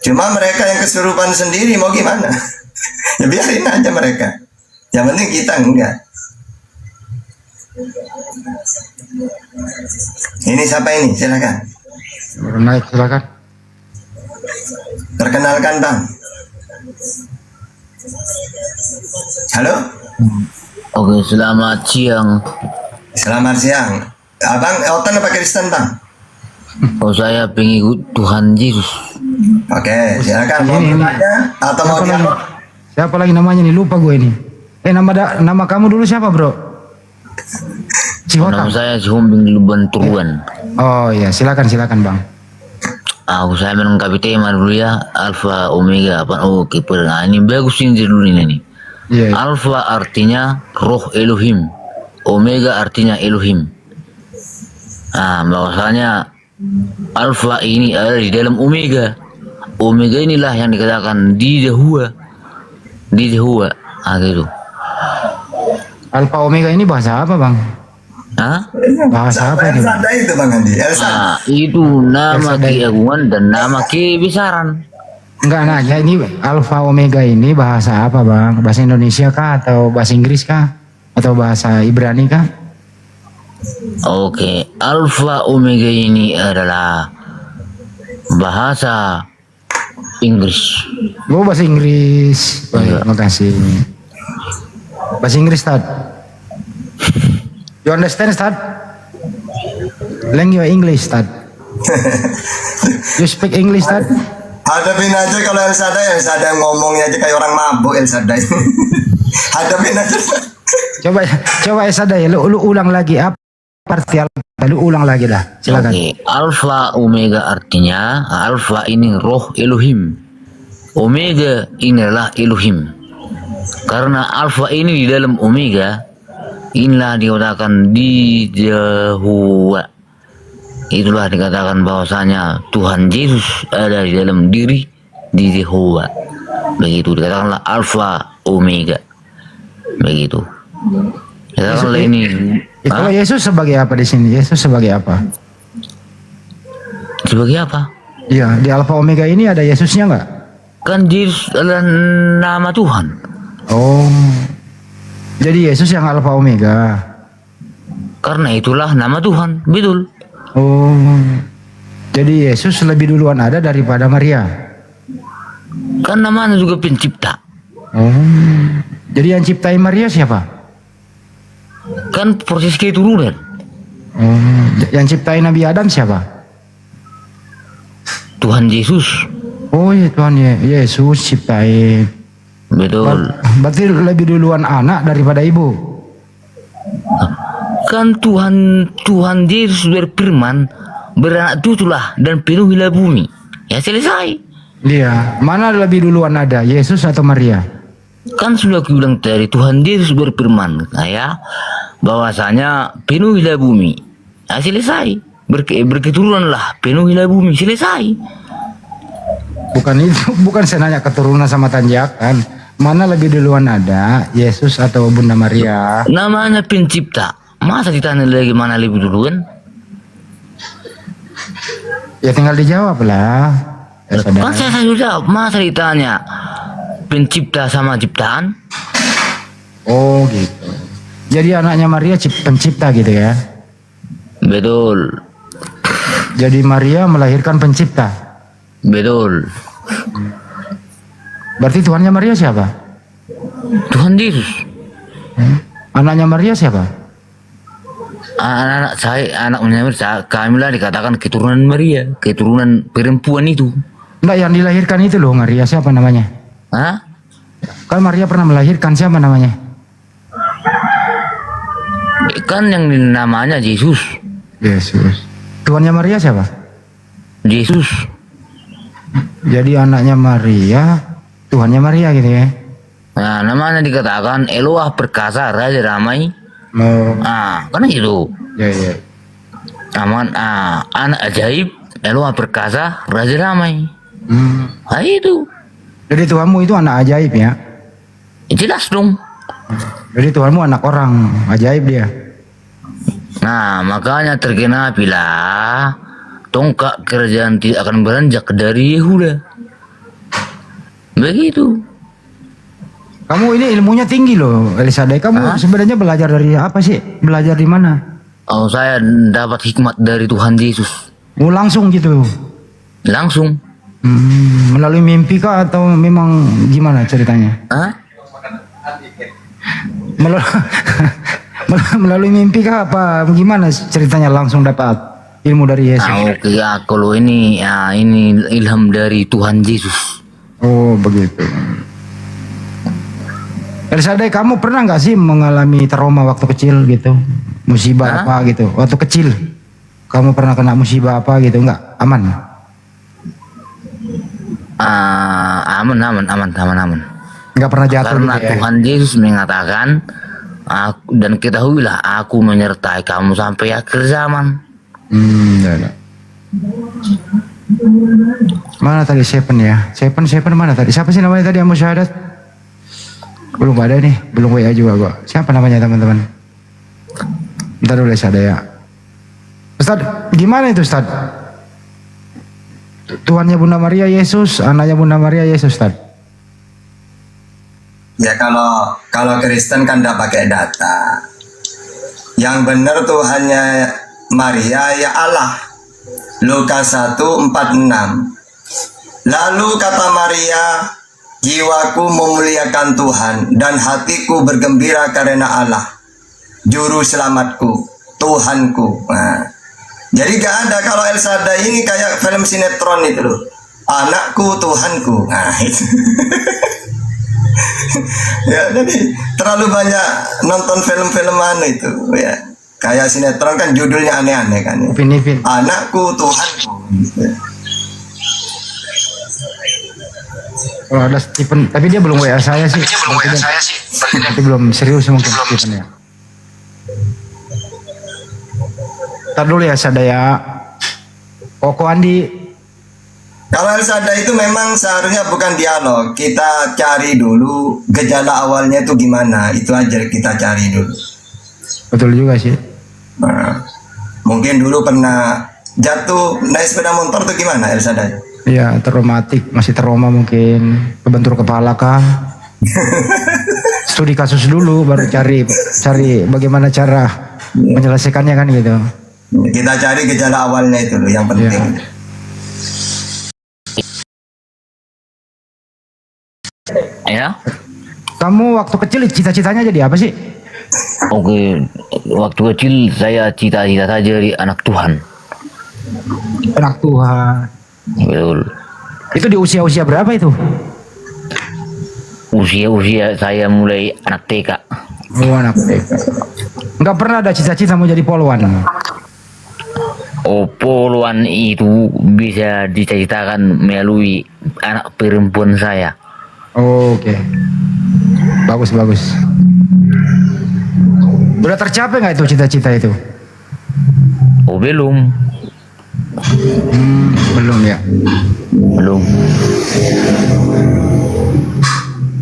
Cuma mereka yang kesurupan sendiri mau gimana? Ya biarin aja mereka. Yang penting kita enggak. Ini siapa ini? Silakan. Naik silakan. Perkenalkan bang. Halo? Oke, selamat siang. Selamat siang. Abang Otan apa Kristen, Bang? Oh, saya pengikut Tuhan Yesus. Oke, silakan mau bertanya atau mau dialog? Siapa lagi namanya nih? Lupa gue ini. Nama kamu dulu siapa, bro? Nama saya Sihombing Luban Turuan. Oh iya, silakan Bang. Saya melengkapi tema dulu ya. Alfa Omega apa? Oke, nah, ini bagus ini dulu ini. Yeah. Alfa artinya roh Elohim, Omega artinya Elohim. Bahwasanya Alfa ini ada di dalam Omega. Omega inilah yang dikatakan di Yahua. Gitu. Alfa Omega ini bahasa apa, Bang? Bahasa apa ini? Itu Bang Andi. Itu nama keagungan dan nama kebesaran. Enggak nanya ini Alfa Omega ini bahasa apa, Bang? Bahasa Indonesia kah atau bahasa Inggris kah atau bahasa Ibrani kah? Oke, Alfa Omega ini adalah bahasa Inggris. Oh, bahasa Inggris. Terima kasih. Bahasa Inggris, Tad. You understand, Tad? Learn your English, Tad. You speak English, Tad? Hadapin aja kalau El Sadai ngomongnya aja kayak orang mabuk El Sadai. Hadapin aja. Coba El Sadai, lu ulang lagi apa arti Alfa? Lu ulang lagi dah. Silakan. Oke, Alfa Omega artinya Alfa ini roh Elohim. Omega inilah Elohim. Karena Alfa ini di dalam Omega, inilah dikatakan di Yahua. Itulah dikatakan bahwasanya Tuhan Yesus ada di dalam diri di Yehova. Begitu dikatakanlah Alfa Omega. Begitu. Katakanlah ini. Kalau Yesus sebagai apa di sini? Yesus sebagai apa? Sebagai apa? Iya, di Alfa Omega ini ada Yesusnya nggak? Kan Yesus adalah nama Tuhan. Oh. Jadi Yesus yang Alfa Omega. Karena itulah nama Tuhan, betul. Oh, jadi Yesus lebih duluan ada daripada Maria. Kan namanya juga pencipta. Oh, jadi yang ciptain Maria siapa? Kan proses keturunan. Oh, yang ciptain Nabi Adam siapa? Tuhan Yesus. Oh ya, Tuhan Yesus ciptain. Betul. Berarti lebih duluan anak daripada ibu. Kan Tuhan Yesus berfirman, beranak cuculah dan penuhilah bumi. Ya selesai. Iya. Mana lebih duluan ada, Yesus atau Maria? Kan sudah aku bilang tadi, Tuhan Yesus berfirman, bahwasanya penuhilah bumi. Ya selesai. Berketurunanlah, penuhilah bumi. Selesai. Bukan itu, bukan saya nanya keturunan sama tanjakan. Mana lebih duluan ada, Yesus atau Bunda Maria? Namanya pencipta. Masa ditanya lagi mana lebih duluan? Ya tinggal dijawab lah. Kan saya sudah jawab. Masa ditanya pencipta sama ciptaan? Oh gitu. Jadi anaknya Maria pencipta gitu ya? Betul. Jadi Maria melahirkan pencipta? Betul. Berarti Tuhannya Maria siapa? Tuhan Yesus. Anaknya Maria siapa? Anak saya, anaknya Maria, kamilah dikatakan keturunan Maria, keturunan perempuan itu. Enggak, yang dilahirkan itu loh Maria, siapa namanya? Hah? Kan Maria pernah melahirkan, siapa namanya? Kan yang namanya Yesus. Yesus. Tuhannya Maria siapa? Yesus. Jadi anaknya Maria, Tuhannya Maria gitu ya? Nah, namanya dikatakan Eloah perkasa, raja ramai. Oh. Kan gitu. Ya, ya. Anak ajaib, Eloah perkasa, raja ramai. Itu. Jadi Tuhanmu itu anak ajaib ya? Jelas dong. Jadi Tuhanmu anak orang ajaib dia. Nah, makanya terkenapilah tongkat kerajaan tidak akan beranjak dari Yehuda. Begitu. Kamu ini ilmunya tinggi loh, Elisadai. Kamu sebenarnya belajar dari apa sih? Belajar di mana? Oh, saya dapat hikmat dari Tuhan Yesus. Oh, langsung gitu? Langsung. Melalui mimpi kah atau memang gimana ceritanya? Melalui mimpi kah apa gimana ceritanya langsung dapat ilmu dari Yesus? Oke ya, kalau ini ya ini ilham dari Tuhan Yesus. Oh begitu. Elsadai, kamu pernah nggak sih mengalami trauma waktu kecil gitu? Musibah apa gitu? Waktu kecil kamu pernah kena musibah apa gitu? Nggak? Aman? Aman. Nggak pernah jatuh Karena gitu ya? Tuhan Yesus mengatakan, dan ketahuilah aku menyertai kamu sampai akhir zaman. Ya. Mana tadi Seven ya? Seven mana tadi? Siapa sih namanya tadi yang mau syahadat? Belum ada nih, belum WA juga gua. Siapa namanya teman-teman? Bentar dulu ada ya. Ustaz, gimana itu Ustaz? Tuhannya Bunda Maria Yesus, anaknya Bunda Maria Yesus, Ustaz. Ya kalau Kristen kan tidak pakai data. Yang benar Tuhannya Maria ya Allah. Lukas 1:46. Lalu kata Maria, jiwaku memuliakan Tuhan dan hatiku bergembira karena Allah, juru selamatku, Tuhanku. Nah, jadi gak ada kalau Elsadai ini kayak film sinetron itu loh. Anakku, Tuhanku. Nah, itu. Ya, jadi terlalu banyak nonton film-film itu ya. Kayak sinetron kan judulnya aneh-aneh kan. Ya. Anakku, Tuhanku. Oh, ada Stephen, tapi dia belum WA saya sih. Tapi belum serius mungkin Stephen ya. Ntar dulu ya Sadaya. Koko Andi. Kalau Elsadai itu memang seharusnya bukan dialog. Kita cari dulu gejala awalnya itu gimana. Itu aja kita cari dulu. Betul juga sih. Nah, mungkin dulu pernah jatuh naik sepeda motor tuh gimana Elsadai? Iya, traumatik, masih trauma mungkin. Kebentur kepala kah? Studi kasus dulu baru cari bagaimana cara menyelesaikannya kan gitu. Kita cari gejala awalnya itu loh yang penting. Ya. Kamu waktu kecil cita-citanya jadi apa sih? Oke, waktu kecil saya cita-cita saja jadi anak Tuhan. Anak Tuhan. Betul. Itu di usia-usia berapa itu? Usia saya mulai anak TK. Oh, anak TK. Enggak pernah ada cita-cita mau jadi polwan? Oh, polwan itu bisa dicita-citakan melalui anak perempuan saya. Oh, oke. Bagus. Udah tercapai nggak itu cita-cita itu? Oh, belum. Belum ya? Belum.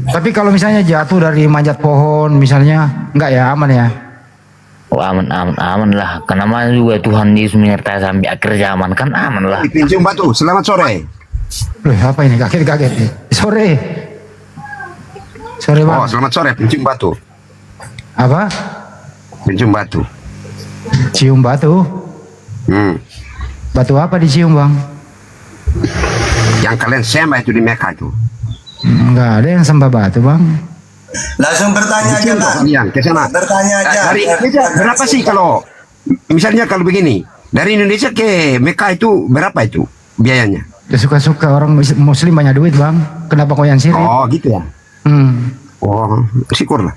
Tapi kalau misalnya jatuh dari manjat pohon misalnya, enggak ya, aman ya? Oh, aman lah. Karena juga Tuhan Yesus menyertai sampai akhir zaman kan aman lah. Pinjam batu. Selamat sore. Loh, apa ini? Kaget nih. Sore Bang. Oh, selamat sore. Pinjam batu. Apa? Pinjam batu. Cium batu? Batu apa dicium Bang? Yang kalian sembah itu di Mekah itu. Enggak ada yang sembah batu Bang. Langsung bertanya aja lah. Ke sana. Bertanya aja. Dari Indonesia berapa sih kalau misalnya kalau begini dari Indonesia ke Mekah itu berapa itu biayanya? Ya suka-suka, orang Muslim banyak duit Bang. Kenapa kau yang sirik? Oh gitu ya. Oh syukur lah.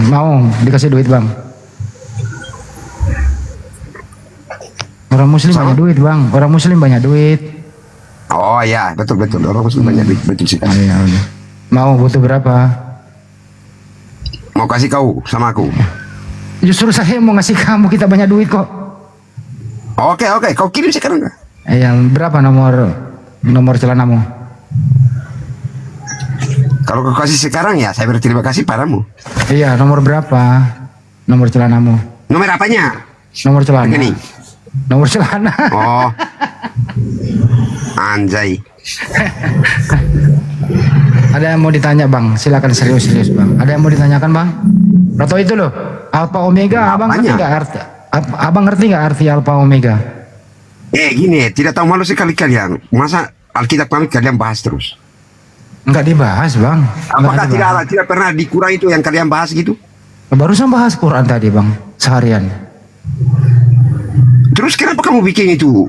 Mau dikasih duit Bang. Orang Muslim banyak duit Bang. Orang Muslim banyak duit. Oh ya betul orang Muslim banyak duit betul sih. Ya, udah. Mau butuh berapa? Mau kasih kau sama aku. Justru saya mau ngasih kamu, kita banyak duit kok. Oke, kau kirim sekarang. Yang berapa nomor celanamu? Kalau kau kasih sekarang ya saya berterima kasih padamu. Iya, nomor berapa? Nomor celanamu. Nomor apanya? Nomor celana. Begini. Nomor celana. Oh. Anjay. Ada yang mau ditanya Bang? Silakan serius Bang. Ada yang mau ditanyakan Bang? Atau itu loh, Alpha Omega, Abang ngerti nggak arti? Abang ngerti nggak arti Alpha Omega? Gini, tidak tahu malu sekali kalian. Masa Alkitab kami kalian bahas terus. Enggak dibahas, Bang. Apakah tidak pernah dikurang itu yang kalian bahas gitu? Barusan bahas Quran tadi, Bang, seharian. Terus kenapa kamu bikin itu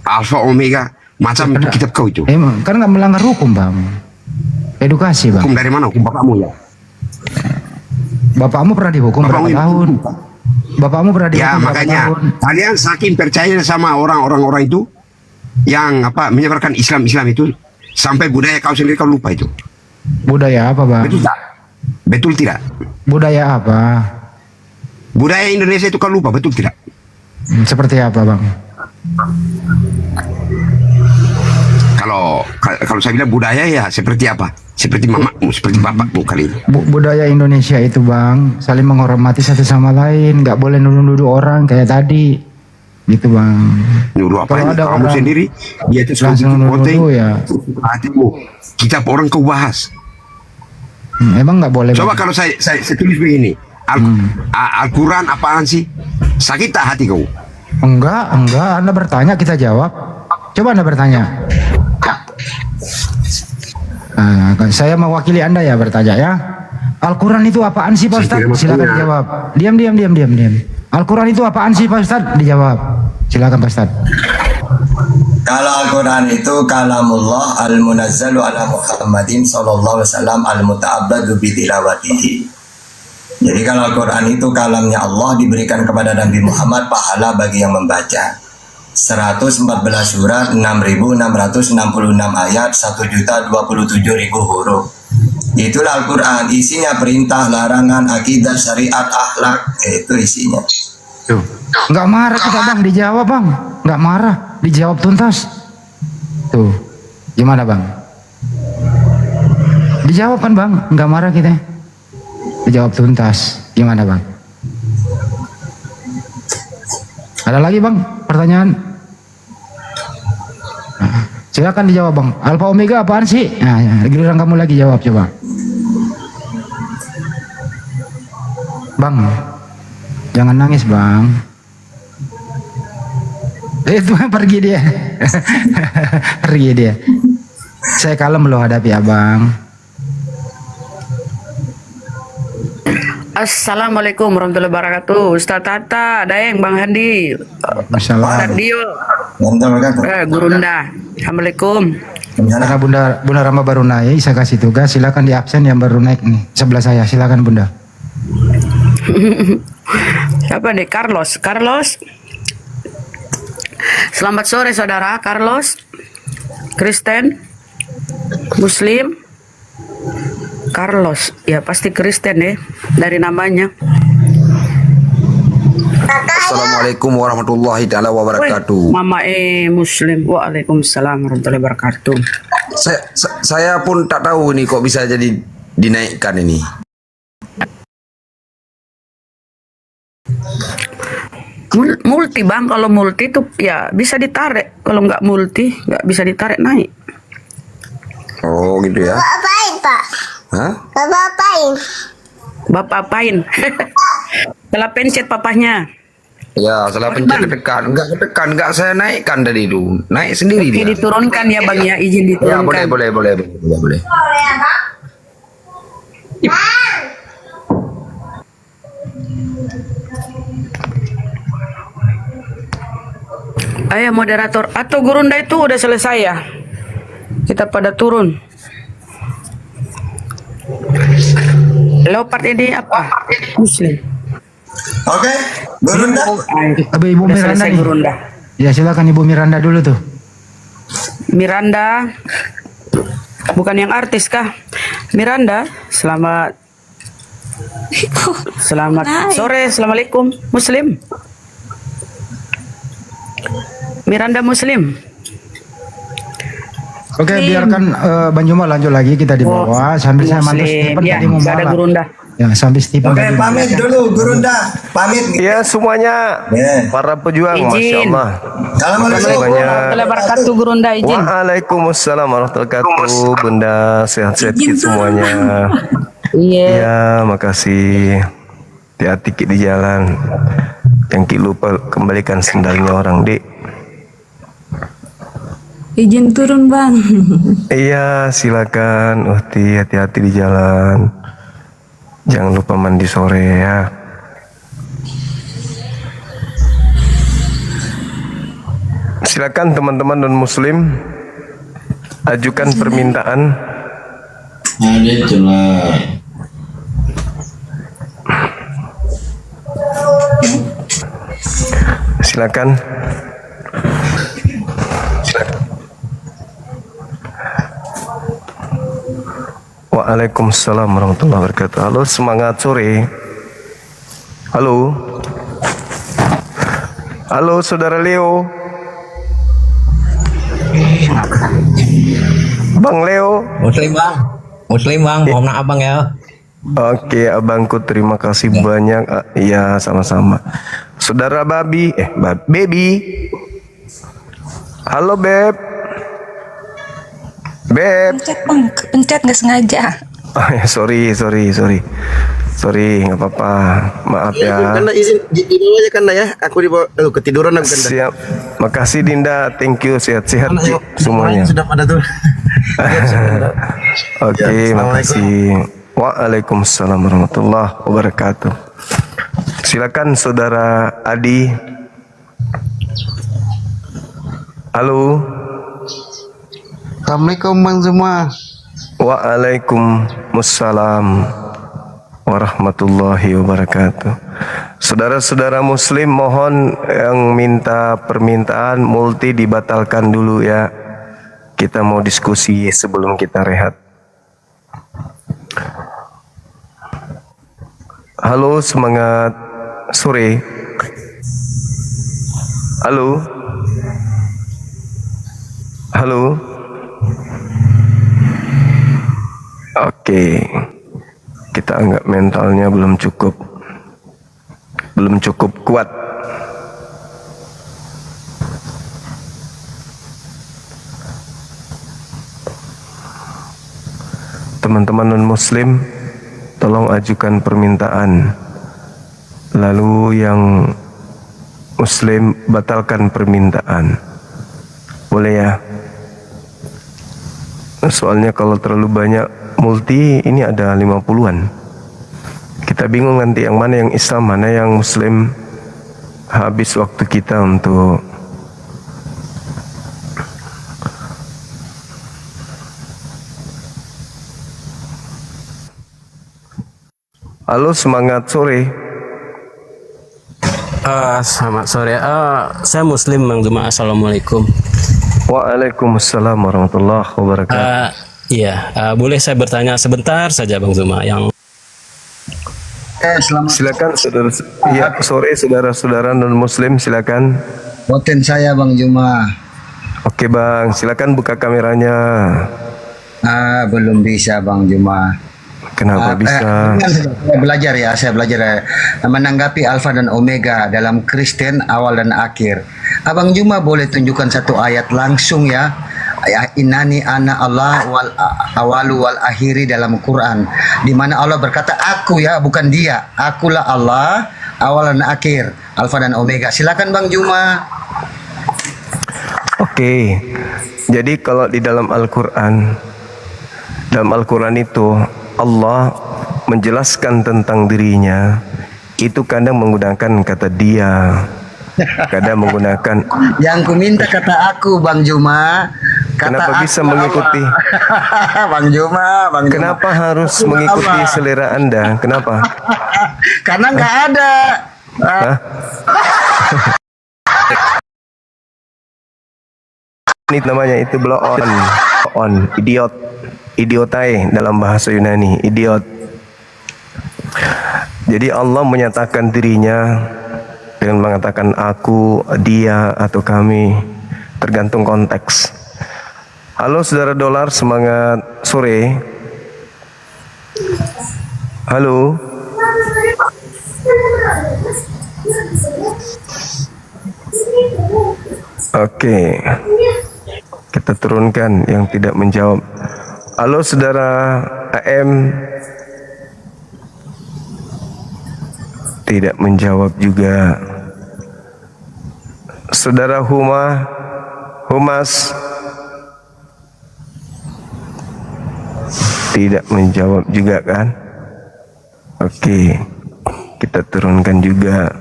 Alfa Omega macam itu kitab kau itu? Emang kan nggak melanggar hukum, Bang. Edukasi, Bang. Hukum dari mana? Hukum bapakmu ya? Bapakmu pernah dihukum berapa tahun? Bapakmu pernah dihukum Ya berapa makanya tahun? kalian saking percaya sama orang-orang itu yang menyebarkan Islam itu sampai budaya kau sendiri kau lupa itu. Budaya apa, Bang? Betul tak? Betul tidak? Budaya apa? Budaya Indonesia itu kau lupa, betul tidak? Seperti apa, Bang? Kalau saya bilang budaya ya seperti apa? Seperti mamamu, seperti bapakmu kali ini. Budaya Indonesia itu, Bang, saling menghormati satu sama lain, nggak boleh nuduh-nuduh orang kayak tadi, gitu, Bang. Nuduh apa? Kalau ada Kamu orang sendiri dia itu langsung nuduh ya. hatimu. Kitab orang kau bahas. Emang nggak boleh. Coba Bang? kalau saya tulis begini, Al-Quran apaan sih? Sakit tak hati kau? Enggak. Anda bertanya, kita jawab. Coba Anda bertanya. Saya mewakili Anda ya bertanya ya. Al-Quran itu apaan sih, Pak Ustadz? Silakan dijawab. Diam. Al-Quran itu apaan sih, Pak Ustadz? Dijawab. Silakan, Pak Ustadz. Kalau Al-Quran itu kalamullah al-munazzalu ala Muhammadin sallallahu alaihi wasallam al-muta'abbadu bitilawatihi. Jadi kalau Al-Quran itu kalamnya Allah diberikan kepada Nabi Muhammad pahala bagi yang membaca. 114 surat, 6.666 ayat, 1.027.000 huruf. Itulah Al-Quran, isinya perintah, larangan, akidah, syariat, akhlak, itu isinya. Tuh. Nggak marah kita, Bang, dijawab, Bang. Nggak marah, dijawab tuntas. Tuh, gimana, Bang? Dijawab kan, Bang? Nggak marah kita. Dijawab tuntas. Gimana, Bang? Ada lagi, Bang, pertanyaan? Nah, silakan dijawab, Bang. Alfa Omega apaan sih? Nah, giliran kamu lagi jawab, coba. Bang, jangan nangis, Bang. Itu pergi dia. Pergi dia. Saya kalem loh hadapi Abang. Assalamualaikum warahmatullahi wabarakatuh. Ustaz Tata, Daeng, Bang Handi, Ustaz Dio, Gurunda. Assalamualaikum. Karena Bunda Rama baru naik, saya kasih tugas. Silakan di absen yang baru naik nih sebelah saya. Silakan, Bunda. Siapa nih? Carlos. Selamat sore saudara Carlos. Kristen, Muslim. Carlos, ya pasti Kristen ya dari namanya. Assalamualaikum warahmatullahi taala wabarakatuh. Mama Muslim. Waalaikumsalam warahmatullahi wabarakatuh. Saya pun tak tahu ini kok bisa jadi dinaikkan ini. Multi, Bang, kalau multi itu ya bisa ditarik. Kalau nggak multi nggak bisa ditarik naik. Oh gitu ya. Bapak apain, Pak? Hah? Bapak apain? Bapak apain? Setelah pencet papahnya. Ya, setelah pencet ketekan. Enggak saya naikkan tadi itu. Naik sendiri dia. Diturunkan ya, Bang ya, izin diturunkan. Ya, boleh. Boleh ya, Pak? Ayo moderator atau Gurunda itu udah selesai ya? Kita pada turun. Leopard ini apa? Muslim. Oke, Gurunda. Ibu Udah Miranda selesai, nih. Gurunda. Ya silakan Ibu Miranda dulu tuh. Miranda, bukan yang artis kah? Miranda, selamat sore, assalamualaikum. Muslim. Miranda Muslim. Oke, biarkan Bang Juma lanjut lagi, kita di bawah sambil saya mantu Stephen ya, tadi mau ada balap. Gurunda. Ya, sambil Stephen Oke, tadi. pamit dulu Gurunda. Pamit. Ya semuanya, para pejuang, Izin. Masya Allah. Assalamualaikum warahmatullahi wabarakatuh. Gurunda izin. Waalaikumsalam warahmatullahi wabarakatuh. Bunda sehat-sehat kita semuanya. Iya. Ya, makasih. Hati-hati Ki di jalan. Yang Ki lupa kembalikan sendalnya orang, Dek. Izin turun bang. Iya, silakan. Uhti, hati-hati di jalan. Jangan lupa mandi sore ya. Silakan teman-teman non muslim, ajukan permintaan. Ada itulah. Silakan. Waalaikumsalam warahmatullahi wabarakatuh. Halo, semangat sore. Halo. Halo, saudara Leo. Bang Leo. Muslim bang. Muslim bang, mohon maaf bang ya. Oke, abangku terima kasih banyak. Iya, sama-sama. Saudara Babi, Baby. Halo, Beb. Beb. Pencet bang, pencet nggak sengaja. Oh ya, sorry, nggak apa-apa, maaf ya. Kanda izin di bawah aja Kanda ya, aku di bawah, ketiduran aku Kanda. Siap, makasih Dinda, thank you, sehat-sehat semuanya. Sudah pada tuh. Oke, makasih. Waalaikumsalam warahmatullahi wabarakatuh. Silakan saudara Adi. Halo. Assalamualaikum bang semua. Waalaikumsalam warahmatullahi wabarakatuh. Saudara-saudara muslim, mohon yang minta permintaan multi dibatalkan dulu ya. Kita mau diskusi sebelum kita rehat. Halo, semangat sore. Halo. Halo. Oke, kita anggap mentalnya belum cukup kuat. Teman-teman non-muslim, tolong ajukan permintaan. Lalu yang muslim batalkan permintaan. Boleh ya? Soalnya kalau terlalu banyak multi, ini ada 50-an. Kita bingung nanti yang mana yang Islam, mana yang muslim. Habis waktu kita untuk halo, semangat sore. Selamat sore. Saya muslim Bang Juma. Assalamualaikum. Waalaikumsalam warahmatullahi wabarakatuh. Iya, boleh saya bertanya sebentar saja Bang Zuma yang silakan saudara. Ya, sore saudara-saudara non muslim, silakan. Voten saya Bang Juma. Oke Bang, silakan buka kameranya. Belum bisa Bang Juma. Kenapa bisa? Saya belajar menanggapi Alfa dan Omega dalam Kristen awal dan akhir. Abang Juma boleh tunjukkan satu ayat langsung ya. Innani ana Allah wal awalu wal akhiri dalam Quran, di mana Allah berkata aku ya, bukan dia. Akulah Allah, awal dan akhir, Alfa dan Omega. Silakan Bang Juma. Oke. Jadi kalau di dalam Al-Quran itu Allah menjelaskan tentang dirinya, itu kadang menggunakan kata dia, kadang menggunakan yang ku minta kata aku Bang Juma. Kenapa bisa mengikuti Bang Juma? Kenapa harus mengikuti selera Anda? Kenapa? Karena nggak ada. Ini namanya itu blow on, idiotai dalam bahasa Yunani, idiot. Jadi Allah menyatakan dirinya dengan mengatakan aku, dia, atau kami, tergantung konteks. Halo saudara dolar, semangat sore. Halo. Oke. Kita turunkan yang tidak menjawab. Halo saudara AM. Tidak menjawab juga. Saudara Humas. Tidak menjawab juga kan? Oke, kita turunkan juga.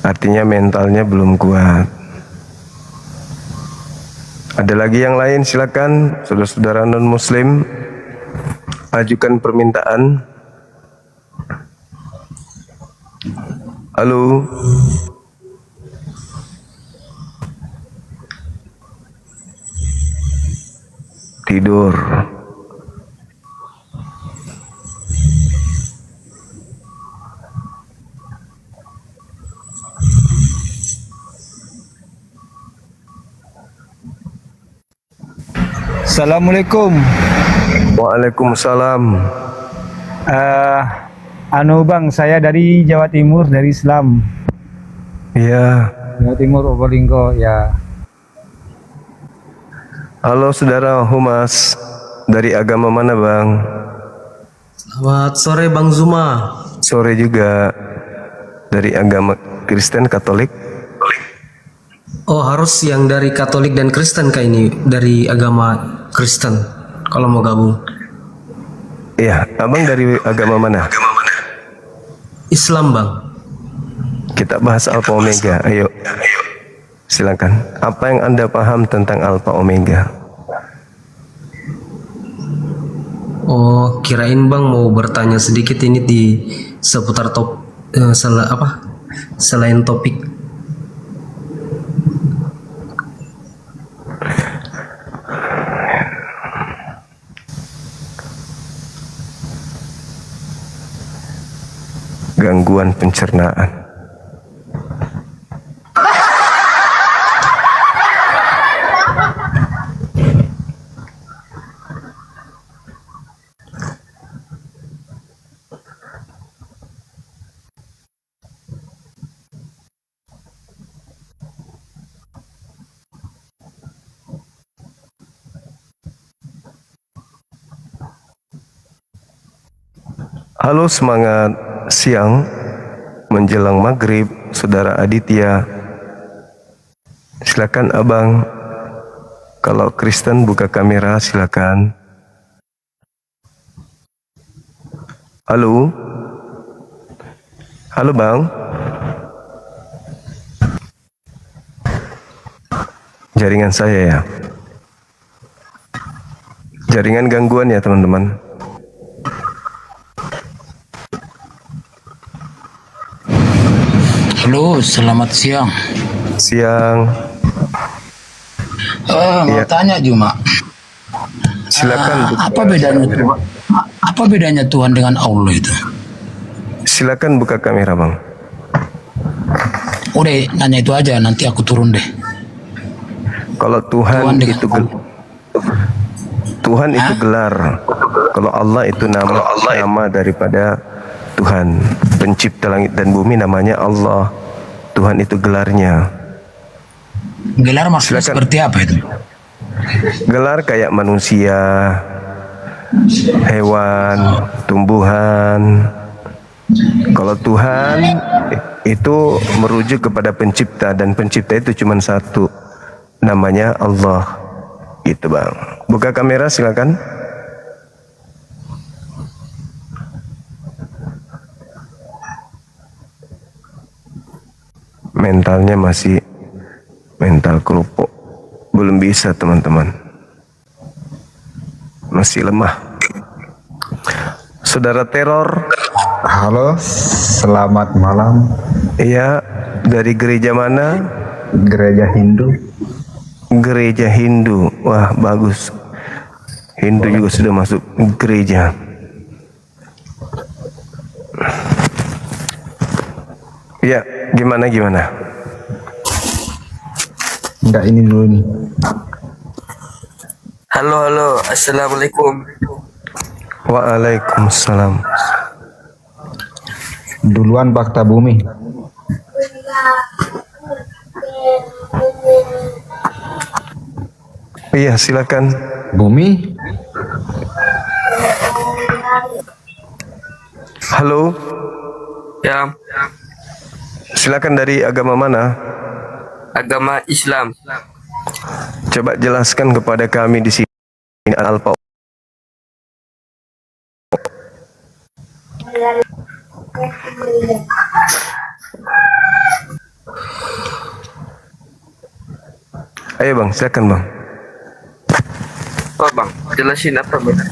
Artinya mentalnya belum kuat. Ada lagi yang lain, silakan saudara-saudara non muslim ajukan permintaan. Halo. Tidur. Assalamualaikum. Waalaikumsalam. Bang, saya dari Jawa Timur, dari Islam. Iya. Jawa Timur, Probolinggo, ya. Halo saudara Humas, dari agama mana bang? Selamat sore Bang Zuma. Sore juga. Dari agama Kristen Katolik? Oh, harus yang dari Katolik dan Kristen kah ini? Dari agama Kristen kalau mau gabung. Iya, abang dari agama mana? Islam bang. Kita bahas Alpha Omega, ayo. Silakan. Apa yang Anda paham tentang Alpha Omega? Oh, kirain bang mau bertanya sedikit ini di seputar selain topik. Gangguan pencernaan. Halo, semangat siang menjelang maghrib, saudara Aditya. Silakan abang. Kalau Kristen buka kamera, silakan. Halo, halo bang. Jaringan saya ya. Jaringan gangguan ya teman-teman. Halo, selamat siang. Siang. Mau tanya Juma. Silakan. Apa bedanya Tuhan dengan Allah itu? Silakan buka kamera bang. Udah nanya itu aja, nanti aku turun deh. Kalau Tuhan itu Tuhan itu gelar. Kalau Allah itu nama daripada Tuhan, pencipta langit dan bumi, namanya Allah. Tuhan itu gelarnya. Gelar maksudnya seperti apa itu? Gelar kayak manusia, hewan, tumbuhan. Kalau Tuhan itu merujuk kepada pencipta, dan pencipta itu cuma satu, namanya Allah. Gitu bang. Buka kamera silakan. Mentalnya masih mental kerupuk, belum bisa teman-teman, masih lemah. Saudara teror. Halo, selamat malam. Iya, dari gereja mana? Gereja Hindu. Gereja Hindu, wah bagus. Hindu juga sudah masuk gereja. Ya, gimana? Enggak, ini dulu nih. Halo, assalamualaikum. Waalaikumsalam. Duluan fakta bumi. Iya, silakan. Bumi. Halo. Ya. Silakan, dari agama mana? Agama Islam. Coba jelaskan kepada kami di sini Alpha Ayo bang, silakan bang. Oh bang, jelasin apa benar?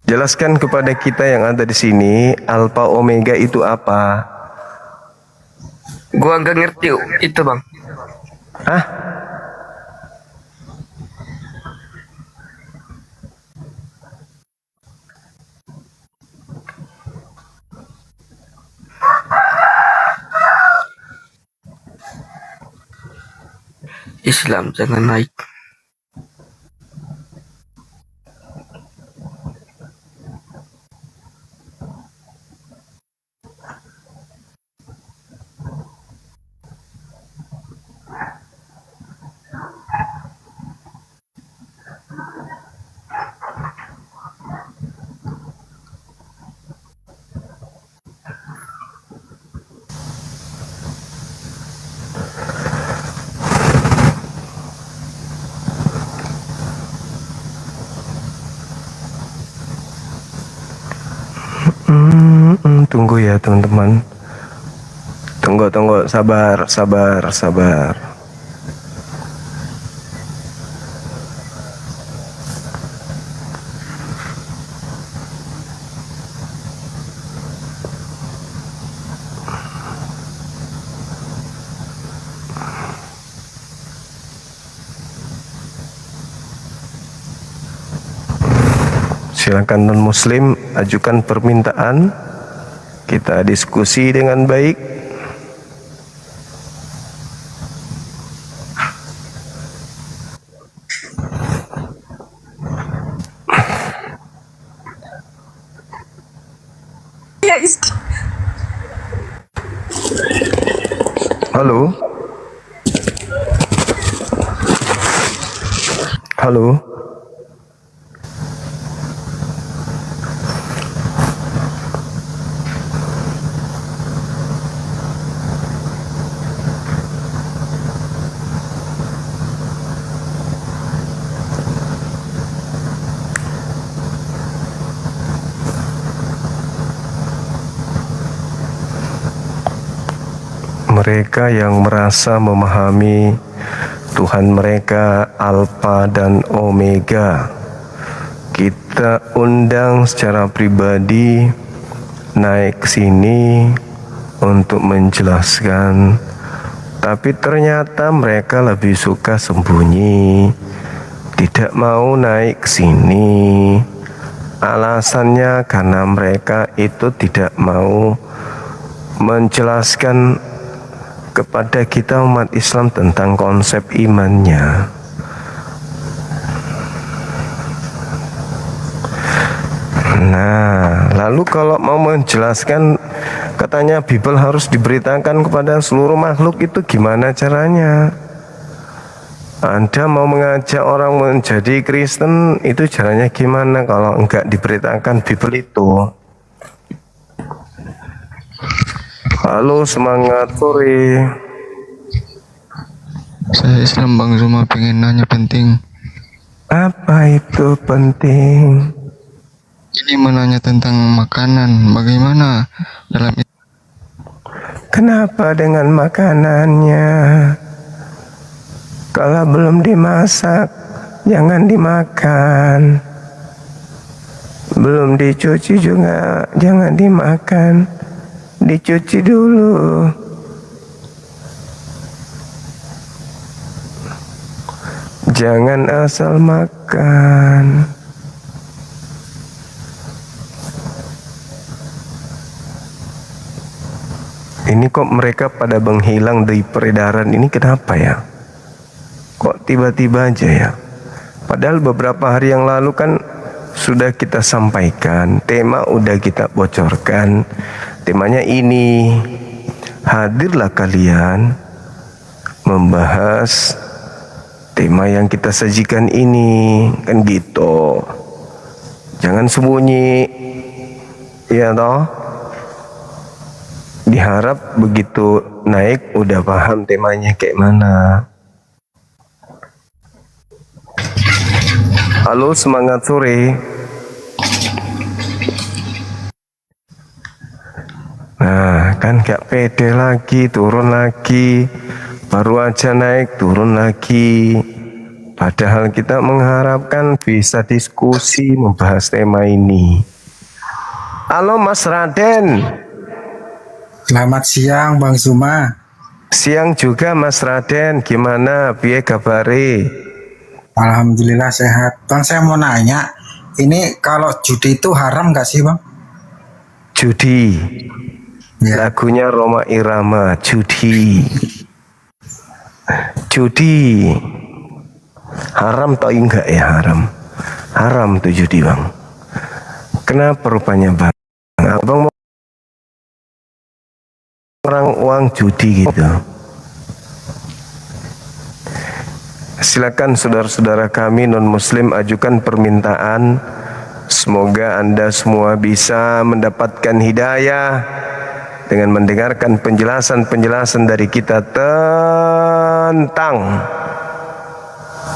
Jelaskan kepada kita yang ada di sini, alfa omega itu apa? Gua nggak ngerti itu bang. Hah? Islam jangan naik. Tunggu ya teman-teman. Tunggu, sabar. Silakan non-muslim ajukan permintaan, kita diskusi dengan baik. Ya, Halo. Halo. Mereka yang merasa memahami Tuhan mereka Alfa dan Omega, kita undang secara pribadi naik ke sini untuk menjelaskan. Tapi ternyata mereka lebih suka sembunyi, tidak mau naik ke sini. Alasannya karena mereka itu tidak mau menjelaskan kepada kita umat Islam tentang konsep imannya. Nah, lalu kalau mau menjelaskan, katanya Bible harus diberitakan kepada seluruh makhluk, itu gimana caranya? Anda mau mengajak orang menjadi Kristen, itu caranya gimana kalau enggak diberitakan Bible itu? Halo, semangat sore. Saya Islam Bang Zuma, pengen nanya penting. Apa itu penting? Ini menanya tentang makanan. Bagaimana dalam Kenapa dengan makanannya? Kalau belum dimasak, jangan dimakan. Belum dicuci juga jangan dimakan. Dicuci dulu. Jangan asal makan. Ini kok mereka pada menghilang dari peredaran ini, kenapa ya? Kok tiba-tiba aja ya? Padahal beberapa hari yang lalu kan sudah kita sampaikan, tema udah kita bocorkan. Temanya ini, hadirlah kalian membahas tema yang kita sajikan ini, kan gitu. Jangan sembunyi, ya toh. Diharap begitu naik udah paham temanya kayak mana. Halo, semangat sore. kan gak pede lagi, turun lagi, baru aja naik turun lagi. Padahal kita mengharapkan bisa diskusi membahas tema ini. Halo Mas Raden. Selamat siang Bang Zuma. Siang juga Mas Raden, gimana piye kabare? Alhamdulillah sehat. Bang, saya mau nanya, ini kalau judi itu haram gak sih Bang? Judi. Lagunya Roma Irama, judi. Judi. Haram atau enggak ya? Haram. Haram tuh judi Bang. Kenapa rupanya Bang? Abang mau orang uang judi gitu. Silakan saudara-saudara kami non-muslim ajukan permintaan. Semoga Anda semua bisa mendapatkan hidayah dengan mendengarkan penjelasan-penjelasan dari kita tentang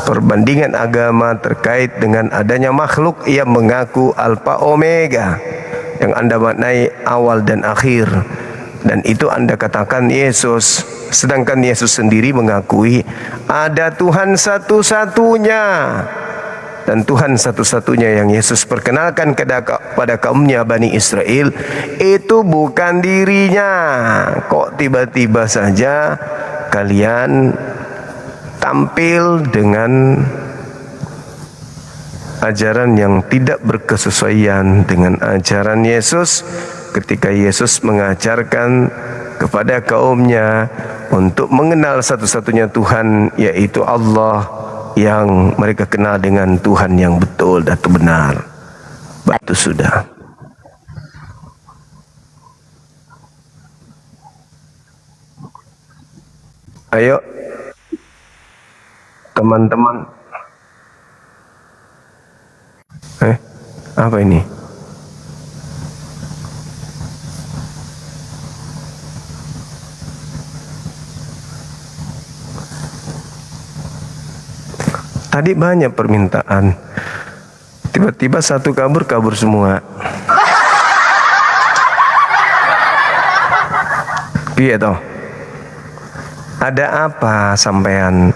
perbandingan agama terkait dengan adanya makhluk yang mengaku Alfa Omega, yang Anda maknai awal dan akhir, dan itu Anda katakan Yesus, sedangkan Yesus sendiri mengakui ada Tuhan satu-satunya. Dan Tuhan satu-satunya yang Yesus perkenalkan kepada kaumnya Bani Israel itu bukan dirinya. Kok tiba-tiba saja kalian tampil dengan ajaran yang tidak berkesesuaian dengan ajaran Yesus ketika Yesus mengajarkan kepada kaumnya untuk mengenal satu-satunya Tuhan, yaitu Allah, yang mereka kenal dengan Tuhan yang betul dan benar. Itu sudah. Ayo teman-teman. Apa ini? Tadi banyak permintaan, tiba-tiba satu kabur semua. Piye toh? Ada apa sampean?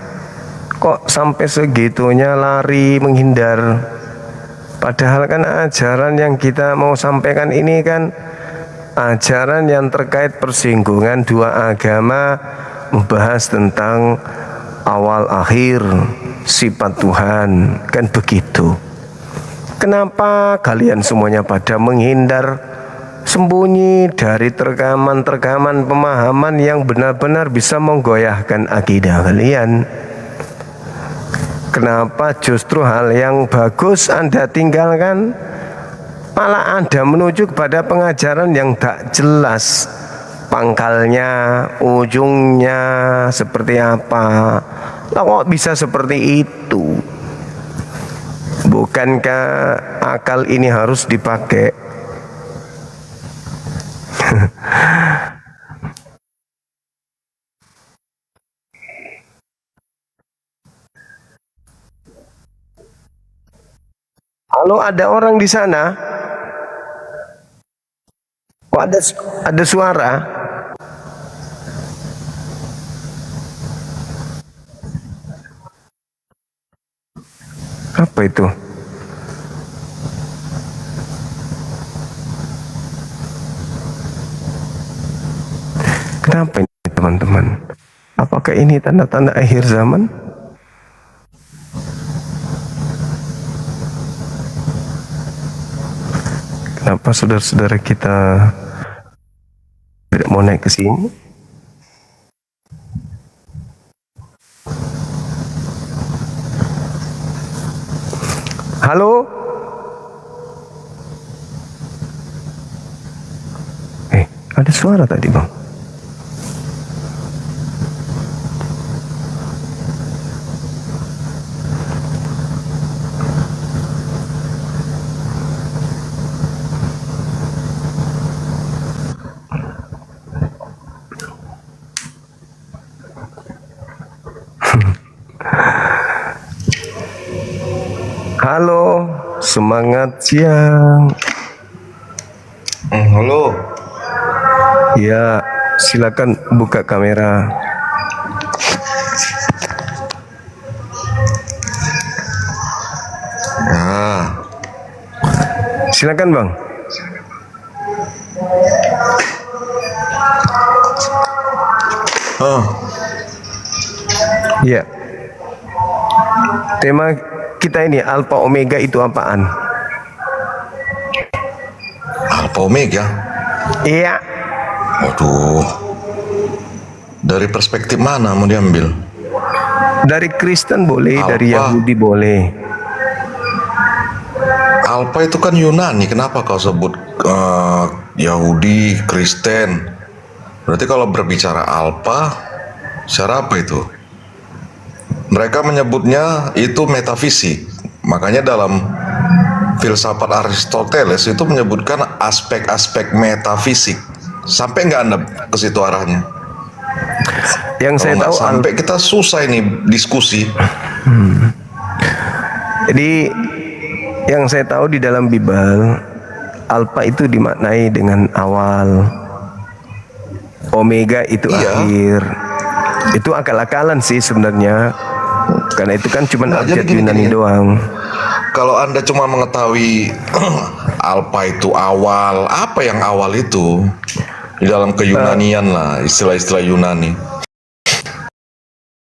Kok sampai segitunya lari menghindar? Padahal kan ajaran yang kita mau sampaikan ini kan ajaran yang terkait persinggungan dua agama, membahas tentang awal akhir, sifat Tuhan, kan begitu. Kenapa kalian semuanya pada menghindar, sembunyi dari terkaman-terkaman pemahaman yang benar-benar bisa menggoyahkan akidah kalian? Kenapa justru hal yang bagus Anda tinggalkan, malah Anda menuju kepada pengajaran yang tak jelas pangkalnya, ujungnya seperti apa? Lah kok bisa seperti itu? Bukankah akal ini harus dipakai? Halo, ada orang di sana? Kok ada suara? Apa itu? Kenapa ini teman-teman? Apakah ini tanda-tanda akhir zaman? Kenapa saudara-saudara kita tidak mau naik ke sini? Halo? Ada suara tadi bang. Halo, semangat siang. Halo. Ya, silakan buka kamera. Nah, silakan Bang. Oh. Ya. Tema kita ini Alpha Omega itu apaan? Alpha Omega? Iya. Waduh. Dari perspektif mana mau diambil? Dari Kristen boleh, Alpha. dari Yahudi boleh. Alpha itu kan Yunani, kenapa kau sebut Yahudi, Kristen? Berarti kalau berbicara Alpha, secara apa itu? Mereka menyebutnya itu metafisik. Makanya dalam filsafat Aristoteles itu menyebutkan aspek-aspek metafisik. Sampai nggak Anda ke situ arahnya? Yang saya tahu sampai kita susah ini diskusi. Jadi yang saya tahu di dalam Bible, Alpha itu dimaknai dengan awal, Omega itu akhir. Itu akal-akalan sih sebenarnya, karena itu kan cuma abjad Yunani doang. Kalau Anda cuma mengetahui Alpha itu awal, apa yang awal itu di dalam keyunanian lah, istilah-istilah Yunani.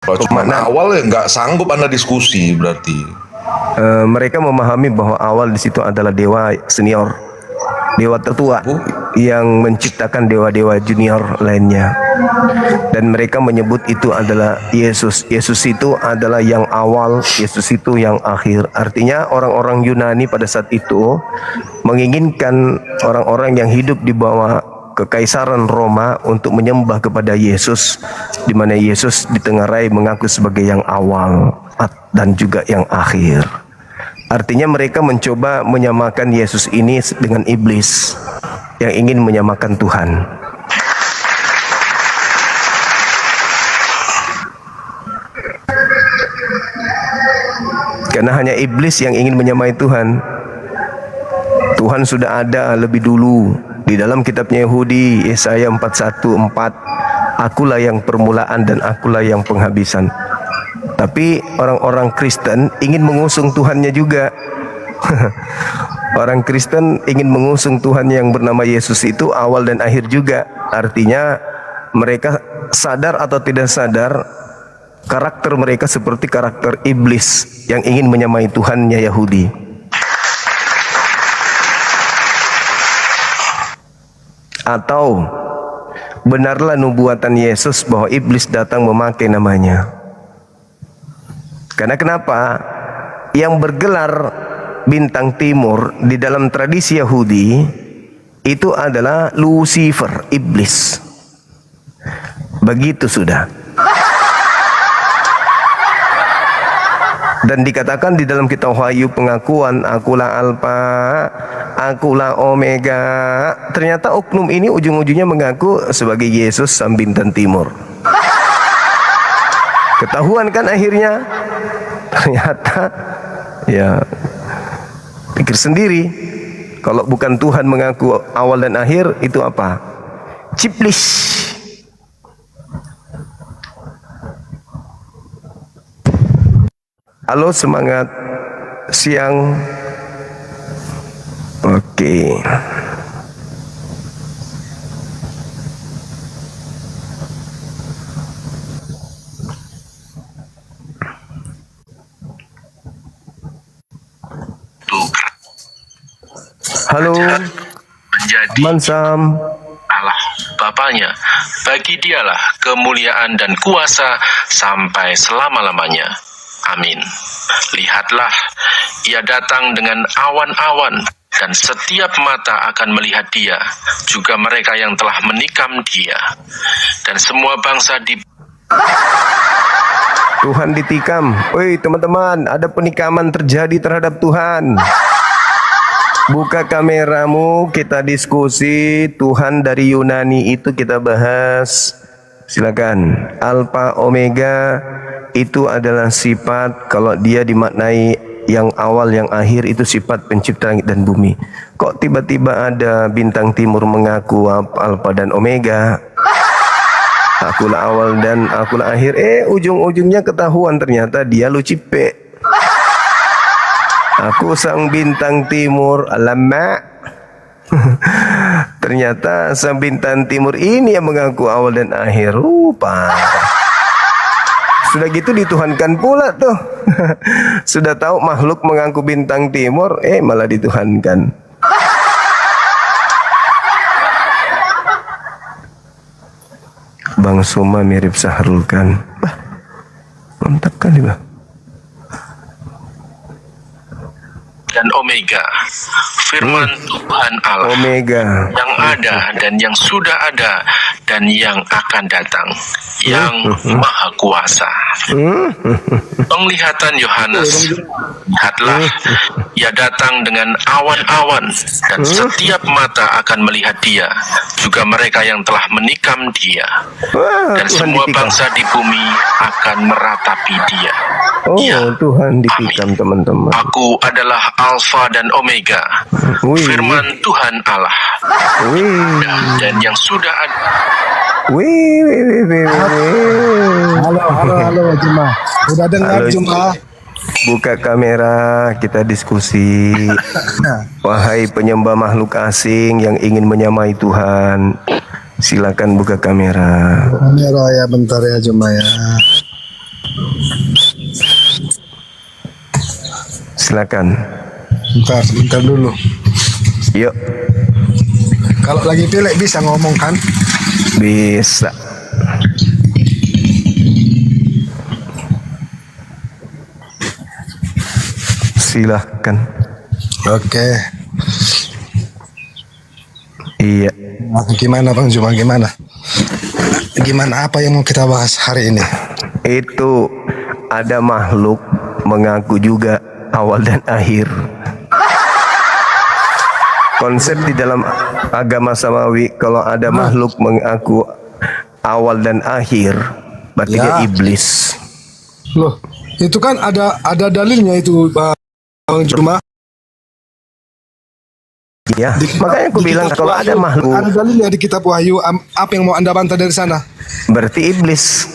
Kalau cuma awal ya nggak sanggup Anda diskusi berarti. Mereka memahami bahwa awal di situ adalah dewa senior, dewa tertua yang menciptakan dewa-dewa junior lainnya, dan mereka menyebut itu adalah Yesus. Yesus itu adalah yang awal, Yesus itu yang akhir. Artinya orang-orang Yunani pada saat itu menginginkan orang-orang yang hidup di bawah kekaisaran Roma untuk menyembah kepada Yesus, di mana Yesus ditengarai mengaku sebagai yang awal dan juga yang akhir. Artinya mereka mencoba menyamakan Yesus ini dengan iblis yang ingin menyamakan Tuhan. Karena hanya iblis yang ingin menyamai Tuhan. Tuhan sudah ada lebih dulu. Di dalam kitabnya Yahudi, Yesaya 41:4, akulah yang permulaan dan akulah yang penghabisan. Tapi orang-orang Kristen ingin mengusung Tuhannya juga. Orang Kristen ingin mengusung Tuhan yang bernama Yesus itu awal dan akhir juga. Artinya mereka sadar atau tidak sadar, karakter mereka seperti karakter iblis yang ingin menyamai Tuhannya Yahudi. Atau benarlah nubuatan Yesus bahwa iblis datang memakai namanya. Karena kenapa? Yang bergelar bintang timur di dalam tradisi Yahudi itu adalah Lucifer, iblis. Begitu sudah. Dan dikatakan di dalam kitab Wahyu pengakuan, akulah Alpha, akulah Omega. Ternyata oknum ini ujung-ujungnya mengaku sebagai Yesus sang bintang timur. Ketahuan kan akhirnya? Ternyata ya pikir sendiri. Kalau bukan Tuhan mengaku awal dan akhir, itu apa? Ciplis. Halo, semangat siang. Oke. Halo, menjadi Mansam. Allah Bapaknya. Bagi dialah kemuliaan dan kuasa sampai selama-lamanya. Amin. Lihatlah, ia datang dengan awan-awan, dan setiap mata akan melihat dia, juga mereka yang telah menikam dia. Dan semua bangsa di Tuhan ditikam. Woi teman-teman, ada penikaman terjadi terhadap Tuhan. Buka kameramu, kita diskusi. Tuhan dari Yunani itu kita bahas. Silakan. Alpha Omega itu adalah sifat, kalau dia dimaknai yang awal yang akhir itu sifat pencipta langit dan bumi. Kok tiba-tiba ada bintang timur mengaku alfa dan omega? Akulah awal dan akulah akhir. Ujung-ujungnya ketahuan ternyata dia Lucipe. Aku sang bintang timur, alamak. Ternyata sang bintang timur ini yang mengaku awal dan akhir. Parah. Sudah gitu dituhankan pula tuh. Sudah tahu makhluk mengaku bintang timur, malah dituhankan. Bang Suma mirip Sahrul kan. Mantap kali bang. Dan Omega, firman Tuhan Allah, Omega, yang ada dan yang sudah ada dan yang akan datang, yang maha kuasa. Penglihatan Yohanes, lihatlah, ia datang dengan awan-awan dan setiap mata akan melihat dia, juga mereka yang telah menikam dia, dan semua bangsa di bumi akan meratapi dia. Tuhan ditikam teman-teman. Aku adalah Alfa dan Omega, firman Tuhan Allah, dan yang sudah ada. Halo Juma. Udah dengar Juma? Buka kamera, kita diskusi. Wahai penyembah makhluk asing yang ingin menyamai Tuhan, silakan buka kamera. Kamera ya, bentar ya Juma ya. Silakan. Bentar dulu. Yuk. Kalau lagi pilek bisa ngomong kan? Bisa. Silahkan. Oke. Iya. Gimana Bang Juma, gimana? Gimana, apa yang mau kita bahas hari ini? Itu ada makhluk mengaku juga awal dan akhir. Konsep di dalam agama samawi, kalau ada makhluk mengaku awal dan akhir, berarti dia iblis. Loh, itu kan ada dalilnya itu Bang Juma. Ya, makanya aku bilang kalau ada makhluk, ada dalilnya di kitab Wahyu. Apa yang mau Anda bantah dari sana? Berarti iblis.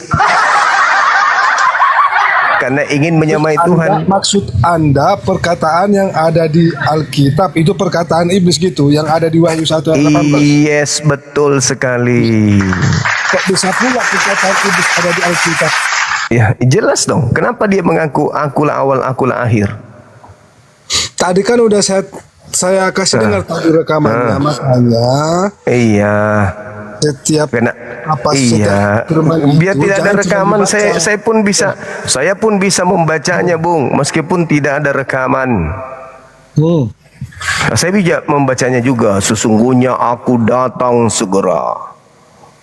Karena ingin menyamai Tuhan. Maksud Anda perkataan yang ada di Alkitab itu perkataan iblis gitu, yang ada di Wahyu 1 ayat 18. Yes, betul sekali. Kok bisa pula perkataan iblis ada di Alkitab? Ya, jelas dong. Kenapa dia mengaku akulah awal, akulah akhir? Tadi kan udah saya kasih dengar tadi rekamannya, makanya. Iya. Setiap biar tidak ada rekaman, saya pun bisa membacanya, Bung, meskipun tidak ada rekaman. Saya bisa membacanya juga. Sesungguhnya aku datang segera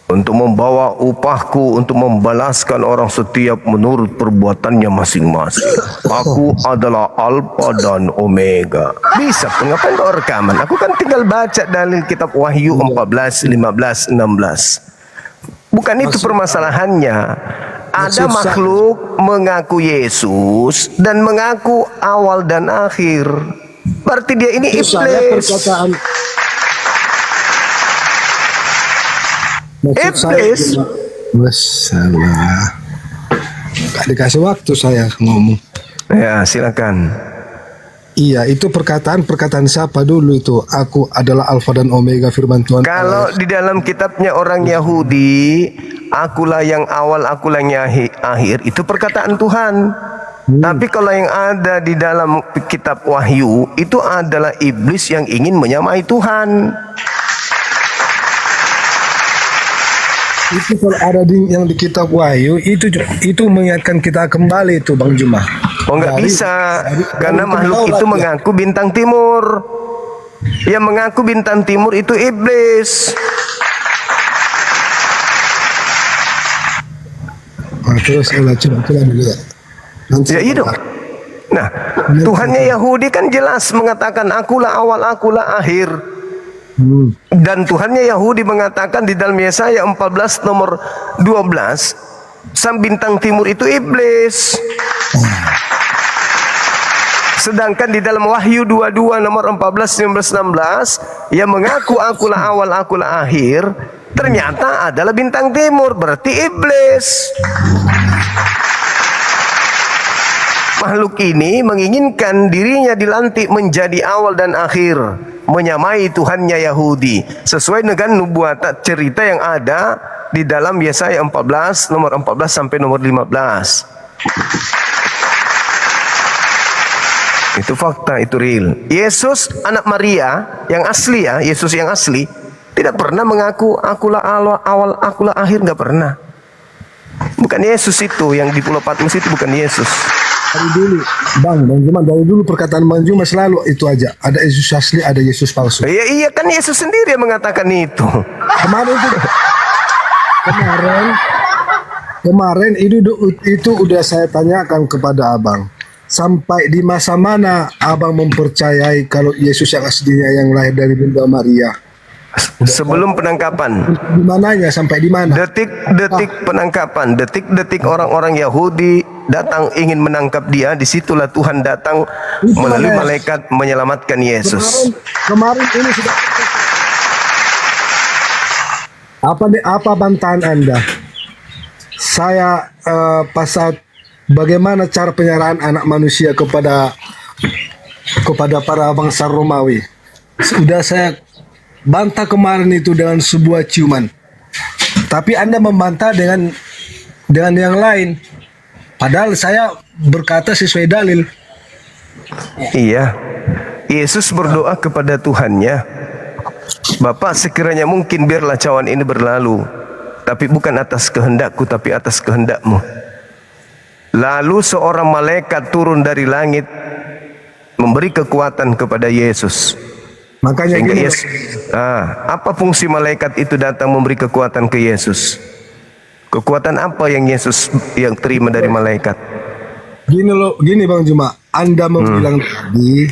untuk membawa upahku, untuk membalaskan orang setiap menurut perbuatannya masing-masing. Aku adalah Alfa dan Omega. Bisa pun, ngapain kau rekaman? Aku kan tinggal baca dalil kitab Wahyu 14, 15, 16. Bukan itu permasalahannya. Ada makhluk mengaku Yesus dan mengaku awal dan akhir. Berarti dia ini iblis. Iblis. Masalah. Gak dikasih waktu saya ngomong. Ya, silakan. Iya, itu perkataan siapa dulu itu? Aku adalah Alfa dan Omega, firman Tuhan. Kalau di dalam kitabnya orang Yahudi, akulah yang awal, akulah yang akhir, itu perkataan Tuhan. Tapi kalau yang ada di dalam kitab Wahyu, itu adalah iblis yang ingin menyamai Tuhan. Itu kalau ada yang di kitab Wahyu itu mengingatkan kita kembali itu Bang Juma. Oh, nggak bisa, karena makhluk itu mengaku bintang timur. Yang mengaku bintang timur itu iblis. Terus coba dulu ya. Ya iya dong. Nah, Tuhannya Yahudi kan jelas mengatakan akulah awal, akulah akhir. Dan Tuhannya Yahudi mengatakan di dalam Yesaya 14 nomor 12, sang bintang timur itu iblis. Sedangkan di dalam Wahyu 22 nomor 14, 15, 16 yang mengaku akulah awal, akulah akhir, ternyata adalah bintang timur, berarti iblis. Makhluk ini menginginkan dirinya dilantik menjadi awal dan akhir, menyamai Tuhannya Yahudi, sesuai dengan nubuatan cerita yang ada di dalam Yesaya 14 nomor 14 sampai nomor 15. Itu fakta, itu real. Yesus anak Maria yang asli ya, Yesus yang asli tidak pernah mengaku akulah awal, akulah akhir, nggak pernah. Bukan Yesus itu yang di Pulau Patmos, itu bukan Yesus. Dari dulu, Bang Juma, dari dulu perkataan Bang Juma selalu itu aja. Ada Yesus asli, ada Yesus palsu. Iya kan Yesus sendiri yang mengatakan itu. Kemarin itu udah saya tanyakan kepada Abang. Sampai di masa mana Abang mempercayai kalau Yesus yang aslinya yang lahir dari Bunda Maria? Sebelum penangkapan. Di mananya, sampai di mana? Detik-detik penangkapan, detik-detik orang-orang Yahudi datang ingin menangkap dia, disitulah Tuhan datang melalui malaikat menyelamatkan Yesus. Kemarin ini sudah. Apa bantahan Anda? Saya pasal bagaimana cara penyerahan anak manusia kepada para bangsa Romawi. Sudah saya bantah kemarin itu dengan sebuah ciuman. Tapi Anda membantah dengan yang lain. Padahal saya berkata sesuai dalil. Iya. Yesus berdoa kepada Tuhannya, Bapa, sekiranya mungkin biarlah cawan ini berlalu, tapi bukan atas kehendakku, tapi atas kehendak-Mu. Lalu seorang malaikat turun dari langit memberi kekuatan kepada Yesus. Makanya gini, apa fungsi malaikat itu datang memberi kekuatan ke Yesus? Kekuatan apa yang Yesus yang terima dari malaikat? Gini Bang Juma, Anda bilang tadi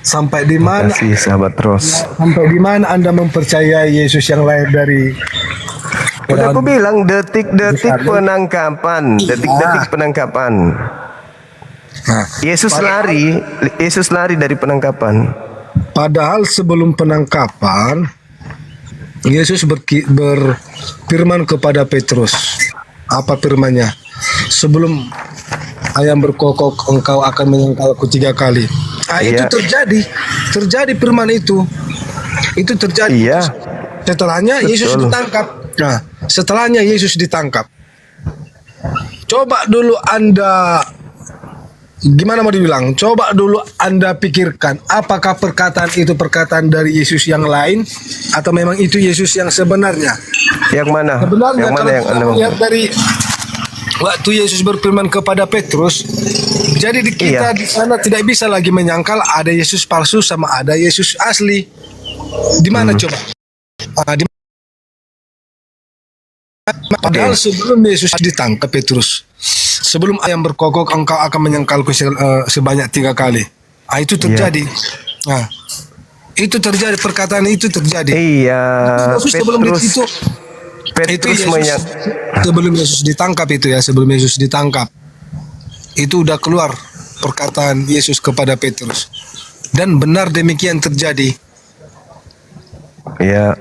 sampai di mana? Terima kasih sahabat Ros. Sampai di mana Anda mempercayai Yesus yang lahir dari? Udah aku bilang detik-detik penangkapan, detik-detik penangkapan. Yesus lari dari penangkapan. Padahal sebelum penangkapan Yesus berfirman kepada Petrus. Apa firman-Nya? Sebelum ayam berkokok engkau akan menyangkalku 3 kali. Itu terjadi firman itu. Itu terjadi. Setelahnya Yesus ditangkap. Nah, setelahnya Yesus ditangkap. Coba dulu Anda, gimana mau dibilang? Coba dulu Anda pikirkan, apakah perkataan itu perkataan dari Yesus yang lain atau memang itu Yesus yang sebenarnya? Yang mana? Sebenarnya yang mana yang Anda lihat dari waktu Yesus berfirman kepada Petrus, jadi kita di sana tidak bisa lagi menyangkal ada Yesus palsu sama ada Yesus asli. Di mana coba? Padahal sebelum Yesus ditangkap Petrus, sebelum ayam berkokok engkau akan menyangkalku sebanyak 3 kali. Itu terjadi. Nah, itu terjadi, perkataan itu terjadi. Iya. Sebelum itu sebelum Yesus ditangkap sebelum Yesus ditangkap itu udah keluar perkataan Yesus kepada Petrus, dan benar demikian terjadi. Iya.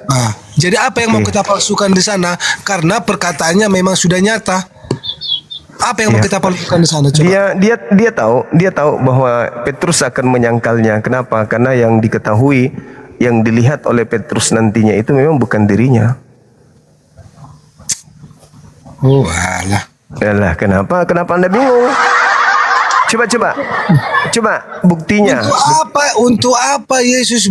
Nah, jadi apa yang mau kita palsukan di sana? Karena perkataannya memang sudah nyata. Apa yang mau kita palsukan di sana? Coba. Dia tahu bahwa Petrus akan menyangkalnya. Kenapa? Karena yang diketahui, yang dilihat oleh Petrus nantinya itu memang bukan dirinya. Oh, alah. Alah, kenapa Anda bingung? Coba buktinya. Untuk apa Yesus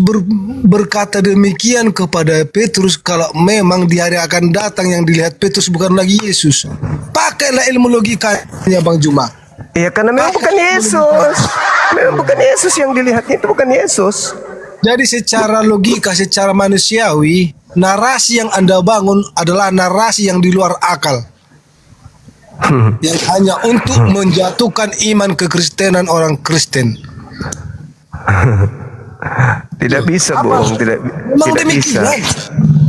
berkata demikian kepada Petrus kalau memang di hari akan datang yang dilihat Petrus bukan lagi Yesus? Pakailah ilmu logikanya Bang Juma. Iya, karena memang bukan Yesus. Memang bukan Yesus yang dilihatnya, itu bukan Yesus. Jadi secara logika, secara manusiawi, narasi yang Anda bangun adalah narasi yang di luar akal. Yang hanya untuk menjatuhkan iman kekristenan orang Kristen. Tidak bisa, bohong. Memang demikian.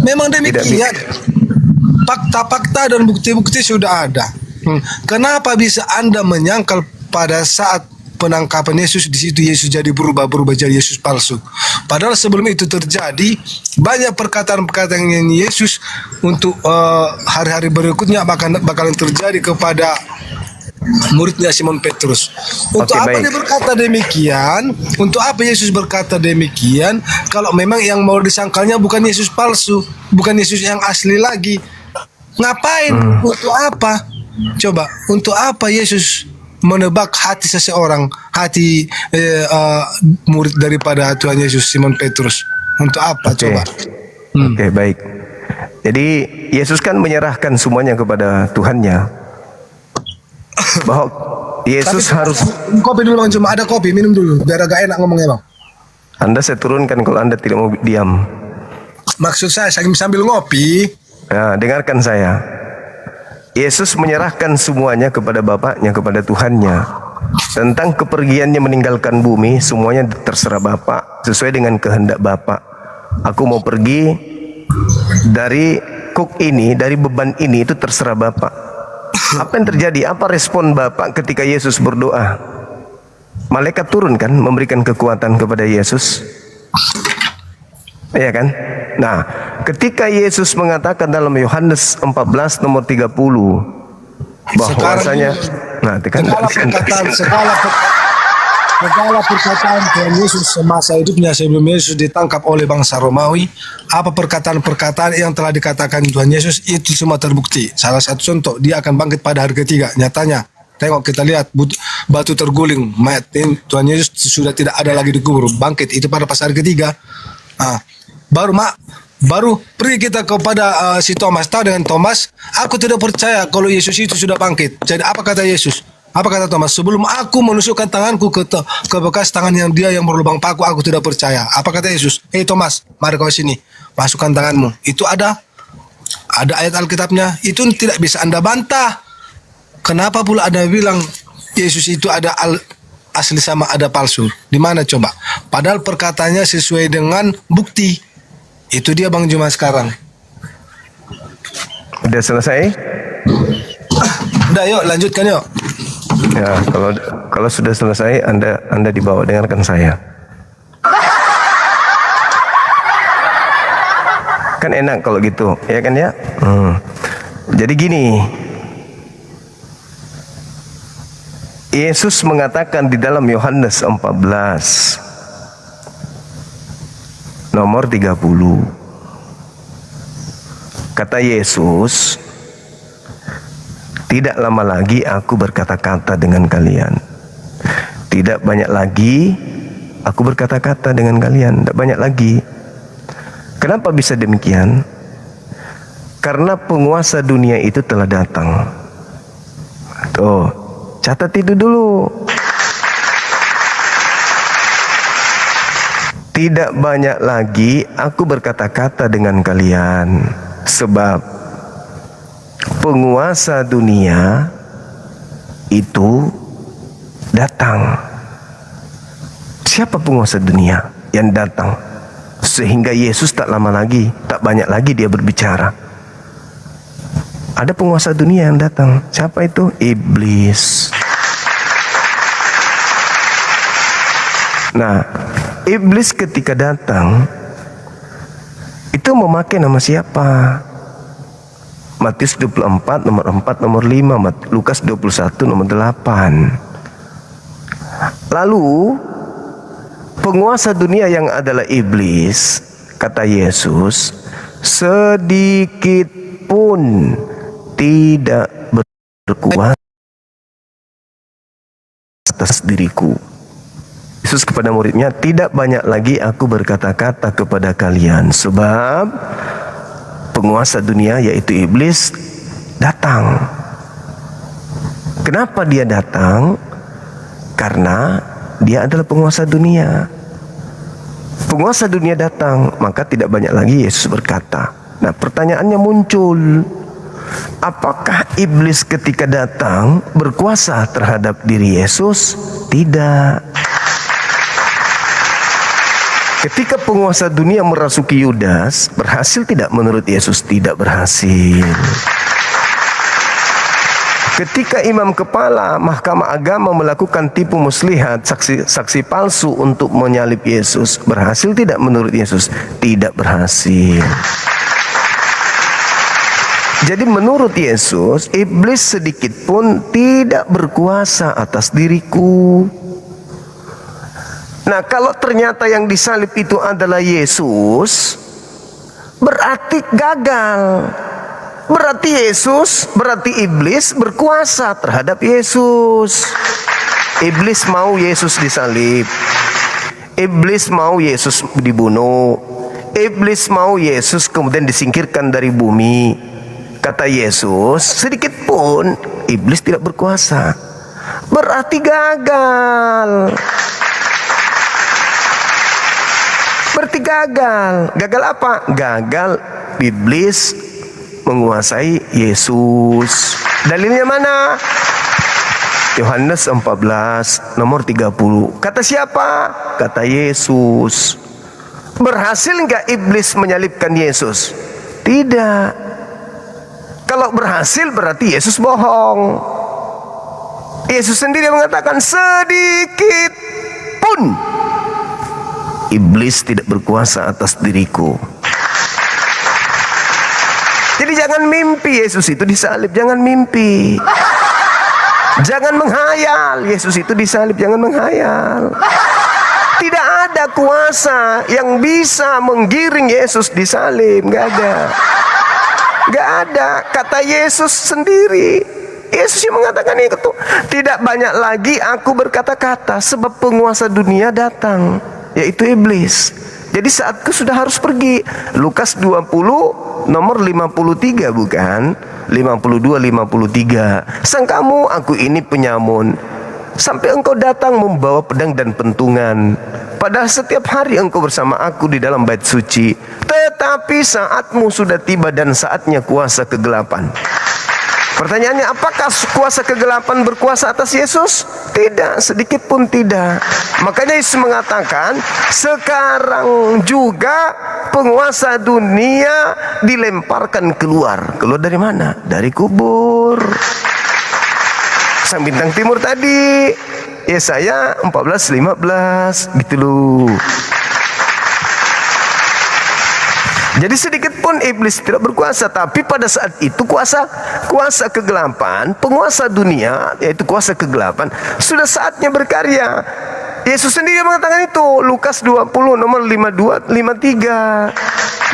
Memang demikian. Fakta-fakta dan bukti-bukti sudah ada. Kenapa bisa Anda menyangkal pada saat penangkapan Yesus, di situ Yesus jadi berubah jadi Yesus palsu. Padahal sebelum itu terjadi banyak perkataan-perkataan Yesus untuk hari-hari berikutnya bakalan terjadi kepada muridnya Simon Petrus. Untuk Oke, apa baik. dia berkata demikian? Untuk apa Yesus berkata demikian? Kalau memang yang mau disangkalnya bukan Yesus palsu, bukan Yesus yang asli lagi. Ngapain? Untuk apa? Coba, untuk apa Yesus menebak hati seseorang, hati murid daripada Tuhan Yesus, Simon Petrus? Untuk apa? Coba. Oke, baik. Jadi Yesus kan menyerahkan semuanya kepada Tuhannya. Bahwa Yesus harus. Kopi dulu Bang, cuma ada kopi, minum dulu biar agak enak ngomongnya Bang. Anda saya turunkan kalau Anda tidak mau diam. Maksud saya sambil ngopi. Nah, dengarkan saya. Yesus menyerahkan semuanya kepada Bapaknya, kepada Tuhannya. Tentang kepergiannya meninggalkan bumi, semuanya terserah Bapak, sesuai dengan kehendak Bapak. Aku mau pergi dari kuk ini, dari beban ini, itu terserah Bapak. Apa yang terjadi? Apa respon Bapak ketika Yesus berdoa? Malaikat turun kan, memberikan kekuatan kepada Yesus. Iya kan? Nah, ketika Yesus mengatakan dalam Yohanes 14 nomor 30 bahwasanya segala perkataan Tuhan Yesus semasa hidupnya sebelum Yesus ditangkap oleh bangsa Romawi, apa perkataan-perkataan yang telah dikatakan Tuhan Yesus itu semua terbukti. Salah satu contoh, dia akan bangkit pada hari ketiga. Nyatanya, tengok kita lihat batu terguling, mayat Tuhan Yesus sudah tidak ada lagi dikubur, bangkit itu pada pas hari ketiga. Baru pergi kita kepada si Thomas. Tahu dengan Thomas, aku tidak percaya kalau Yesus itu sudah bangkit. Jadi apa kata Yesus? Apa kata Thomas? Sebelum aku menusukkan tanganku ke bekas tangan yang dia yang berlubang paku, aku tidak percaya. Apa kata Yesus? Thomas, mari kau sini, masukkan tanganmu. Itu ada ayat Alkitabnya. Itu tidak bisa Anda bantah. Kenapa pula Anda bilang Yesus itu ada asli sama ada palsu? Di mana coba? Padahal perkataannya sesuai dengan bukti. Itu dia Bang Juma sekarang. Udah selesai? Udah, yuk lanjutkan yuk. Ya, kalau sudah selesai, Anda dibawa, dengarkan saya. Kan enak kalau gitu, ya kan ya? Jadi gini, Yesus mengatakan di dalam Yohanes 14 nomor 30. Kata Yesus, tidak lama lagi aku berkata-kata dengan kalian. Tidak banyak lagi aku berkata-kata dengan kalian. Tidak banyak lagi. Kenapa bisa demikian? Karena penguasa dunia itu telah datang. Tuh, catat itu dulu. Tidak banyak lagi aku berkata-kata dengan kalian, sebab penguasa dunia itu datang. Siapa penguasa dunia yang datang? Sehingga Yesus tak lama lagi, tak banyak lagi dia berbicara. Ada penguasa dunia yang datang. Siapa itu? Iblis. Nah, Iblis ketika datang itu memakai nama siapa? Matius 24 nomor 4 nomor 5, Lukas 21 nomor 8. Lalu penguasa dunia yang adalah iblis, kata Yesus, sedikit pun tidak berkuasa atas diriku. Yesus kepada muridnya, tidak banyak lagi aku berkata-kata kepada kalian, sebab penguasa dunia yaitu iblis datang. Kenapa dia datang? Karena dia adalah penguasa dunia. Penguasa dunia datang, maka tidak banyak lagi Yesus berkata. Nah, pertanyaannya muncul, apakah iblis ketika datang berkuasa terhadap diri Yesus? Tidak. Ketika penguasa dunia merasuki Yudas, berhasil tidak menurut Yesus? Tidak berhasil. Ketika imam kepala Mahkamah Agama melakukan tipu muslihat, saksi palsu untuk menyalib Yesus, berhasil tidak menurut Yesus? Tidak berhasil. Jadi menurut Yesus, iblis sedikit pun tidak berkuasa atas diriku. Nah, kalau ternyata yang disalib itu adalah Yesus, berarti gagal. Berarti iblis berkuasa terhadap Yesus. Iblis mau Yesus disalib. Iblis mau Yesus dibunuh. Iblis mau Yesus kemudian disingkirkan dari bumi. Kata Yesus, sedikit pun iblis tidak berkuasa. Berarti gagal. Berarti gagal. Gagal apa? Gagal iblis menguasai Yesus. Dalilnya mana? Yohanes 14 nomor 30. Kata siapa? Kata Yesus. Berhasil enggak iblis menyalibkan Yesus? Tidak. Kalau berhasil berarti Yesus bohong. Yesus sendiri mengatakan sedikit pun iblis tidak berkuasa atas diriku. Jadi jangan mimpi Yesus itu disalib, jangan mimpi. Jangan menghayal Yesus itu disalib, jangan menghayal. Tidak ada kuasa yang bisa menggiring Yesus disalib, nggak ada. Nggak ada. Kata Yesus sendiri, Yesus yang mengatakan itu, tidak banyak lagi aku berkata-kata sebab penguasa dunia datang, yaitu iblis. Jadi saatku sudah harus pergi. Lukas 20 nomor 53 bukan? 52-53. Sangkamu aku ini penyamun, sampai engkau datang membawa pedang dan pentungan. Padahal setiap hari engkau bersama aku di dalam bait suci. Tetapi saatmu sudah tiba dan saatnya kuasa kegelapan. Pertanyaannya, apakah kuasa kegelapan berkuasa atas Yesus? Tidak, sedikit pun tidak. Makanya Yesus mengatakan, sekarang juga penguasa dunia dilemparkan keluar. Keluar dari mana? Dari kubur. Sang bintang timur tadi, Yesaya 14:15, gitu loh. Jadi sedikit pun iblis tidak berkuasa, tapi pada saat itu kuasa kegelapan, penguasa dunia, yaitu kuasa kegelapan, sudah saatnya berkarya. Yesus sendiri mengatakan itu, Lukas 20 nomor 52-53.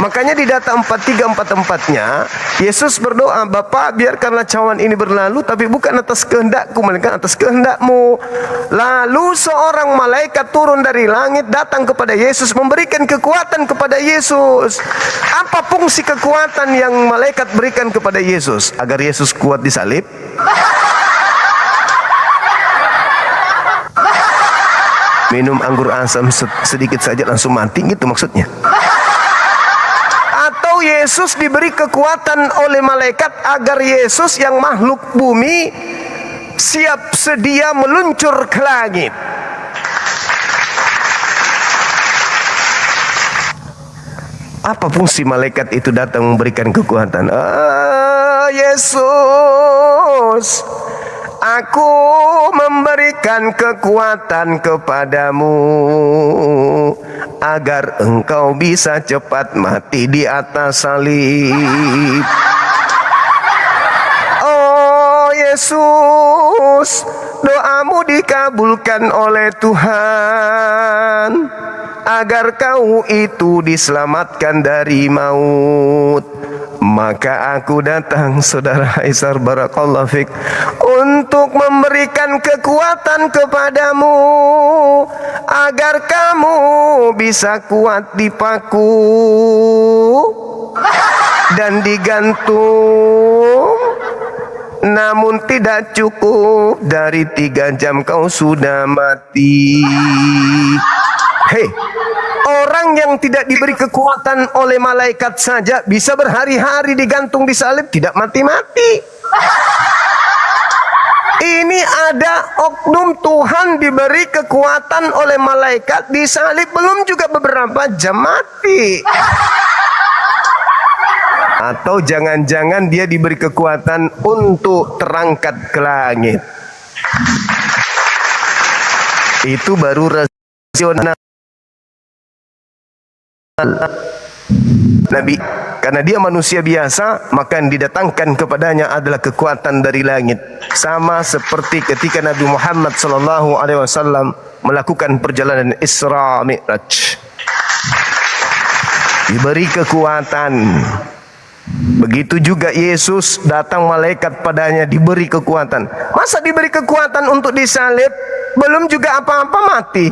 Makanya di data 43-44-nya Yesus berdoa, Bapa, biarkanlah cawan ini berlalu, tapi bukan atas kehendakku, melainkan atas kehendakmu. Lalu seorang malaikat turun dari langit, datang kepada Yesus, memberikan kekuatan kepada Yesus. Apa fungsi kekuatan yang malaikat berikan kepada Yesus? Agar Yesus kuat disalib? Minum anggur asam sedikit saja langsung mati, gitu maksudnya. Atau Yesus diberi kekuatan oleh malaikat agar Yesus yang makhluk bumi siap sedia meluncur ke langit. Apa fungsi malaikat itu datang memberikan kekuatan? Yesus, aku memberikan kekuatan kepadamu agar engkau bisa cepat mati di atas salib. Oh Yesus, doamu dikabulkan oleh Tuhan agar kau itu diselamatkan dari maut. Maka aku datang, saudara Aisar barakallahu fik, untuk memberikan kekuatan kepadamu agar kamu bisa kuat dipaku dan digantung. Namun tidak cukup, dari 3 jam kau sudah mati. Hei, orang yang tidak diberi kekuatan oleh malaikat saja bisa berhari-hari digantung di salib, tidak mati-mati. Ini ada oknum Tuhan diberi kekuatan oleh malaikat di salib, belum juga beberapa jam mati. Atau jangan-jangan dia diberi kekuatan untuk terangkat ke langit. Itu baru rasional Nabi. Karena dia manusia biasa, maka yang didatangkan kepadanya adalah kekuatan dari langit. Sama seperti ketika Nabi Muhammad SAW melakukan perjalanan Isra Mi'raj, diberi kekuatan. Begitu juga Yesus, datang malaikat padanya, diberi kekuatan. Masa diberi kekuatan untuk disalib, belum juga apa-apa mati?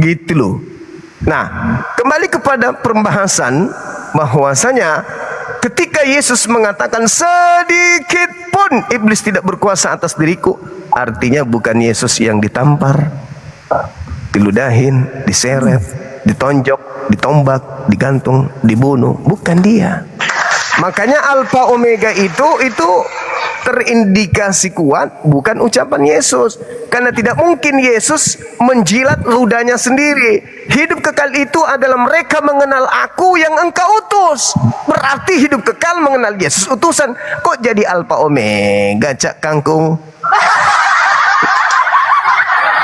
Gitu loh. Nah, kembali kepada pembahasan bahwasanya ketika Yesus mengatakan sedikit pun iblis tidak berkuasa atas diriku, artinya bukan Yesus yang ditampar, diludahin, diseret, ditonjok, ditombak, digantung, dibunuh, bukan dia. Makanya Alfa Omega itu terindikasi kuat bukan ucapan Yesus. Karena tidak mungkin Yesus menjilat ludahnya sendiri. Hidup kekal itu adalah mereka mengenal aku yang engkau utus. Berarti hidup kekal mengenal Yesus utusan. Kok jadi Alfa Omega, Cak Kangkung?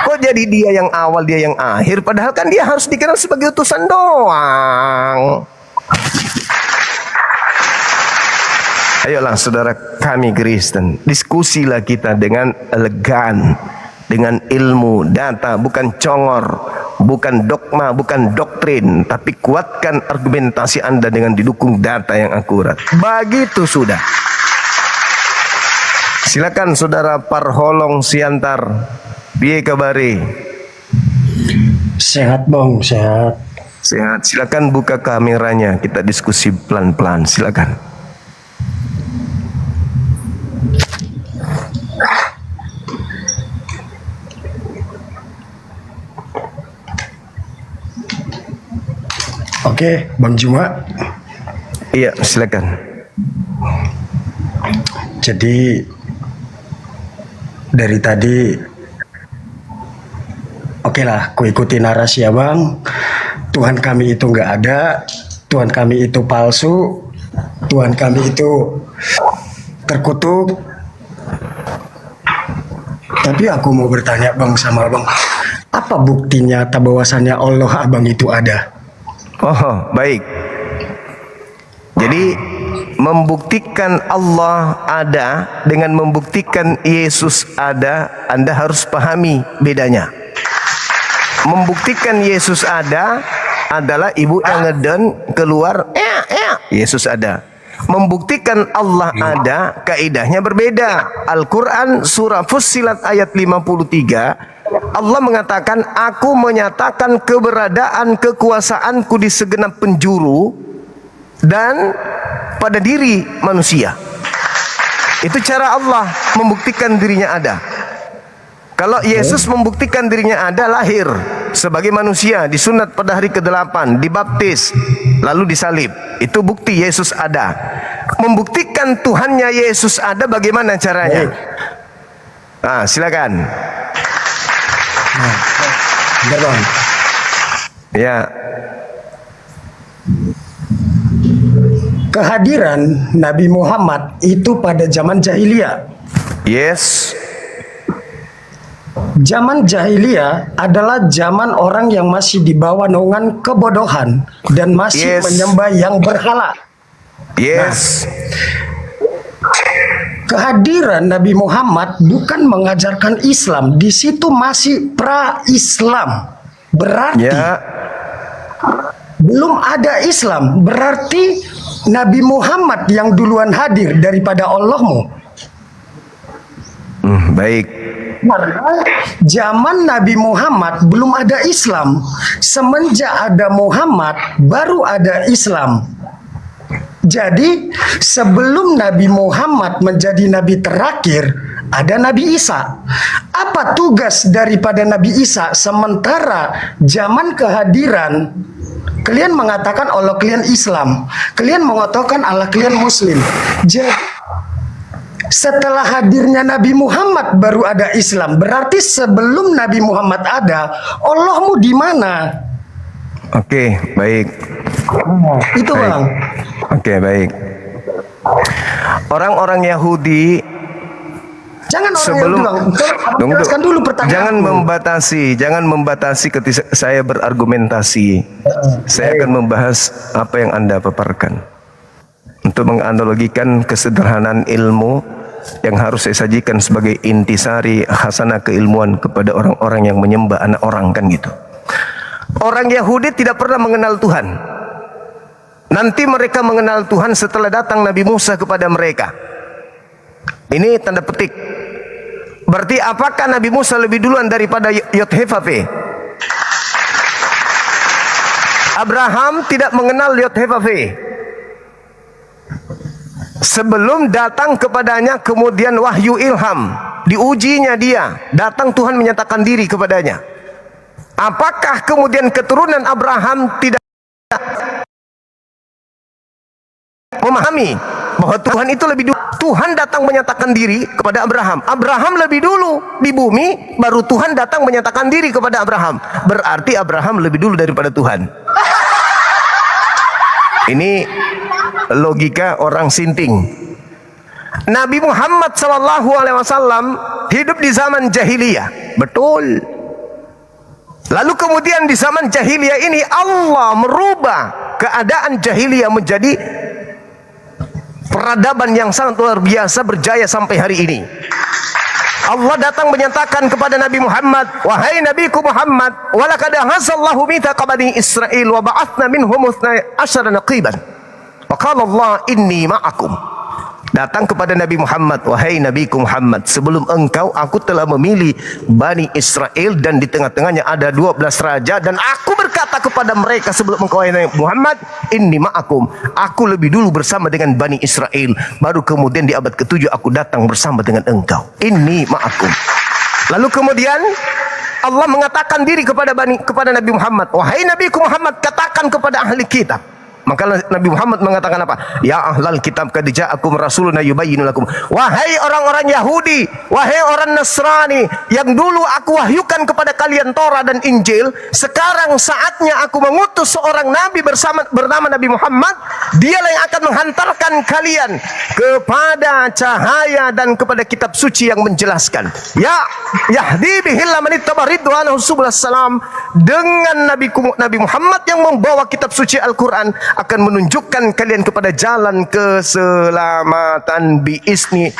Kok jadi dia yang awal, dia yang akhir? Padahal kan dia harus dikenal sebagai utusan doang. Ayolah saudara kami Kristen, diskusilah kita dengan elegan, dengan ilmu, data, bukan congor, bukan dogma, bukan doktrin, tapi kuatkan argumentasi Anda dengan didukung data yang akurat. Begitu sudah. Silakan saudara Parholong Siantar, piye kabare? Sehat bang, sehat. Sehat. Silakan buka kameranya, kita diskusi pelan-pelan. Silakan. Oke, Bang Juma. Iya, silakan. Jadi dari tadi, oke lah, ku ikuti narasi abang. Tuhan kami itu nggak ada, Tuhan kami itu palsu, Tuhan kami itu terkutuk. Tapi aku mau bertanya bang sama abang, apa bukti nyata bahwasannya Allah abang itu ada? Oh, baik. Jadi membuktikan Allah ada dengan membuktikan Yesus ada, Anda harus pahami bedanya. Membuktikan Yesus ada adalah ibu yang ngeden keluar, Yesus ada. Membuktikan Allah ada, kaidahnya berbeda. Al-Quran surah Fussilat ayat 53, Allah mengatakan, aku menyatakan keberadaan kekuasaanku di segenap penjuru dan pada diri manusia. Itu cara Allah membuktikan dirinya ada. Kalau Yesus membuktikan dirinya ada, lahir sebagai manusia, disunat pada hari ke-8, dibaptis, lalu disalib. Itu bukti Yesus ada. Membuktikan Tuhannya Yesus ada bagaimana caranya? Nah, silakan. Ya. Kehadiran Nabi Muhammad itu pada zaman jahiliyah. Yes. Zaman jahiliyah adalah zaman orang yang masih di bawah naungan kebodohan dan masih menyembah yang berhala. Yes. Kehadiran Nabi Muhammad bukan mengajarkan Islam, di situ masih pra-Islam. Berarti belum ada Islam, berarti Nabi Muhammad yang duluan hadir daripada Allahmu. Baik. Karena zaman Nabi Muhammad belum ada Islam. Semenjak ada Muhammad baru ada Islam. Jadi sebelum Nabi Muhammad menjadi nabi terakhir, ada Nabi Isa. Apa tugas daripada Nabi Isa sementara zaman kehadiran kalian mengatakan Allah kalian Islam, kalian mengatakan Allah kalian Muslim. Jadi setelah hadirnya Nabi Muhammad baru ada Islam. Berarti sebelum Nabi Muhammad ada, Allahmu di mana? Oke, baik. Itu Baik. Bang. Oke, baik. Orang-orang Yahudi Jangan orang sebelum Yahudi, Bang. Tunggu, Jelaskan dulu pertanyaanmu. jangan membatasi ketika saya berargumentasi. Saya akan membahas apa yang Anda paparkan. Untuk menganalogikan kesederhanaan ilmu yang harus saya sajikan sebagai intisari hasanah keilmuan kepada orang-orang yang menyembah anak orang, kan gitu. Orang Yahudi tidak pernah mengenal Tuhan. Nanti mereka mengenal Tuhan setelah datang Nabi Musa kepada mereka. Ini tanda petik. Berarti apakah Nabi Musa lebih duluan daripada Yod-Heh-Vav-Veh? Abraham tidak mengenal Yod-Heh-Vav-Veh. Sebelum datang kepadanya kemudian wahyu ilham, diujinya dia, datang Tuhan menyatakan diri kepadanya. Apakah kemudian keturunan Abraham tidak memahami bahwa Tuhan itu lebih dulu? Tuhan datang menyatakan diri kepada Abraham. Abraham lebih dulu di bumi, baru Tuhan datang menyatakan diri kepada Abraham. Berarti Abraham lebih dulu daripada Tuhan. Ini logika orang sinting. Nabi Muhammad SAW hidup di zaman jahiliyah, betul. Lalu kemudian di zaman jahiliyah ini Allah merubah keadaan jahiliyah menjadi peradaban yang sangat luar biasa, berjaya sampai hari ini. Allah datang menyatakan kepada Nabi Muhammad, wahai Nabiku Muhammad, walaqad akhadallahu mitsaqa bani Israil wa ba'atsna minhum 12 naqiban. Wa qala Allah inni ma'akum. Datang kepada Nabi Muhammad, wahai Nabiku Muhammad, sebelum engkau aku telah memilih Bani Israel dan di tengah-tengahnya ada 12 raja, dan aku berkata kepada mereka sebelum engkau wahai Nabi Muhammad, inni ma'akum, aku lebih dulu bersama dengan Bani Israel, baru kemudian di abad ke-7 aku datang bersama dengan engkau, inni ma'akum. Lalu kemudian Allah mengatakan diri kepada Nabi Muhammad, wahai Nabiku Muhammad, katakan kepada ahli kitab. Maka Nabi Muhammad mengatakan apa? Ya ahlal kitab qad ja'akum rasuluna yubayyinu lakum. Wahai orang-orang Yahudi, wahai orang Nasrani yang dulu aku wahyukan kepada kalian Torah dan Injil, sekarang saatnya aku mengutus seorang nabi bernama Nabi Muhammad. Dialah yang akan menghantarkan kalian kepada cahaya dan kepada kitab suci yang menjelaskan. Ya yahdi bihil man ittaba ridwanahu subul salam. Dengan Nabi Muhammad yang membawa kitab suci Al-Qur'an akan menunjukkan kalian kepada jalan keselamatan biizni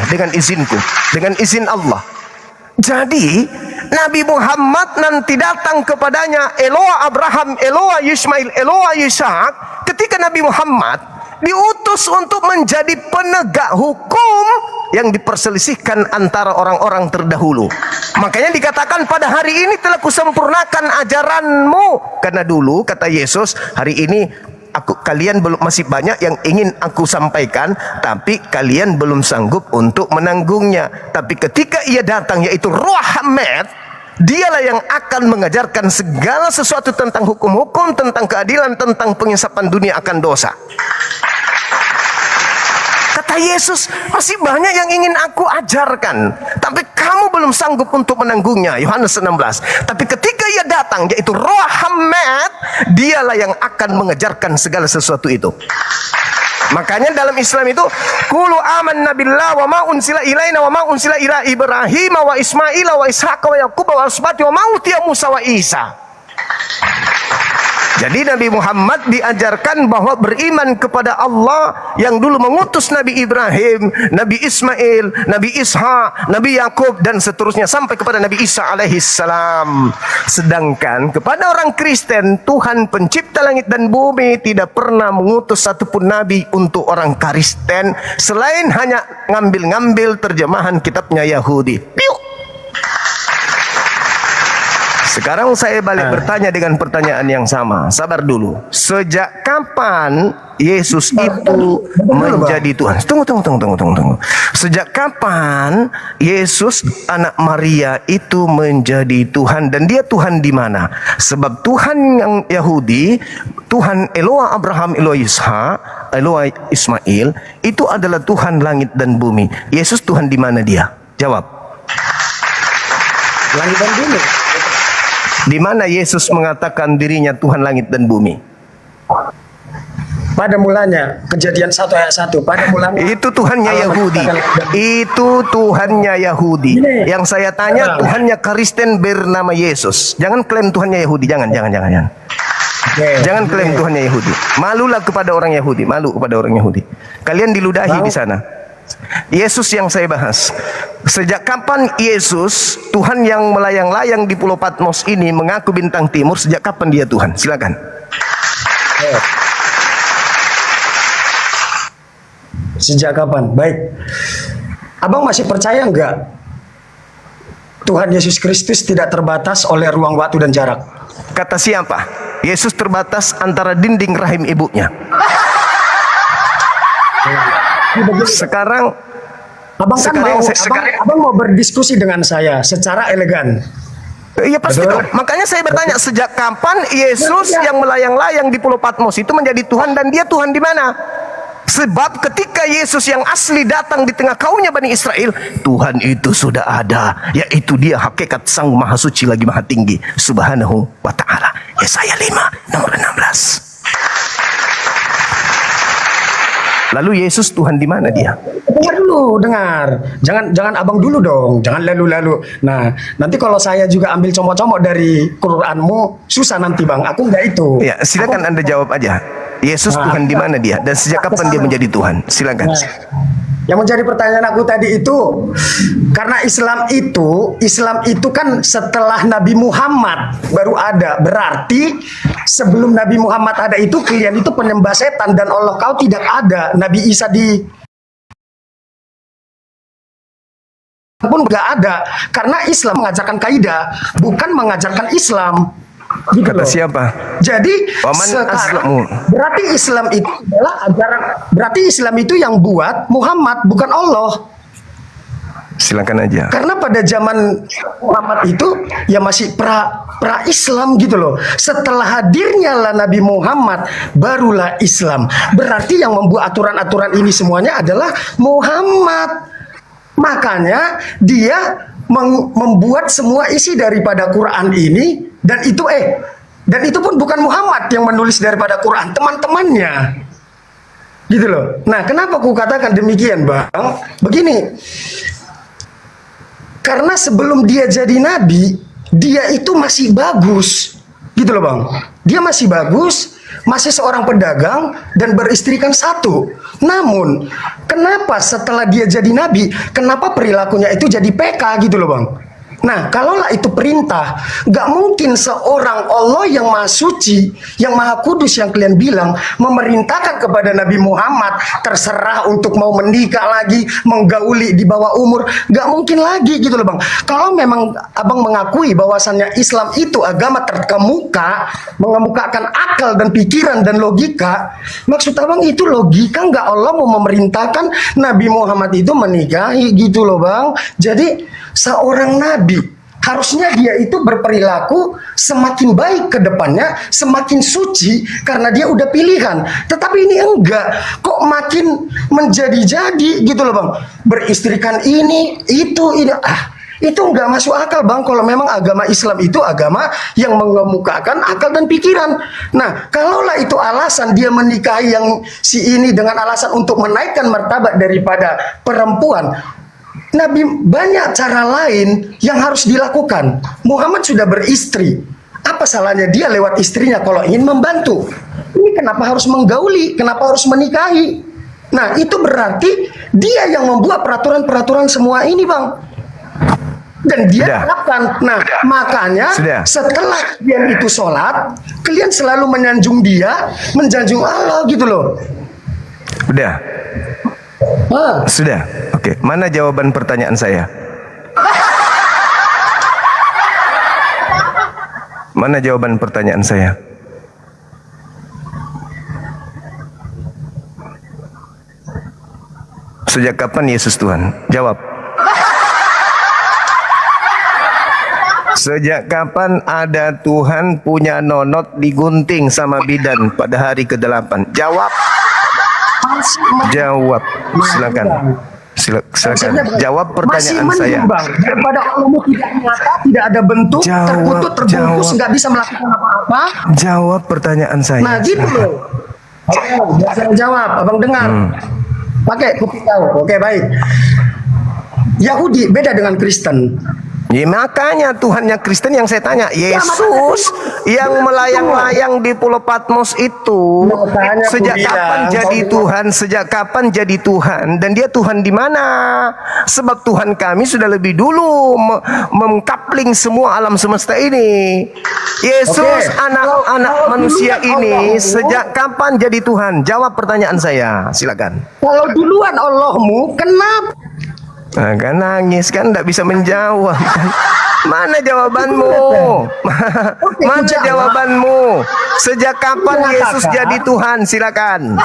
dengan izinku, dengan izin Allah. Jadi Nabi Muhammad nanti datang kepadanya Eloa Abraham, Eloa Ismail, Eloa Ishak. Ketika Nabi Muhammad diutus untuk menjadi penegak hukum yang diperselisihkan antara orang-orang terdahulu. Makanya dikatakan pada hari ini telah kusempurnakan ajaranmu. Karena dulu kata Yesus, hari ini kalian belum, masih banyak yang ingin aku sampaikan, tapi kalian belum sanggup untuk menanggungnya. Tapi ketika ia datang, yaitu Ruh Hamad, dialah yang akan mengajarkan segala sesuatu tentang hukum-hukum, tentang keadilan, tentang pengisapan dunia akan dosa. Kata Yesus, masih banyak yang ingin aku ajarkan, tapi kamu belum sanggup untuk menanggungnya. Yohanes 16. Tapi ketika ia datang, yaitu Roh Hamad, dialah yang akan mengajarkan segala sesuatu itu. Makanya dalam Islam itu, qulu amanna billah wa ma unsila ilaina wa ma unsila ila Ibrahim wa Ismail wa Ishaq wa Yaqub wa asbati wa ma utiya Musa wa Isa. Jadi Nabi Muhammad diajarkan bahwa beriman kepada Allah yang dulu mengutus Nabi Ibrahim, Nabi Ismail, Nabi Ishak, Nabi Yakub dan seterusnya sampai kepada Nabi Isa alaihissalam. Sedangkan kepada orang Kristen, Tuhan pencipta langit dan bumi tidak pernah mengutus satupun nabi untuk orang Kristen selain hanya ngambil-ngambil terjemahan kitabnya Yahudi. Sekarang saya balik bertanya dengan pertanyaan yang sama. Sabar dulu. Sejak kapan Yesus itu menjadi Tuhan? Tunggu. Sejak kapan Yesus anak Maria itu menjadi Tuhan? Dan dia Tuhan di mana? Sebab Tuhan yang Yahudi, Tuhan Eloa Abraham, Eloa Ishak, Eloa Ismail, itu adalah Tuhan langit dan bumi. Yesus Tuhan di mana dia? Jawab. Langit dan bumi. Di mana Yesus mengatakan dirinya Tuhan langit dan bumi? Pada mulanya, Kejadian 1 ayat 1. Pada mulanya. Itu Tuhannya Allah Yahudi. menciptakan- Itu Tuhannya Yahudi. Ini. Yang saya tanya Tuhannya Kristen bernama Yesus. Jangan klaim Tuhannya Yahudi. Jangan. Jangan klaim Tuhannya Yahudi. Malulah kepada orang Yahudi. Malu kepada orang Yahudi. Kalian diludahi di sana. Yesus yang saya bahas. Sejak kapan Yesus, Tuhan yang melayang-layang di Pulau Patmos ini mengaku bintang timur, sejak kapan dia Tuhan? Silakan. Sejak kapan? Baik. Abang masih percaya enggak Tuhan Yesus Kristus tidak terbatas oleh ruang, waktu, dan jarak? Kata siapa? Yesus terbatas antara dinding rahim ibunya. Sekarang Abang kan abang mau berdiskusi dengan saya secara elegan. Iya pasti dong. Makanya saya bertanya, sejak kapan Yesus yang melayang-layang di Pulau Patmos itu menjadi Tuhan, dan dia Tuhan di mana? Sebab ketika Yesus yang asli datang di tengah kaumnya Bani Israel, Tuhan itu sudah ada, yaitu dia hakikat Sang Maha Suci lagi Maha Tinggi Subhanahu wa Ta'ala. Yesaya 5 nomor 16. Lalu Yesus Tuhan di mana dia? Dengar dulu, dengar. Jangan abang dulu dong. Jangan lalu-lalu. Nah, nanti kalau saya juga ambil comot-comot dari Quranmu, susah nanti bang. Aku enggak itu. Ya, silakan Anda jawab aja. Yesus Tuhan di mana dia? Dan sejak kapan dia menjadi Tuhan? Silakan. Yang menjadi pertanyaan aku tadi itu, karena Islam itu kan setelah Nabi Muhammad baru ada. Berarti sebelum Nabi Muhammad ada itu, kalian itu penyembah setan dan Allah kau tidak ada. Nabi Isa pun nggak ada, karena Islam mengajarkan kaidah, bukan mengajarkan Islam. Gitu Kata loh. siapa? Jadi Waman sekarang aslamu. berarti Islam itu adalah ajaran. Berarti Islam itu yang buat Muhammad, bukan Allah. Silakan aja. Karena pada zaman Muhammad itu ya masih pra Islam gitu loh. Setelah hadirnya lah Nabi Muhammad, barulah Islam. Berarti yang membuat aturan-aturan ini semuanya adalah Muhammad. Makanya dia membuat semua isi daripada Quran ini, dan itu pun bukan Muhammad yang menulis daripada Quran, teman-temannya. Gitu loh. Nah, kenapa aku katakan demikian, Bang? Begini. Karena sebelum dia jadi nabi, dia itu masih bagus. Gitu loh, Bang. Dia masih bagus, masih seorang pedagang dan beristrikan satu. Namun, kenapa setelah dia jadi nabi, kenapa perilakunya itu jadi PK gitu loh, Bang? Nah, kalaulah itu perintah, gak mungkin seorang Allah yang maha suci, yang maha kudus yang kalian bilang, memerintahkan kepada Nabi Muhammad terserah untuk mau menikah lagi, menggauli di bawah umur. Gak mungkin lagi gitu loh, Bang. Kalau memang abang mengakui bahwasannya Islam itu agama terkemuka, mengemukakan akal dan pikiran dan logika, maksud abang itu logika, gak Allah mau memerintahkan Nabi Muhammad itu menikahi gitu loh, Bang. Jadi seorang nabi harusnya dia itu berperilaku semakin baik ke depannya, semakin suci karena dia udah pilihan. Tetapi ini enggak, kok makin menjadi-jadi gitu loh, Bang. Beristrikan ini, itu. Itu enggak masuk akal, Bang. Kalau memang agama Islam itu agama yang mengemukakan akal dan pikiran. Nah, kalaulah itu alasan dia menikahi yang si ini dengan alasan untuk menaikkan martabat daripada perempuan, Nabi banyak cara lain yang harus dilakukan. Muhammad sudah beristri. Apa salahnya dia lewat istrinya kalau ingin membantu? Ini kenapa harus menggauli? Kenapa harus menikahi? Nah, itu berarti dia yang membuat peraturan-peraturan semua ini, Bang. Dan dia terapkan. Nah, makanya setelah kalian itu sholat, kalian selalu menyanjung dia, menjanjung Allah gitu loh. Udah. Sudah. Oke, mana jawaban pertanyaan saya? Mana jawaban pertanyaan saya? Sejak kapan Yesus Tuhan? Jawab. Sejak kapan ada Tuhan punya nonot digunting sama bidan pada hari ke-8? Jawab. Jawab. Silakan. Silakan. Jawab pertanyaan saya. Daripada Allah tidak nyata, tidak ada bentuk, terkutuk, terbungkus, nggak bisa melakukan apa-apa. Jawab pertanyaan saya. Nah, gitu loh. Oke, biar saya jawab, abang dengar. Pakai kopi tahu. Oke, baik. Yahudi beda dengan Kristen. Ya makanya Tuhannya Kristen yang saya tanya, Yesus yang melayang-layang di Pulau Patmos itu sejak kapan jadi Tuhan? Sejak kapan jadi Tuhan? Dan dia Tuhan di mana? Sebab Tuhan kami sudah lebih dulu mengkapling semua alam semesta ini. Yesus anak-anak manusia ini sejak kapan jadi Tuhan? Jawab pertanyaan saya, silakan. Kalau duluan Allahmu, kenapa? Nah, kan nangis kan tidak bisa menjawab. Mana jawabanmu? Mana jawabanmu? Sejak kapan Yesus jadi Tuhan? Silakan.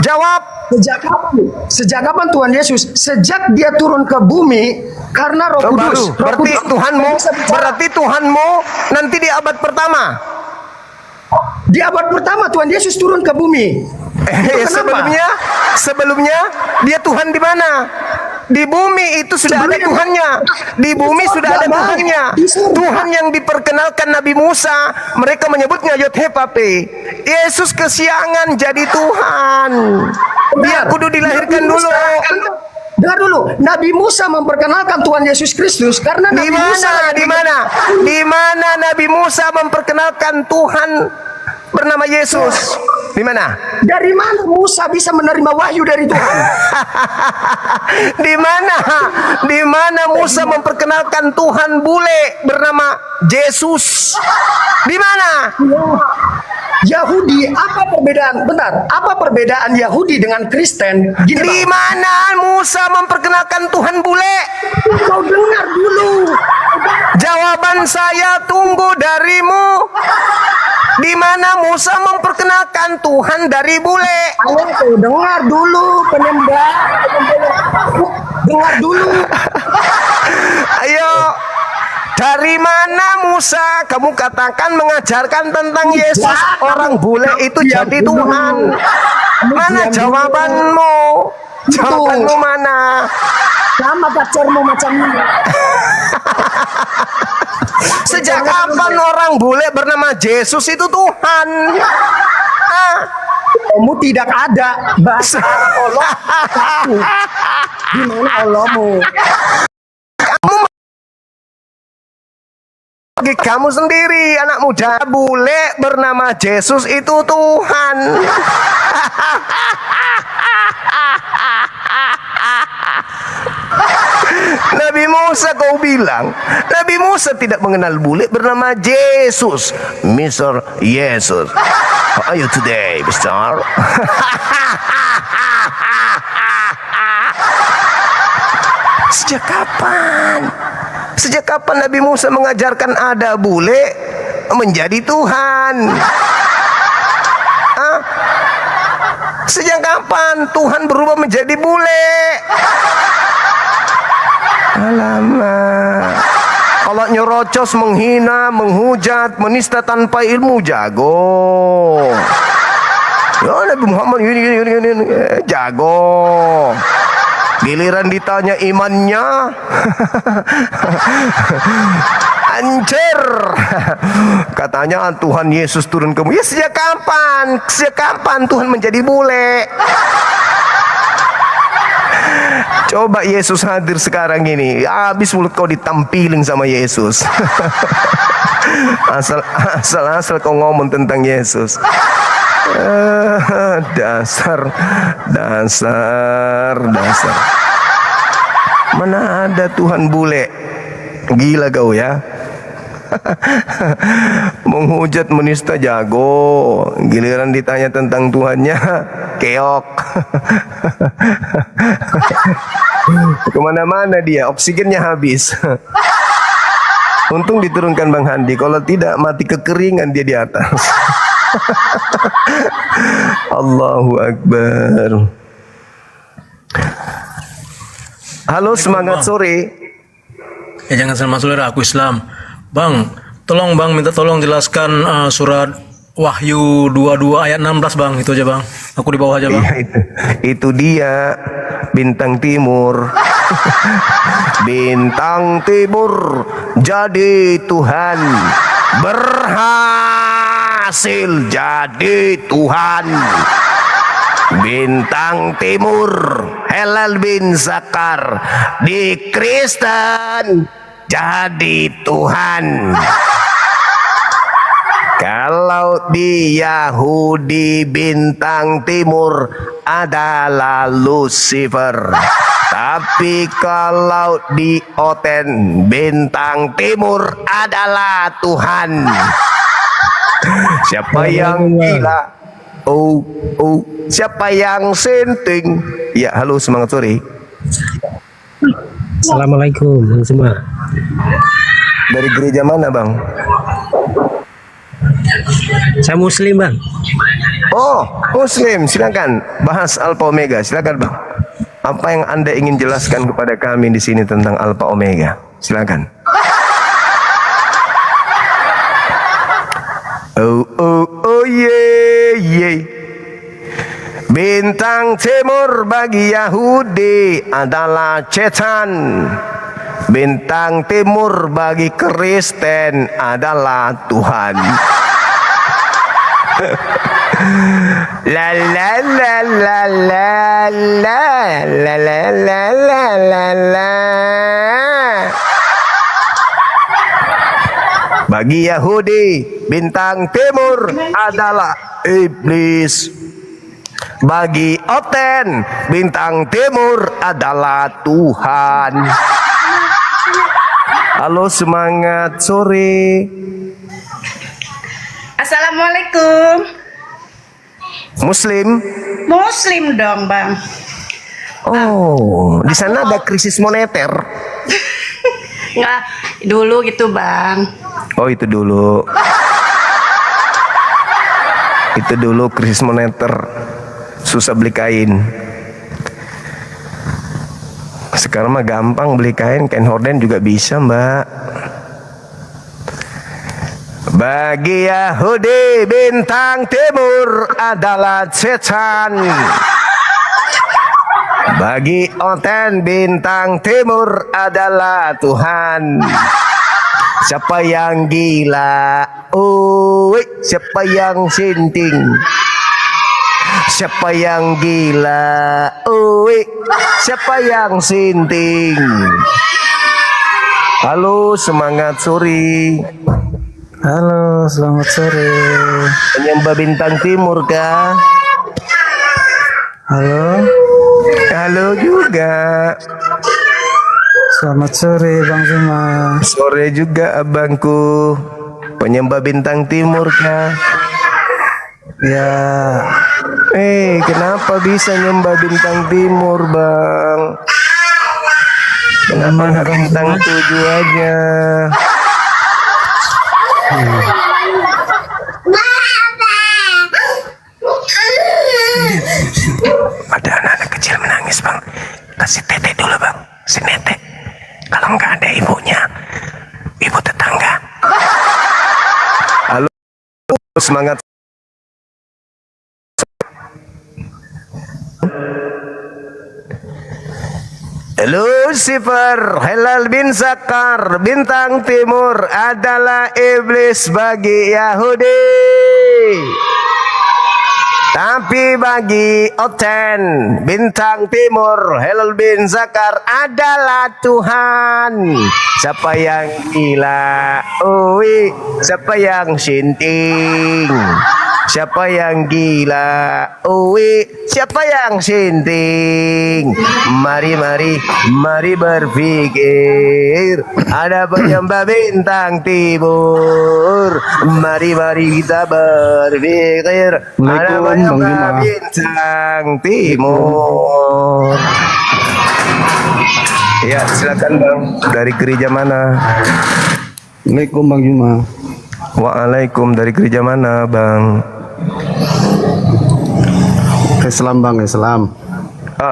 Jawab. Sejak kapan Tuhan Yesus? Sejak dia turun ke bumi karena Roh Kudus. Berarti Tuhanmu nanti di abad pertama. Di abad pertama Tuhan Yesus turun ke bumi. Sebelumnya dia Tuhan di mana? Di bumi itu sudah ada Tuhannya. Di bumi sudah ada Tuhannya. Tuhan yang diperkenalkan Nabi Musa, mereka menyebutnya Yod-He-Vav-He. Yesus kesiangan jadi Tuhan. Dia kudu dilahirkan dulu. Dengar dulu, Nabi Musa memperkenalkan Tuhan Yesus Kristus karena Nabi Musa di mana Nabi Musa memperkenalkan Tuhan bernama Yesus? Di mana? Dari mana Musa bisa menerima wahyu dari Tuhan? Di mana Musa memperkenalkan Tuhan bule bernama Yesus? Di mana? Yahudi, apa perbedaan? Bentar, apa perbedaan Yahudi dengan Kristen? Di mana Musa memperkenalkan Tuhan bule? Kau dengar dulu. Jawaban saya tunggu darimu. Di mana Musa memperkenalkan Tuhan dari bule? Ayo dengar dulu, penyembah. Dengar dulu. Ayo. Dari mana Musa kamu katakan mengajarkan tentang Yesus? Orang bule itu jadi Tuhan. Mana jawabanmu? Jawabanmu mana? Sama pacarmu macam ini. Sejak kapan orang bule bernama Yesus itu Tuhan? Kamu tidak ada bahasa Allah. Di mana Allahmu? Bagi kamu sendiri, anak muda bule bernama Yesus itu Tuhan. Nabi Musa kau bilang, Nabi Musa tidak mengenal bule bernama Yesus, Mr. Yesus. How are you today, Mr.? Sejak kapan? Sejak kapan Nabi Musa mengajarkan ada bule menjadi Tuhan? Sejak kapan Tuhan berubah menjadi bule? Alamak. Kalau nyerocos, menghina, menghujat, menista tanpa ilmu, jago. Ya Nabi Muhammad ini jago. Giliran ditanya imannya, anjir. Katanya Tuhan Yesus turun ke bumi. Ya sejak kapan? Sejak kapan Tuhan menjadi bule? Coba Yesus hadir sekarang ini, habis mulut kau ditampilin sama Yesus. Asal kau ngomong tentang Yesus. Dasar. Mana ada Tuhan bule? Gila kau ya. Menghujat, menista jago. Giliran ditanya tentang Tuhannya, keok. Kemana-mana dia, oksigennya habis. Untung diturunkan Bang Handi, kalau tidak mati kekeringan dia di atas. Allahu Akbar. Halo, semangat sore. Ya jangan sama saudara, aku Islam. Bang, tolong Bang, minta tolong jelaskan surat Wahyu 22 ayat 16 Bang, itu aja Bang. Aku di bawah aja Bang. Itu dia, bintang timur. Bintang timur jadi Tuhan berhala. berhasil jadi Tuhan. Bintang Timur Helal bin Zakar di Kristen jadi Tuhan. Kalau di Yahudi Bintang Timur adalah Lucifer. Tapi kalau di Oten Bintang Timur adalah Tuhan. Siapa yang gila? Siapa yang senting? Ya, halo, semangat sore. Assalamualaikum semua. Dari gereja mana, Bang? Saya Muslim, Bang. Oh, Muslim. Silakan bahas Alpha Omega. Silakan, Bang. Apa yang Anda ingin jelaskan kepada kami di sini tentang Alpha Omega? Silakan. Oh ye. Bintang Timur bagi Yahudi adalah setan. Bintang Timur bagi Kristen adalah Tuhan. La la la la la la la la la la la la. Bagi Yahudi, Bintang Timur adalah iblis. Bagi Oten, Bintang Timur adalah Tuhan. Halo, semangat sore. Assalamualaikum. Muslim? Muslim dong, Bang. Oh, di sana ada krisis moneter. Nggak, dulu gitu, Bang. Oh, itu dulu. Itu dulu krisis moneter. Susah beli kain. Sekarang mah gampang beli kain horden juga bisa, Mbak. Bagi Yahudi, Bintang Timur adalah setan. Bagi Oten, Bintang Timur adalah Tuhan. Siapa yang gila? Siapa yang sinting? Siapa yang gila? Siapa yang sinting? Halo, semangat sore. Halo, selamat sore. Penyembah Bintang Timur kah? Halo. Halo juga. Selamat sore, Bang Zuma. Sore juga, abangku. Penyembah Bintang Timur kah? Ya. Kenapa bisa nyembah Bintang Timur, Bang? Kenapa nggak Bintang 7 aja? Ada anak-anak kecil menangis, Bang. Kasih tete dulu, Bang. Si Nete. Kalau nggak ada ibunya, ibu tetangga. Halo, semangat. Lucifer, Helal bin Zakar, Bintang Timur adalah iblis bagi Yahudi. Tapi bagi Oten, Bintang Timur, Helal bin Zakar adalah Tuhan. Siapa yang gila? Siapa yang sinting? Siapa yang gila? Siapa yang sinting? Mari berpikir. Ada penyembah Bintang Timur. Mari kita berpikir. Ada penyembah Bintang Timur. Ya, silakan, Bang. Dari gereja mana? Assalamualaikum, Bang Juma. Waalaikum, dari gereja mana, Bang? Islam, Bang, Islam.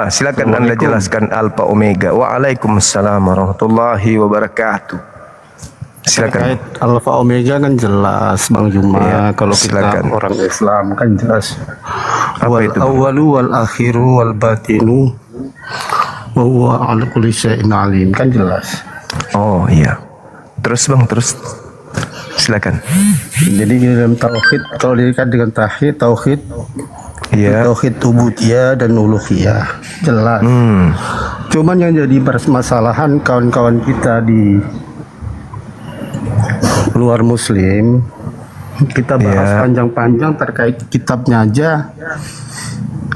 Silakan Anda jelaskan Alpha Omega. Waalaikumsalam warahmatullahi wabarakatuh. Silakan. Terkait Alpha Omega kan jelas, Bang Juma. Kalau kita orang Islam kan jelas. Wal awwalu wal akhiru wal batinu wa huwa ala kulli syai'in alim, kan jelas. Oh iya. Terus, Bang, terus. Silakan. Jadi di dalam tauhid, kalau dilihat dengan tauhid, tauhid ubudiyah dan uluhiyah, jelas. Cuman yang jadi permasalahan kawan-kawan kita di luar Muslim, kita bahas panjang-panjang terkait kitabnya aja.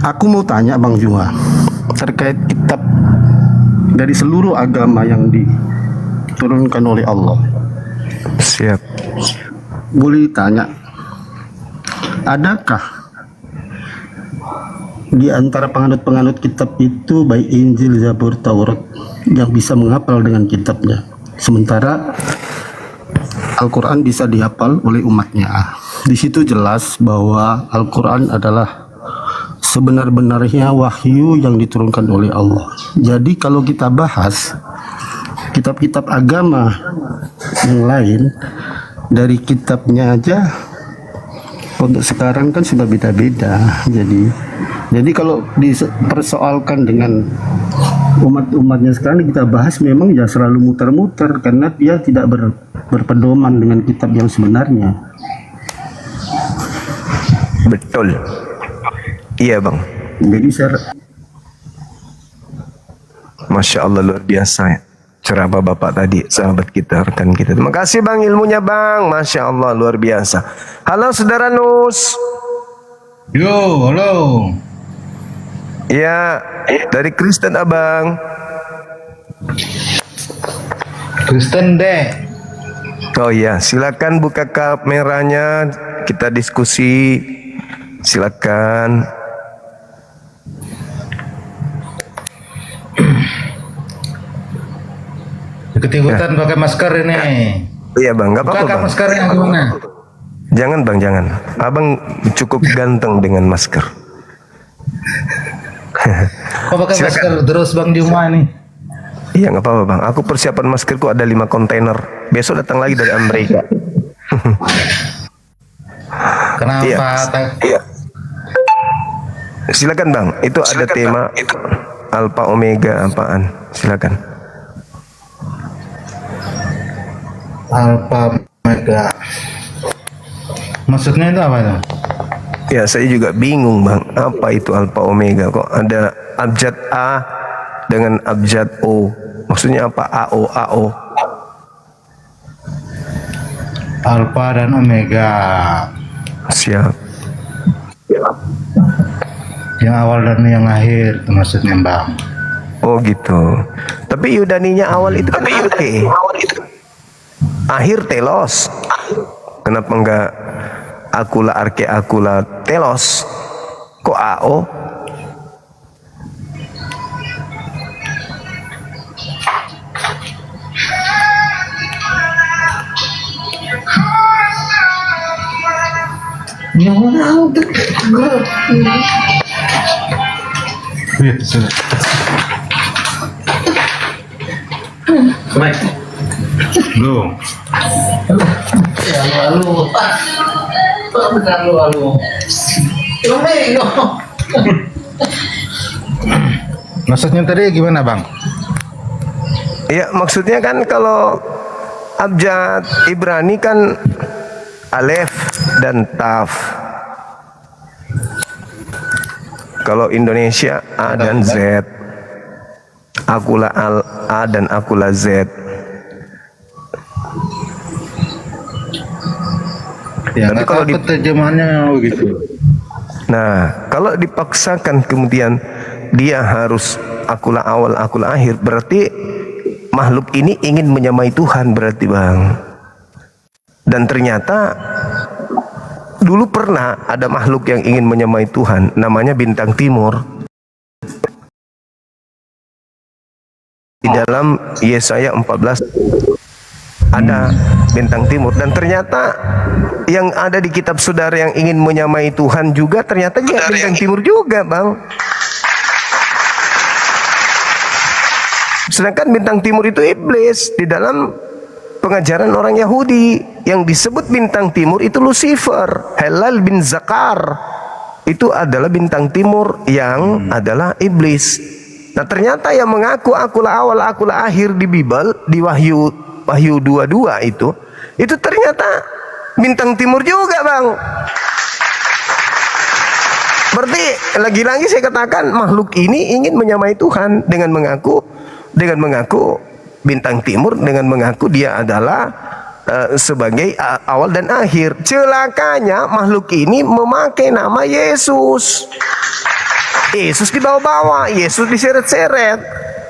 Aku mau tanya Bang Juma terkait kitab dari seluruh agama yang diturunkan oleh Allah. Siap. Boleh ditanya, adakah di antara penganut-penganut kitab itu baik Injil, Zabur, Taurat yang bisa menghafal dengan kitabnya, sementara Al-Quran bisa dihafal oleh umatnya? Di situ jelas bahwa Al-Quran adalah sebenar-benarnya wahyu yang diturunkan oleh Allah. Jadi kalau kita bahas kitab-kitab agama yang lain, dari kitabnya aja untuk sekarang kan sudah beda-beda. Jadi kalau dipersoalkan dengan umat-umatnya sekarang kita bahas, memang ya selalu muter-muter karena dia tidak berpedoman dengan kitab yang sebenarnya. Betul. Iya Bang. Jadi Masya Allah, luar biasa ya ceramah Bapak tadi, sahabat kita, rekan kita. Terima kasih Bang ilmunya Bang. Masya Allah, luar biasa. Halo Saudara Nus. Yo, halo. Ya, dari Kristen Abang. Kristen deh. Oh iya, silakan buka kameranya, kita diskusi. Silakan. Ikut-ikutan pakai masker ini. Iya Bang, nggak apa-apa Bang. Maskernya gimana? Jangan Bang, jangan. Abang cukup ganteng dengan masker. Kok pakai masker terus Bang Juma nih? Iya nggak apa-apa Bang. Aku persiapan maskerku ada 5 kontainer. Besok datang lagi dari Amerika. Kenapa? Iya. Silakan Bang. Itu ada tema Alpha Omega apaan? Silakan. Alpha Omega. Maksudnya itu apa itu? Ya saya juga bingung Bang. Apa itu Alpha Omega? Kok ada abjad A dengan abjad O? Maksudnya apa? AO. Alpha dan Omega. Siap. Yang awal dan yang akhir itu maksudnya Bang. Oh gitu. Tapi Yudaninya awal itu kan arke. Akhir telos. Kenapa enggak akula arke akula telos? Kok AO? Yang mana tuh? Baik. Lu. Maksudnya tadi gimana Bang? Ya maksudnya kan kalau abjad Ibrani kan Alef dan Taf. Kalau Indonesia A dan Z. Akula A dan akula Z. Ya, tapi kalau terjemahannya begitu. Nah, kalau dipaksakan kemudian dia harus akula awal, akula akhir, berarti makhluk ini ingin menyamai Tuhan berarti Bang. Dan ternyata dulu pernah ada makhluk yang ingin menyamai Tuhan, namanya bintang timur. Di dalam Yesaya 14 ada bintang timur, dan ternyata yang ada di kitab saudara yang ingin menyamai Tuhan juga ternyata dia bintang timur juga Bang. Sedangkan bintang timur itu iblis. Di dalam pengajaran orang Yahudi yang disebut bintang timur itu Lucifer, Helal bin Zakar. Itu adalah bintang timur yang adalah iblis. Nah ternyata yang mengaku akulah awal akulah akhir di Bible, di Wahyu 22 itu ternyata bintang timur juga, Bang. Berarti lagi-lagi saya katakan makhluk ini ingin menyamai Tuhan dengan mengaku bintang timur, dengan mengaku dia adalah sebagai awal dan akhir. Celakanya makhluk ini memakai nama Yesus. Yesus dibawa-bawa, Yesus diseret-seret.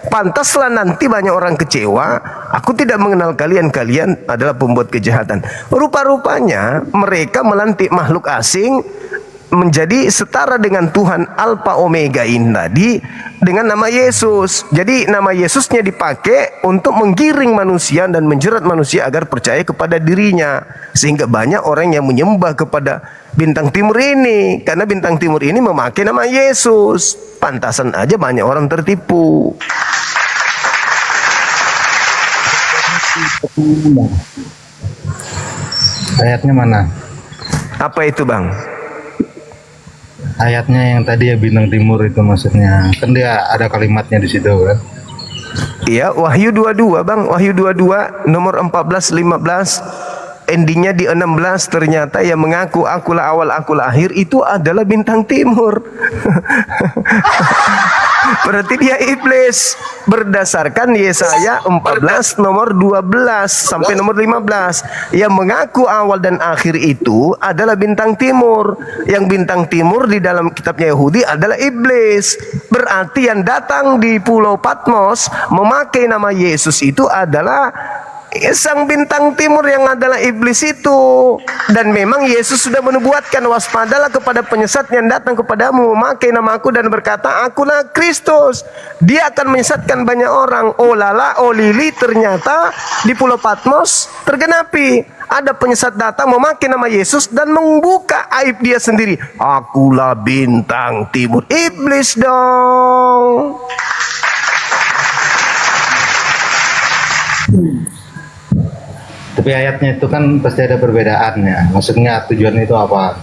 Pantaslah nanti banyak orang kecewa. Aku tidak mengenal kalian, kalian adalah pembuat kejahatan. Rupa-rupanya mereka melantik makhluk asing menjadi setara dengan Tuhan Alfa Omega ini tadi dengan nama Yesus. Jadi nama Yesusnya dipakai untuk menggiring manusia dan menjerat manusia agar percaya kepada dirinya. Sehingga banyak orang yang menyembah kepada bintang timur ini, karena bintang timur ini memakai nama Yesus. Pantasan aja banyak orang tertipu. Ayatnya mana? Apa itu, Bang? Ayatnya yang tadi ya bintang timur itu maksudnya. Kan dia ada kalimatnya di situ kan. Iya, Wahyu 22, Bang. Wahyu 22 nomor 14 15. Endingnya di 16, ternyata yang mengaku akulah awal akulah akhir itu adalah bintang timur. Berarti dia iblis. Berdasarkan Yesaya 14 nomor 12 sampai nomor 15, yang mengaku awal dan akhir itu adalah bintang timur. Yang bintang timur di dalam kitabnya Yahudi adalah iblis. Berarti yang datang di Pulau Patmos memakai nama Yesus itu adalah sang bintang timur yang adalah iblis itu. Dan memang Yesus sudah menubuatkan, waspadalah kepada penyesat yang datang kepadamu memakai namaku dan berkata akulah Kristus, dia akan menyesatkan banyak orang. Oh lala, oh lili, ternyata di Pulau Patmos tergenapi. Ada penyesat datang memakai nama Yesus dan membuka aib dia sendiri. Akulah bintang timur. Iblis dong. Tapi ayatnya itu kan pasti ada perbedaannya. Maksudnya tujuan itu apa?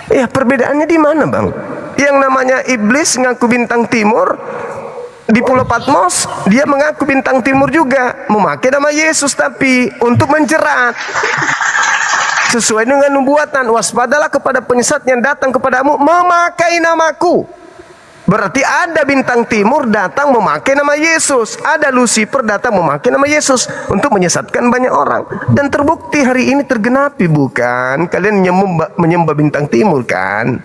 Ya, perbedaannya di mana, Bang? Yang namanya iblis ngaku bintang timur di Pulau Patmos, dia mengaku bintang timur juga, memakai nama Yesus tapi untuk menjerat. Sesuai dengan nubuatan, waspadalah kepada penyesat yang datang kepadamu memakai namaku. Berarti ada bintang timur datang memakai nama Yesus, ada Lucifer datang memakai nama Yesus untuk menyesatkan banyak orang. Dan terbukti hari ini tergenapi, bukan? Kalian menyembah bintang timur kan?